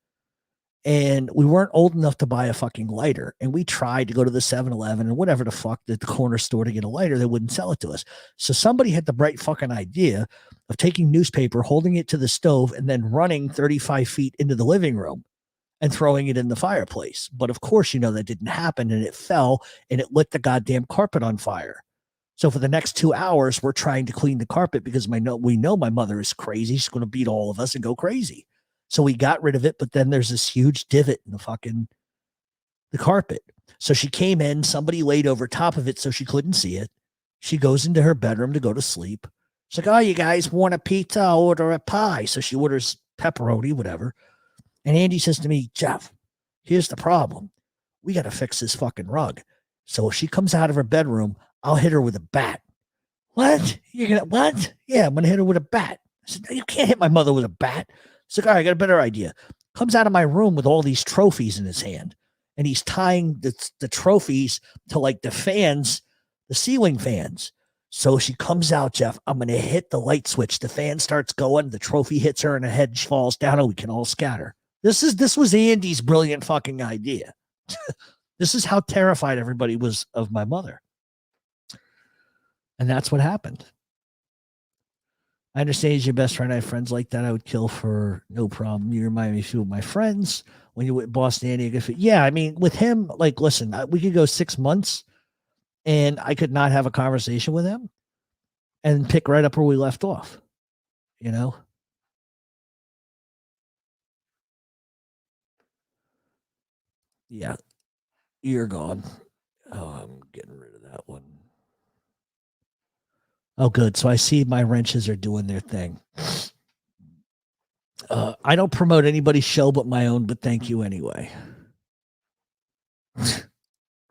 And we weren't old enough to buy a fucking lighter. And we tried to go to the 7-Eleven and whatever the fuck at the corner store to get a lighter. They wouldn't sell it to us. So somebody had the bright fucking idea of taking newspaper, holding it to the stove, and then running 35 feet into the living room and throwing it in the fireplace. But of course, that didn't happen, and it fell and it lit the goddamn carpet on fire. So for the next 2 hours, we're trying to clean the carpet because we know my mother is crazy. She's going to beat all of us and go crazy. So we got rid of it, but then there's this huge divot in the carpet. So she came in, somebody laid over top of it so she couldn't see it. She goes into her bedroom to go to sleep. She's like, oh, you guys want a pizza? I'll order a pie. So she orders pepperoni, whatever. And Andy says to me, Jeff, here's the problem. We got to fix this fucking rug. So if she comes out of her bedroom, I'll hit her with a bat. What? What? Yeah, I'm going to hit her with a bat. I said, no, you can't hit my mother with a bat. He's like, all right, I got a better idea. Comes out of my room with all these trophies in his hand. And he's tying the trophies to like the fans, the ceiling fans. So she comes out, Jeff, I'm going to hit the light switch. The fan starts going. The trophy hits her and the head falls down and we can all scatter. This was Andy's brilliant fucking idea. This is how terrified everybody was of my mother. And that's what happened. I understand he's your best friend. I have friends like that I would kill for no problem. You remind me of a few of my friends. When you with Boston Andy, yeah, I mean, with him, like, listen, we could go 6 months and I could not have a conversation with him and pick right up where we left off, Yeah, you're gone. Oh, I'm getting rid of that one. Oh, good. So I see my wrenches are doing their thing. I don't promote anybody's show but my own, but thank you anyway.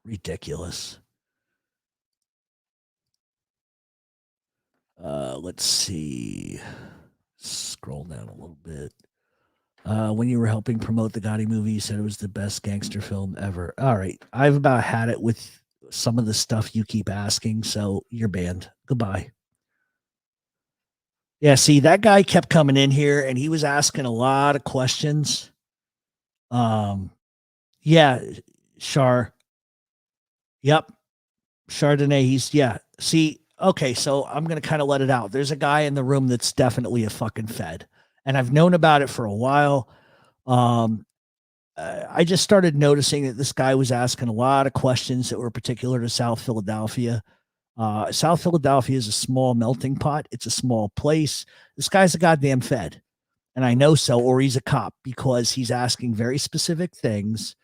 Ridiculous. Let's see. Scroll down a little bit. When you were helping promote the Gotti movie, you said it was the best gangster film ever. All right. I've about had it with some of the stuff you keep asking, so you're banned. Goodbye. Yeah, see, that guy kept coming in here and he was asking a lot of questions. Yeah, Char. Yep. Chardonnay. See, okay, so I'm going to kind of let it out. There's a guy in the room that's definitely a fucking fed. And I've known about it for a while. I just started noticing that this guy was asking a lot of questions that were particular to South Philadelphia. South Philadelphia is a small melting pot. It's a small place. This guy's a goddamn fed. And I know so, or he's a cop because he's asking very specific things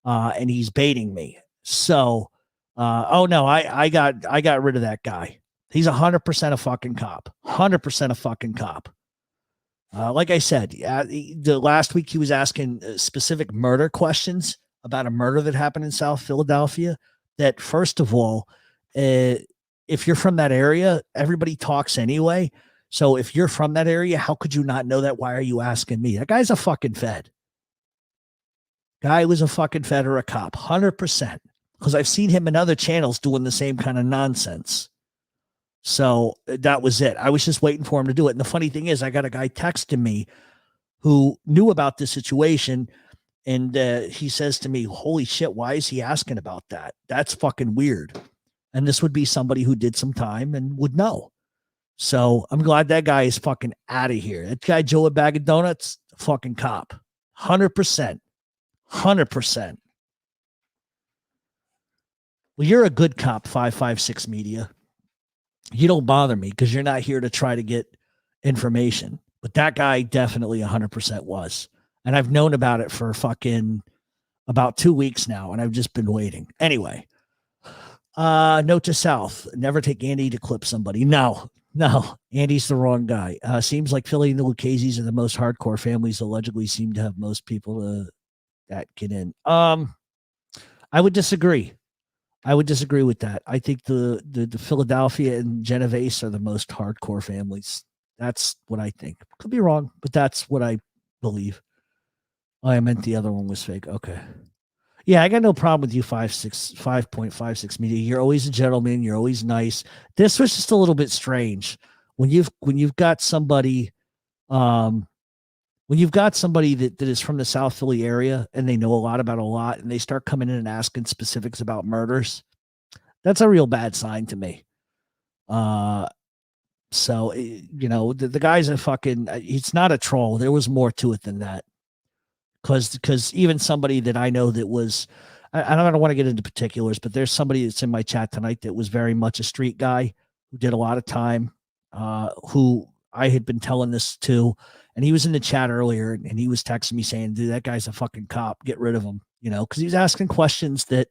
and he's baiting me. So, oh no, I got rid of that guy. He's 100% a fucking cop. 100% a fucking cop. Like I said, the last week he was asking specific murder questions about a murder that happened in South Philadelphia. That first of all, if you're from that area, everybody talks anyway. So if you're from that area, how could you not know that? Why are you asking me? That guy's a fucking Fed. Guy was a fucking Fed or a cop, 100%. Because I've seen him in other channels doing the same kind of nonsense. So that was it. I was just waiting for him to do it. And the funny thing is, I got a guy texting me who knew about this situation. And he says to me, holy shit, why is he asking about that? That's fucking weird. And this would be somebody who did some time and would know. So I'm glad that guy is fucking out of here. That guy, Joe, a bag of donuts, fucking cop. 100%. 100%. Well, you're a good cop, 556 Media. You don't bother me because you're not here to try to get information. But that guy definitely 100% was. And I've known about it for fucking about 2 weeks now, and I've just been waiting. Anyway, note to self, never take Andy to clip somebody. No, Andy's the wrong guy. Seems like Philly and the Lucchese's are the most hardcore families, allegedly seem to have most people that get in. I would disagree. With that. I think the Philadelphia and Genovese are the most hardcore families. That's what I think. Could be wrong, but that's what I believe. Oh, I meant the other one was fake. Okay. Yeah, I got no problem with you, 5.56 Media. You're always a gentleman. You're always nice. This was just a little bit strange. When you've got somebody, that is from the South Philly area and they know a lot about a lot, and they start coming in and asking specifics about murders, that's a real bad sign to me. So the guy's a fucking. He's not a troll. There was more to it than that. Because even somebody that I know that was, I don't want to get into particulars, but there's somebody that's in my chat tonight that was very much a street guy who did a lot of time, who I had been telling this to, and he was in the chat earlier, and he was texting me saying, dude, that guy's a fucking cop. Get rid of him, because he was asking questions that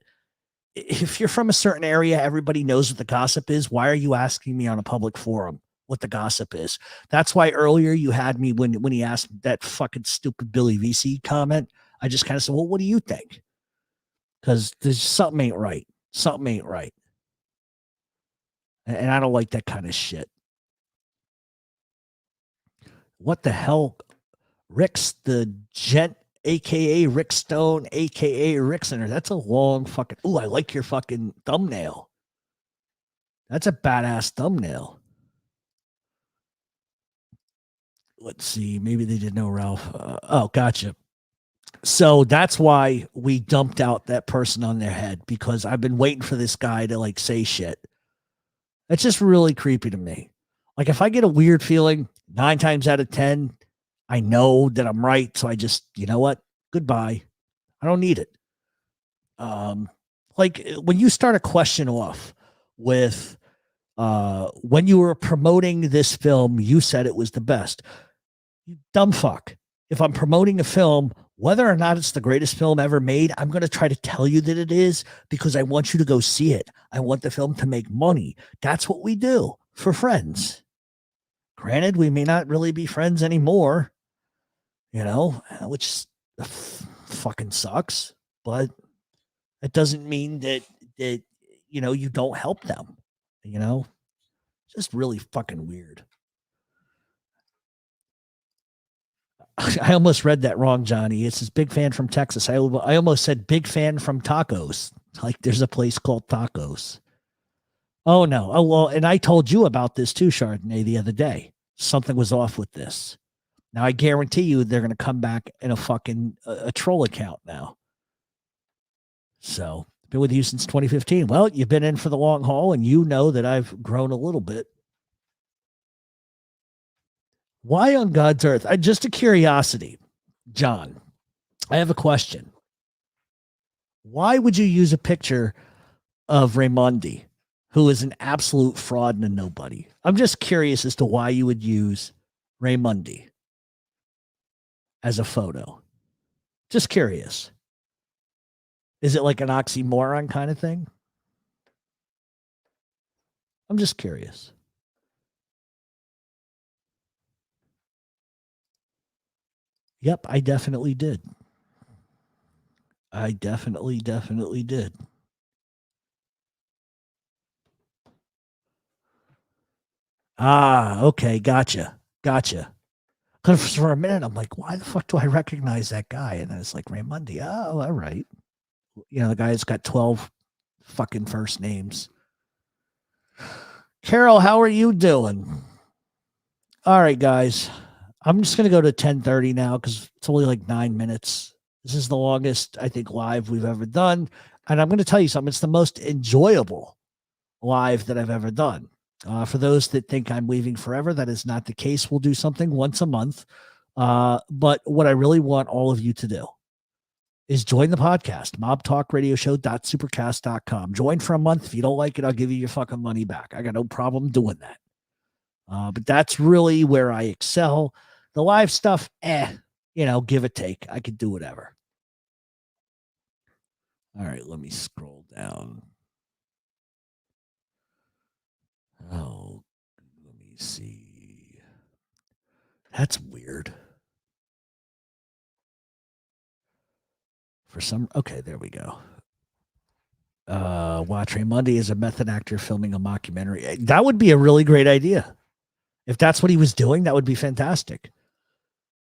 if you're from a certain area, everybody knows what the gossip is. Why are you asking me on a public forum what the gossip is? That's why earlier you had me when he asked that fucking stupid Billy VC comment. I just kind of said, well, what do you think? Because there's something ain't right. And I don't like that kind of shit. What the hell? Rick's the gent, aka Rick Stone, aka Rick Center. That's a long fucking. Ooh, I like your fucking thumbnail. That's a badass thumbnail. Let's see. Maybe they didn't know Ralph. Oh, gotcha. So that's why we dumped out that person on their head, because I've been waiting for this guy to like say shit. That's just really creepy to me. Like if I get a weird feeling 9 times out of 10, I know that I'm right. So I just, you know what? Goodbye. I don't need it. Like when you start a question off with, when you were promoting this film, you said it was the best. You dumb fuck. If I'm promoting a film, whether or not it's the greatest film ever made, I'm going to try to tell you that it is, because I want you to go see it. I want the film to make money. That's what we do for friends. Granted, we may not really be friends anymore, which fucking sucks, but it doesn't mean that you don't help them, just really fucking weird. I almost read that wrong, Johnny. It says big fan from Texas. I almost said big fan from tacos. Like there's a place called Tacos. Oh, no. Oh, well, and I told you about this too, Chardonnay, the other day. Something was off with this. Now, I guarantee you they're going to come back in a fucking a troll account now. So, been with you since 2015. Well, you've been in for the long haul, and you know that I've grown a little bit. Why on God's earth? Just a curiosity, John. I have a question. Why would you use a picture of Raimondi, who is an absolute fraud and a nobody? I'm just curious as to why you would use Raimondi as a photo. Just curious. Is it like an oxymoron kind of thing? I'm just curious. Yep, I definitely did. I definitely did. Ah, okay, gotcha. Because for a minute, I'm like, why the fuck do I recognize that guy? And then it's like Raymundi. Oh, all right. You know, the guy's got 12 fucking first names. Carol, how are you doing? All right, guys. I'm just going to go to 10:30 now because it's only like 9 minutes. This is the longest, I think, live we've ever done. And I'm going to tell you something. It's the most enjoyable live that I've ever done. For those that think I'm leaving forever, that is not the case. We'll do something once a month. But what I really want all of you to do is join the podcast, mobtalkradioshow.supercast.com. Join for a month. If you don't like it, I'll give you your fucking money back. I got no problem doing that. But that's really where I excel. The live stuff, give or take. I could do whatever. All right, let me scroll down. Oh, let me see. That's weird. Okay, there we go. Watch Monday is a method actor filming a mockumentary. That would be a really great idea. If that's what he was doing, that would be fantastic.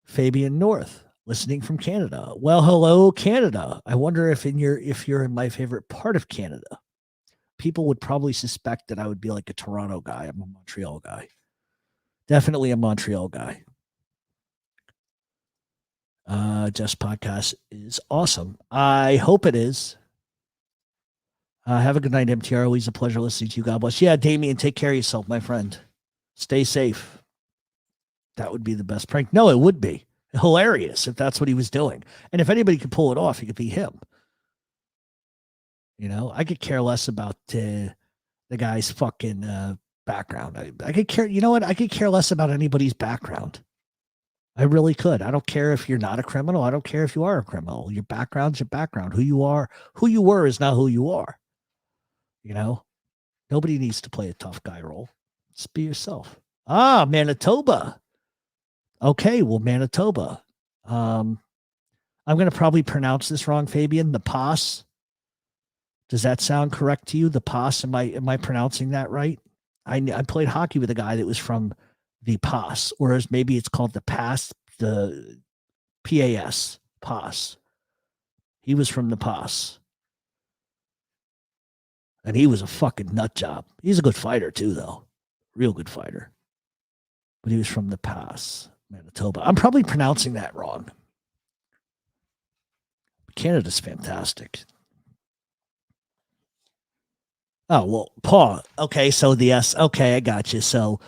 Fabian North, listening from Canada. Well, hello, Canada. I wonder if you're in my favorite part of Canada. People would probably suspect that I would be like a Toronto guy. I'm a Montreal guy. Definitely a Montreal guy. Jeff's podcast is awesome. I hope it is. Have a good night, MTR. Always a pleasure listening to you. God bless. Yeah, Damien, take care of yourself, my friend. Stay safe. That would be the best prank. No, it would be hilarious if that's what he was doing. And if anybody could pull it off, it could be him. You know, I could care less about the guy's fucking background. I could care. You know what? I could care less about anybody's background. I really could. I don't care if you're not a criminal. I don't care if you are a criminal. Your background's your background. Who you are, who you were is not who you are. You know, nobody needs to play a tough guy role. Just be yourself. Ah, Manitoba. Okay, well, Manitoba. I'm going to probably pronounce this wrong, Fabian. The Pas. Does that sound correct to you? The Pas. Am I pronouncing that right? I played hockey with a guy that was from the Pas, whereas maybe it's called the Pas, the PAS, Pas. He was from the Pas. And he was a fucking nut job. He's a good fighter too, though. Real good fighter. But he was from the Pas, Manitoba. I'm probably pronouncing that wrong. Canada's fantastic. Oh, well, Paul. Okay, so the S. Okay, I got you. So,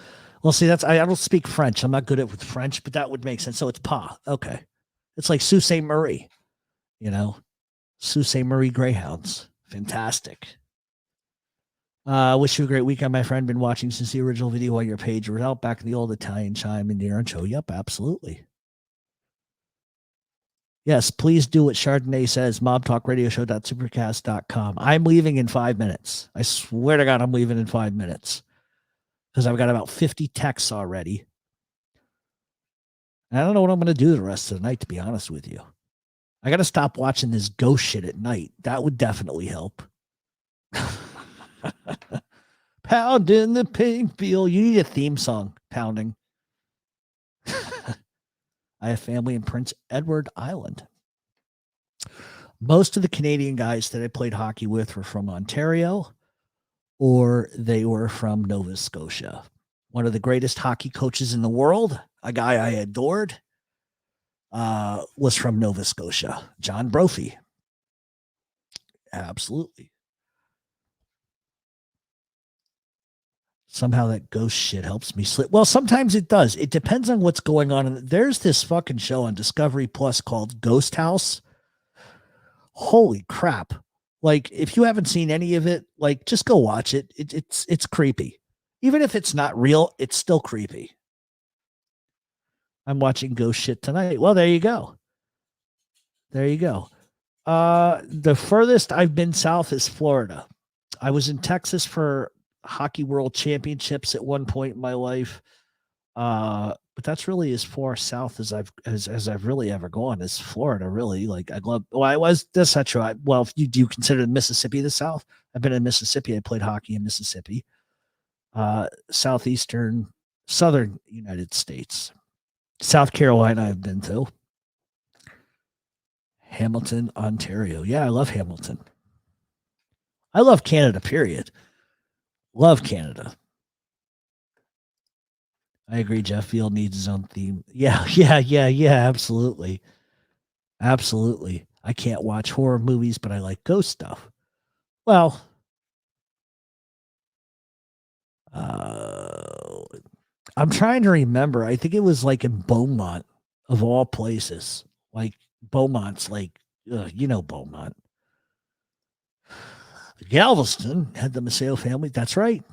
well, see, I don't speak French. I'm not good at with French, but that would make sense. So it's Pa. Okay. It's like Sault Ste. Marie, you know, Sault Ste. Marie Greyhounds. Fantastic. Wish you a great weekend, my friend. Been watching since the original video on your page was out back in the old Italian chime in the Aaron show. Yep, absolutely. Yes, please do what Chardonnay says, mobtalkradioshow.supercast.com. I'm leaving in 5 minutes. I swear to God, I'm leaving in 5 minutes because I've got about 50 texts already. And I don't know what I'm going to do the rest of the night, to be honest with you. I got to stop watching this ghost shit at night. That would definitely help. Pounding the pink field. You need a theme song, Pounding. I have family in Prince Edward Island. Most of the Canadian guys that I played hockey with were from Ontario or they were from Nova Scotia. One of the greatest hockey coaches in the world, a guy I adored, was from Nova Scotia, John Brophy. Absolutely. Somehow that ghost shit helps me sleep. Well, sometimes it does. It depends on what's going on. There's this fucking show on Discovery Plus called Ghost House. Holy crap. Like, if you haven't seen any of it, like, just go watch it. It's creepy. Even if it's not real, it's still creepy. I'm watching ghost shit tonight. Well, there you go. There you go. The furthest I've been south is Florida. I was in Texas for Hockey World Championships at one point in my life. But that's really as far south as I've really ever gone is Florida, really. Like, that's not true. Do you consider Mississippi the South? I've been in Mississippi. I played hockey in Mississippi. southern United States. South Carolina, I've been to. Hamilton, Ontario. Yeah, I love Hamilton. I love Canada, period. Love Canada. I agree. Jeff Field needs his own theme. Yeah, absolutely. Absolutely. I can't watch horror movies, but I like ghost stuff. Well, I'm trying to remember. I think it was like in Beaumont, of all places. Like Beaumont's like, Beaumont. Galveston had the Maceo family. That's right.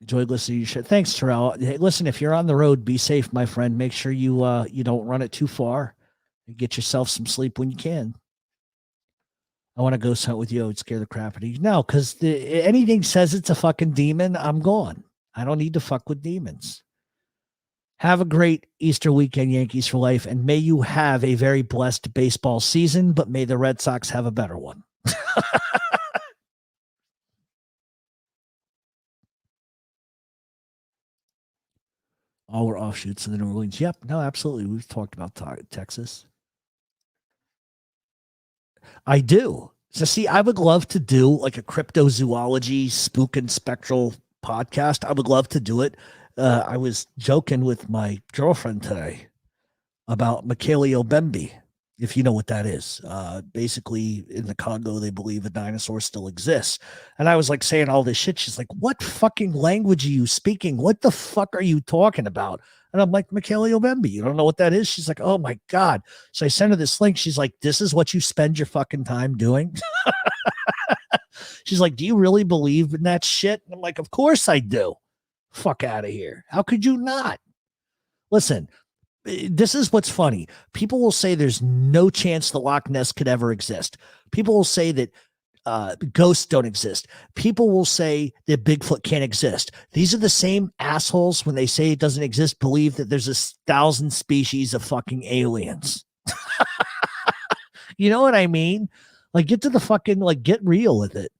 Enjoyed listening to your shit. Thanks, Terrell. Hey, listen, if you're on the road, be safe, my friend. Make sure you don't run it too far. And get yourself some sleep when you can. I want to go hunt with you. It would scare the crap out of you. No, because anything says it's a fucking demon, I'm gone. I don't need to fuck with demons. Have a great Easter weekend, Yankees for life, and may you have a very blessed baseball season, but may the Red Sox have a better one. All were offshoots of the New Orleans. Yep. No, absolutely. We've talked about Texas. I do. So, see, I would love to do like a cryptozoology, spook and spectral podcast. I would love to do it. I was joking with my girlfriend today about Obembe, if you know what that is. Basically, in the Congo, they believe a dinosaur still exists. And I was like saying all this shit. She's like, what fucking language are you speaking? What the fuck are you talking about? And I'm like, Obembe, you don't know what that is? She's like, oh my God. So I sent her this link. She's like, this is what you spend your fucking time doing? She's like, do you really believe in that shit? And I'm like, of course I do. Fuck out of here. How could you not? Listen, this is what's funny. People will say there's no chance the Loch Ness could ever exist. People will say that ghosts don't exist. People will say that Bigfoot can't exist. These are the same assholes when they say it doesn't exist, believe that there's 1,000 species of fucking aliens. You know what I mean? Like, get to the fucking, like, get real with it.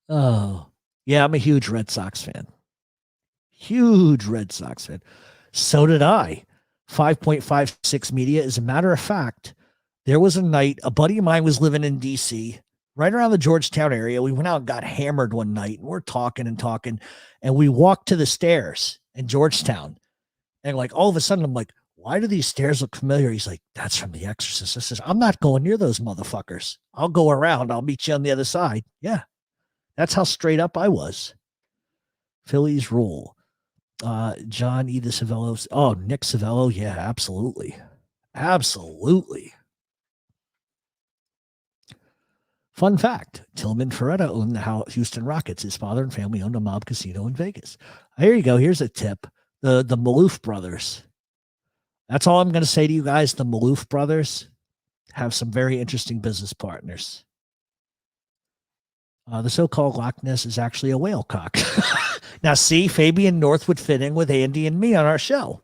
Oh, yeah, I'm a huge Red Sox fan. Huge Red Sox fan. So did I. 5.56 media. As a matter of fact, there was a night, a buddy of mine was living in DC, right around the Georgetown area. We went out and got hammered one night, and we're talking, and we walked to the stairs in Georgetown. And like all of a sudden, I'm like, why do these stairs look familiar? He's like, that's from The Exorcist. I says, I'm not going near those motherfuckers. I'll go around. I'll meet you on the other side. Yeah. That's how straight up I was. Phillies rule. John E. Savello. Oh, Nick Savello. Yeah, absolutely. Absolutely. Fun fact, Tillman Ferretta owned the Houston Rockets. His father and family owned a mob casino in Vegas. Here you go. Here's a tip. The Maloof brothers. That's all I'm going to say to you guys. The Maloof brothers have some very interesting business partners. The so-called Loch Ness is actually a whale cock. Now, see, Fabian North would fit in with Andy and me on our show.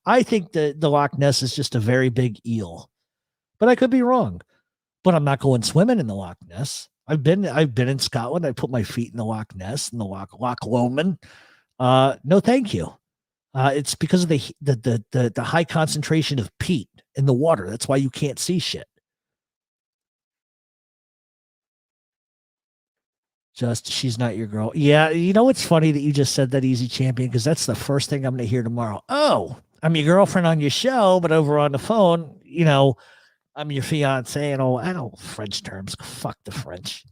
I think the Loch Ness is just a very big eel, but I could be wrong. But I'm not going swimming in the Loch Ness. I've been in Scotland. I put my feet in the Loch Ness and the Loch Lomond. No, thank you. It's because of the high concentration of peat in the water. That's why you can't see shit. Just, she's not your girl. Yeah, you know what's funny that you just said that, Easy Champion, because that's the first thing I'm going to hear tomorrow. Oh, I'm your girlfriend on your show, but over on the phone, I'm your fiance and all. I don't French terms. Fuck the French.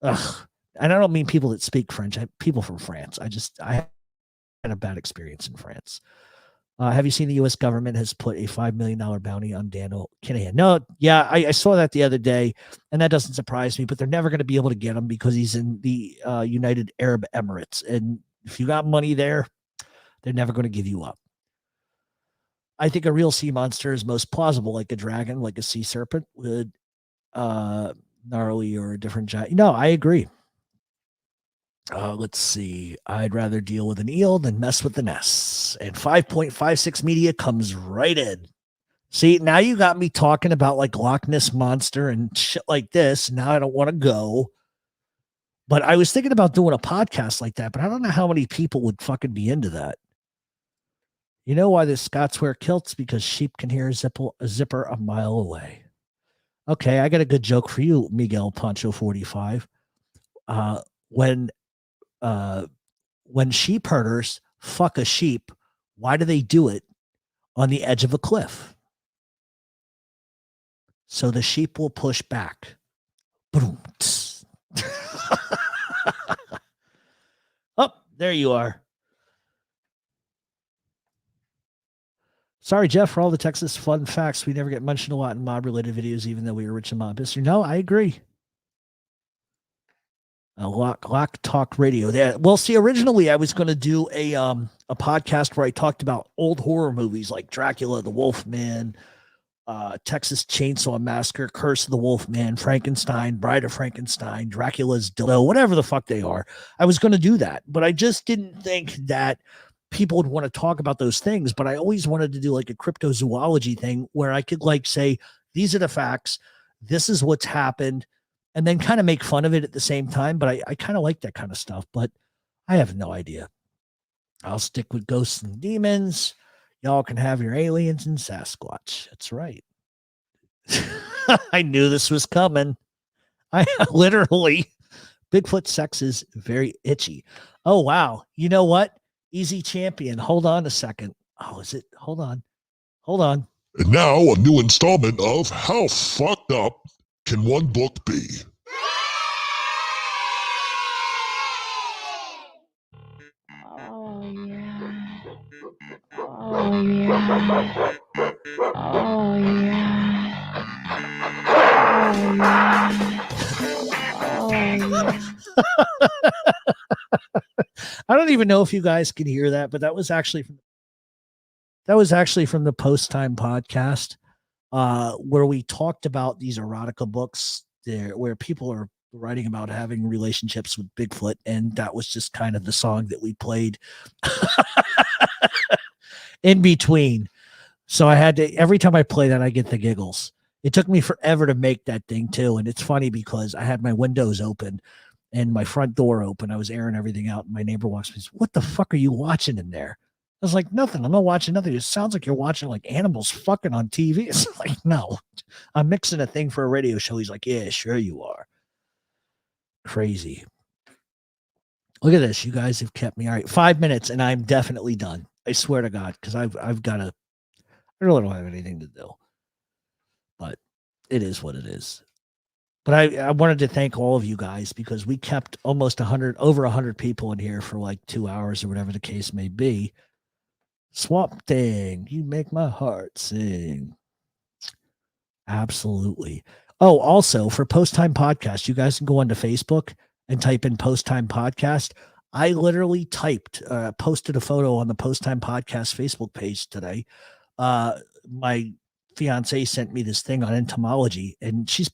Ugh. And I don't mean people that speak French. People from France. I had a bad experience in France. Have you seen the U.S. government has put a $5 million bounty on Daniel Kinahan? No, yeah, I saw that the other day, and that doesn't surprise me, but they're never going to be able to get him because he's in the United Arab Emirates. And if you got money there, they're never going to give you up. I think a real sea monster is most plausible, like a dragon, like a sea serpent, would gnarly or a different giant. No, I agree. Let's see. I'd rather deal with an eel than mess with the nests. And 5.56 media comes right in. See, now you got me talking about like Loch Ness Monster and shit like this. Now I don't want to go. But I was thinking about doing a podcast like that, but I don't know how many people would fucking be into that. You know why the Scots wear kilts? Because sheep can hear a zipper a mile away. Okay, I got a good joke for you, Miguel Pancho 45. Uh, when when sheep herders fuck a sheep, why do they do it on the edge of a cliff? So the sheep will push back. Boom. Oh, there you are. Sorry, Jeff, for all the Texas fun facts. We never get mentioned a lot in mob-related videos, even though we were rich in mob history. No, I agree. Lock Talk Radio. Yeah. Well, see, originally I was going to do a podcast where I talked about old horror movies like Dracula, the Wolfman, Texas Chainsaw Massacre, Curse of the Wolfman, Frankenstein, Bride of Frankenstein, Dracula's Dildo, whatever the fuck they are. I was going to do that, but I just didn't think that people would want to talk about those things. But I always wanted to do like a cryptozoology thing where I could like say, these are the facts. This is what's happened. And then kind of make fun of it at the same time. But I kind of like that kind of stuff, but I have no idea. I'll stick with ghosts and demons. Y'all can have your aliens and Sasquatch. That's right. I knew this was coming. I literally, Bigfoot sex is very itchy. Oh, wow. You know what? Easy champion. Hold on a second. Oh, is it? Hold on. And now a new installment of How Fucked Up Can One Book Be? Oh yeah. Oh yeah. Oh yeah. Oh yeah. I don't even know if you guys can hear that, but that was actually from the Post Time podcast, where we talked about these erotica books there, where people are writing about having relationships with Bigfoot, and that was just kind of the song that we played in between. So I had to, every time I play that, I get the giggles. It took me forever to make that thing too, and it's funny because I had my windows open and my front door open. I was airing everything out, and my neighbor walks me and says, "What the fuck are you watching in there?" I was like, "Nothing. I'm not watching nothing. It sounds like you're watching like animals fucking on TV." It's like, no, I'm mixing a thing for a radio show. He's like, "Yeah, sure you are." Crazy. Look at this. You guys have kept me. All right, 5 minutes and I'm definitely done. I swear to God, because I've got to, I really don't have anything to do. But it is what it is. But I wanted to thank all of you guys because we kept almost over 100 people in here for like 2 hours or whatever the case may be. Swamp Thing, you make my heart sing. Absolutely. Oh, also for Post Time Podcast, you guys can go onto Facebook and type in Post Time Podcast. I literally posted a photo on the Post Time Podcast Facebook page today. My fiance sent me this thing on entomology, and she's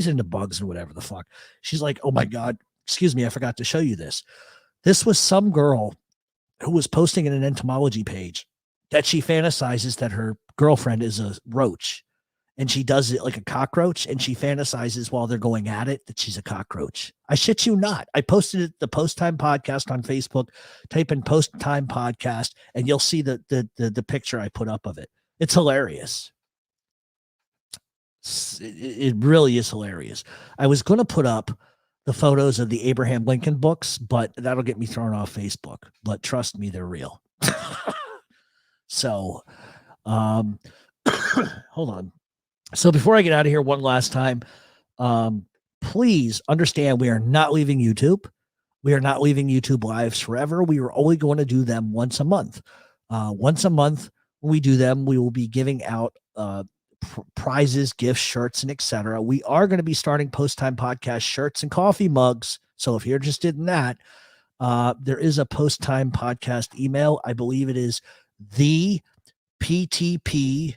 into bugs and whatever the fuck. She's like, "Oh my God, excuse me, I forgot to show you this." This was some girl who was posting in an entomology page that she fantasizes that her girlfriend is a roach, and she does it like a cockroach, and she fantasizes while they're going at it that she's a cockroach. I shit you not. I posted it, the Post Time Podcast on Facebook. Type in Post Time Podcast, and you'll see the picture I put up of it. It's hilarious. It really is hilarious. I was going to put up the photos of the Abraham Lincoln books, but that'll get me thrown off Facebook. But trust me, they're real. So, hold on. So before I get out of here one last time, please understand we are not leaving YouTube. We are not leaving YouTube lives forever. We are only going to do them once a month. Once a month, when we do them, we will be giving out prizes, gifts, shirts, and etc. We are going to be starting Post Time Podcast shirts and coffee mugs. So if you're interested in that, there is a Post Time Podcast email. I believe it is the PTP.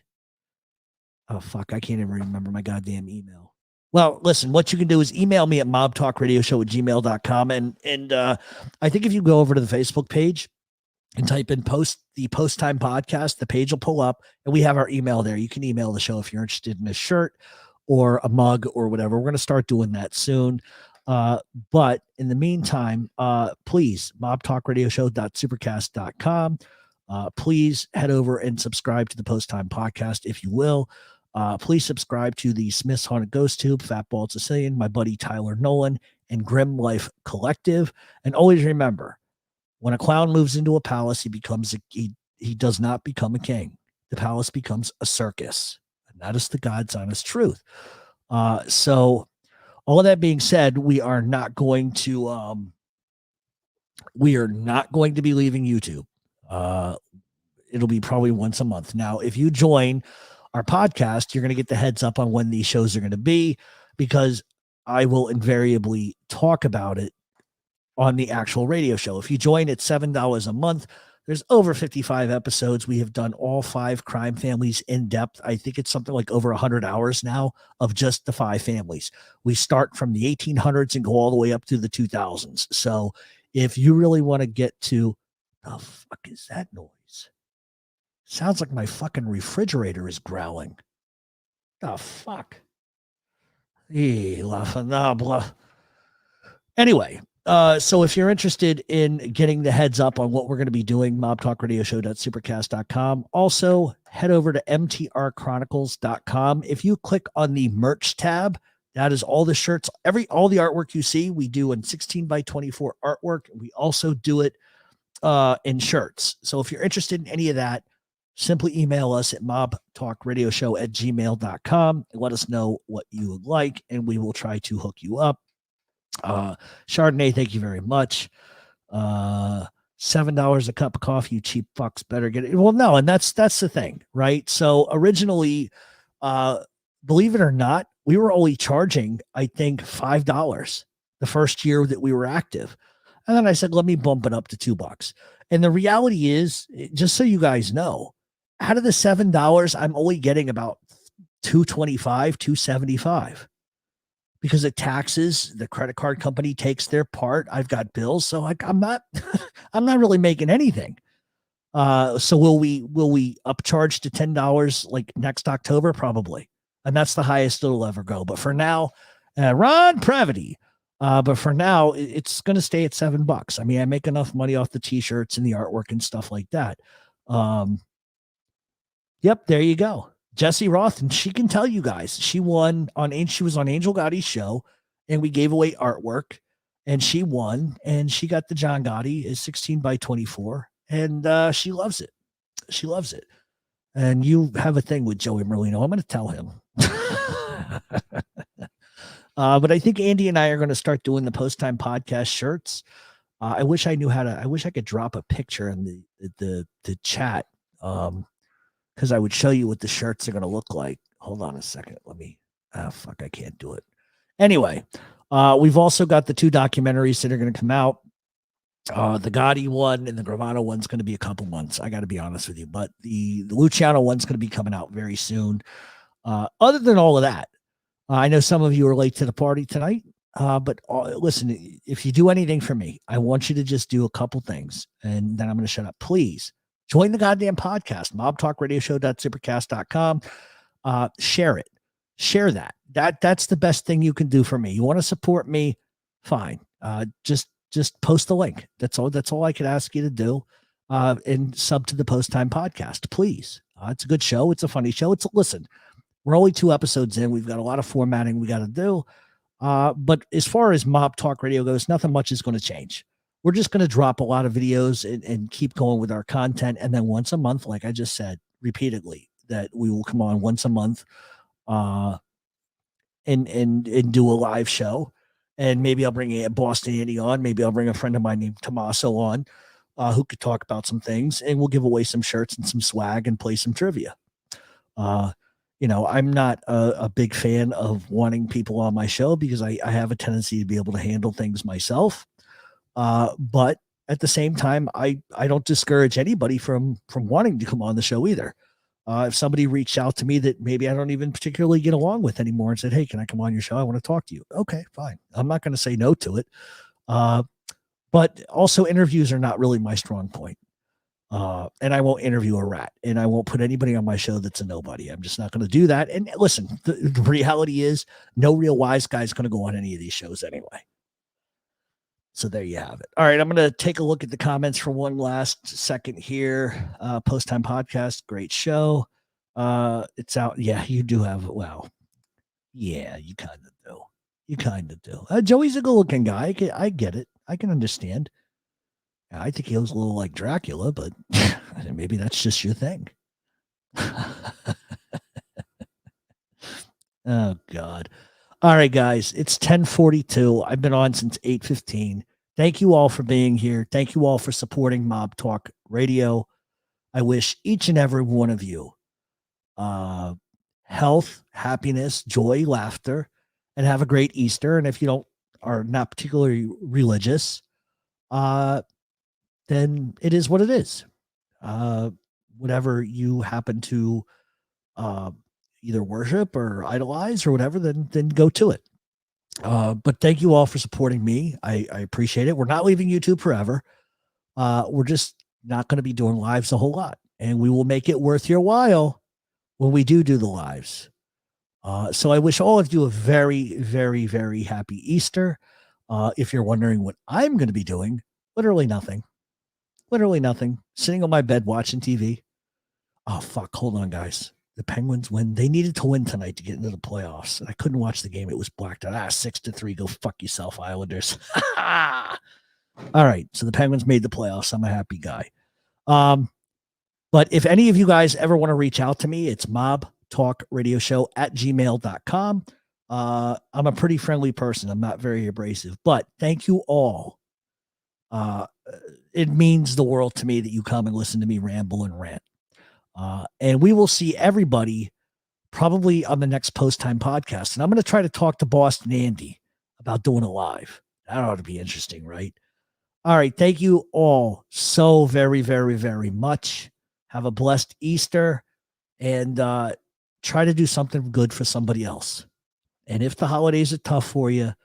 Oh, fuck. I can't even remember my goddamn email. Well, listen, what you can do is email me at mobtalkradioshow@gmail.com. And I think if you go over to the Facebook page, and type in the post time podcast. The page will pull up, and we have our email there. You can email the show if you're interested in a shirt or a mug or whatever. We're going to start doing that soon. But in the meantime, please, mobtalkradioshow.supercast.com. Please head over and subscribe to the Post Time Podcast, if you will. Please subscribe to the Smith's Haunted Ghost Tube, Fat Bald Sicilian, my buddy Tyler Nolan, and Grim Life Collective. And always remember, when a clown moves into a palace, he does not become a king. The palace becomes a circus. And that is the God's honest truth. So all of that being said, we are not going to be leaving YouTube. It'll be probably once a month. Now, if you join our podcast, you're going to get the heads up on when these shows are going to be, because I will invariably talk about it on the actual radio show. If you join at $7 a month, there's over 55 episodes. We have done all 5 crime families in depth. I think it's something like over 100 hours now of just the 5 families. We start from the 1800s and go all the way up to the 2000s. So if you really want to get to, the fuck is that noise? Sounds like my fucking refrigerator is growling. The fuck? Anyway, so if you're interested in getting the heads up on what we're going to be doing, mobtalkradioshow.supercast.com. Also, head over to mtrchronicles.com. If you click on the merch tab, that is all the shirts, all the artwork you see, we do in 16 by 24 artwork. We also do it in shirts. So if you're interested in any of that, simply email us at mobtalkradioshow@gmail.com and let us know what you would like, and we will try to hook you up. Chardonnay, thank you very much. $7 a cup of coffee, you cheap fucks, better get it. Well, no, and that's the thing, right? So originally, believe it or not, we were only charging, I think, $5 the first year that we were active. And then I said, let me bump it up to $2. And the reality is, just so you guys know, out of the $7, I'm only getting about $2.25, $2.75. Because of taxes, the credit card company takes their part. I've got bills, so I'm not really making anything. So will we upcharge to $10 like next October? Probably, and that's the highest it'll ever go. But for now, Ron Previty. But for now, it's going to stay at $7. I mean, I make enough money off the t-shirts and the artwork and stuff like that. Yep, there you go. Jesse Roth, and she can tell you guys, she was on Angel Gotti's show, and we gave away artwork, and she won, and she got the John Gotti is 16 by 24, and she loves it. She loves it. And you have a thing with Joey Merlino. I'm going to tell him. But I think Andy and I are going to start doing the Post Time Podcast shirts. I wish I could drop a picture in the chat. Because I would show you what the shirts are going to look like. Hold on a second. I can't do it. Anyway, we've also got the 2 documentaries that are going to come out. The Gotti one and the Gravano one's going to be a couple months. I got to be honest with you. But the Luciano one's going to be coming out very soon. Other than all of that, I know some of you are late to the party tonight. But listen, if you do anything for me, I want you to just do a couple things. And then I'm going to shut up. Please. Join the goddamn podcast, mobtalkradioshow.supercast.com. Share it. Share that. That's the best thing you can do for me. You want to support me? Fine. Just post the link. That's all I could ask you to do. And sub to the Post Time Podcast, please. It's a good show. It's a funny show. Listen, we're only 2 episodes in. We've got a lot of formatting we got to do. But as far as Mob Talk Radio goes, nothing much is going to change. We're just going to drop a lot of videos and keep going with our content. And then once a month, like I just said repeatedly, that we will come on once a month and do a live show. And maybe I'll bring a Boston Andy on. Maybe I'll bring a friend of mine named Tommaso on who could talk about some things. And we'll give away some shirts and some swag and play some trivia. I'm not a big fan of wanting people on my show because I have a tendency to be able to handle things myself. But at the same time, I don't discourage anybody from wanting to come on the show either. If somebody reached out to me that maybe I don't even particularly get along with anymore and said, hey, can I come on your show? I want to talk to you. Okay, fine. I'm not going to say no to it. But also interviews are not really my strong point. And I won't interview a rat, and I won't put anybody on my show that's a nobody. I'm just not going to do that. And listen, the reality is no real wise guy is going to go on any of these shows anyway. So there you have it. All right, I'm going to take a look at the comments for one last second here. Post Time Podcast, great show. It's out. Yeah, you do have. Wow. Yeah, you kind of do. You kind of do. Joey's a good-looking guy. I get it. I can understand. I think he was a little like Dracula, but maybe that's just your thing. Oh, God. All right, guys. It's 10:42. I've been on since 8:15. Thank you all for being here. Thank you all for supporting Mob Talk Radio. I wish each and every one of you health, happiness, joy, laughter, and have a great Easter. And if you are not particularly religious, then it is what it is. Whatever you happen to either worship or idolize or whatever, then go to it. But thank you all for supporting me. I appreciate it. We're not leaving YouTube forever. We're just not going to be doing lives a whole lot, and we will make it worth your while when we do the lives. So I wish all of you a very, very, very happy Easter. If you're wondering what I'm going to be doing, literally nothing. Literally nothing. Sitting on my bed watching TV. Oh, fuck. Hold on, guys. The Penguins win. They needed to win tonight to get into the playoffs. And I couldn't watch the game. It was blacked out. 6-3. Go fuck yourself, Islanders. All right. So the Penguins made the playoffs. I'm a happy guy. But if any of you guys ever want to reach out to me, it's mobtalkradioshow@gmail.com. I'm a pretty friendly person. I'm not very abrasive, but thank you all. It means the world to me that you come and listen to me ramble and rant. And we will see everybody probably on the next Post Time Podcast. And I'm going to try to talk to Boston Andy about doing it live. That ought to be interesting, right? All right. Thank you all so very, very, very much. Have a blessed Easter, and try to do something good for somebody else. And if the holidays are tough for you,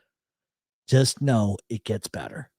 just know it gets better.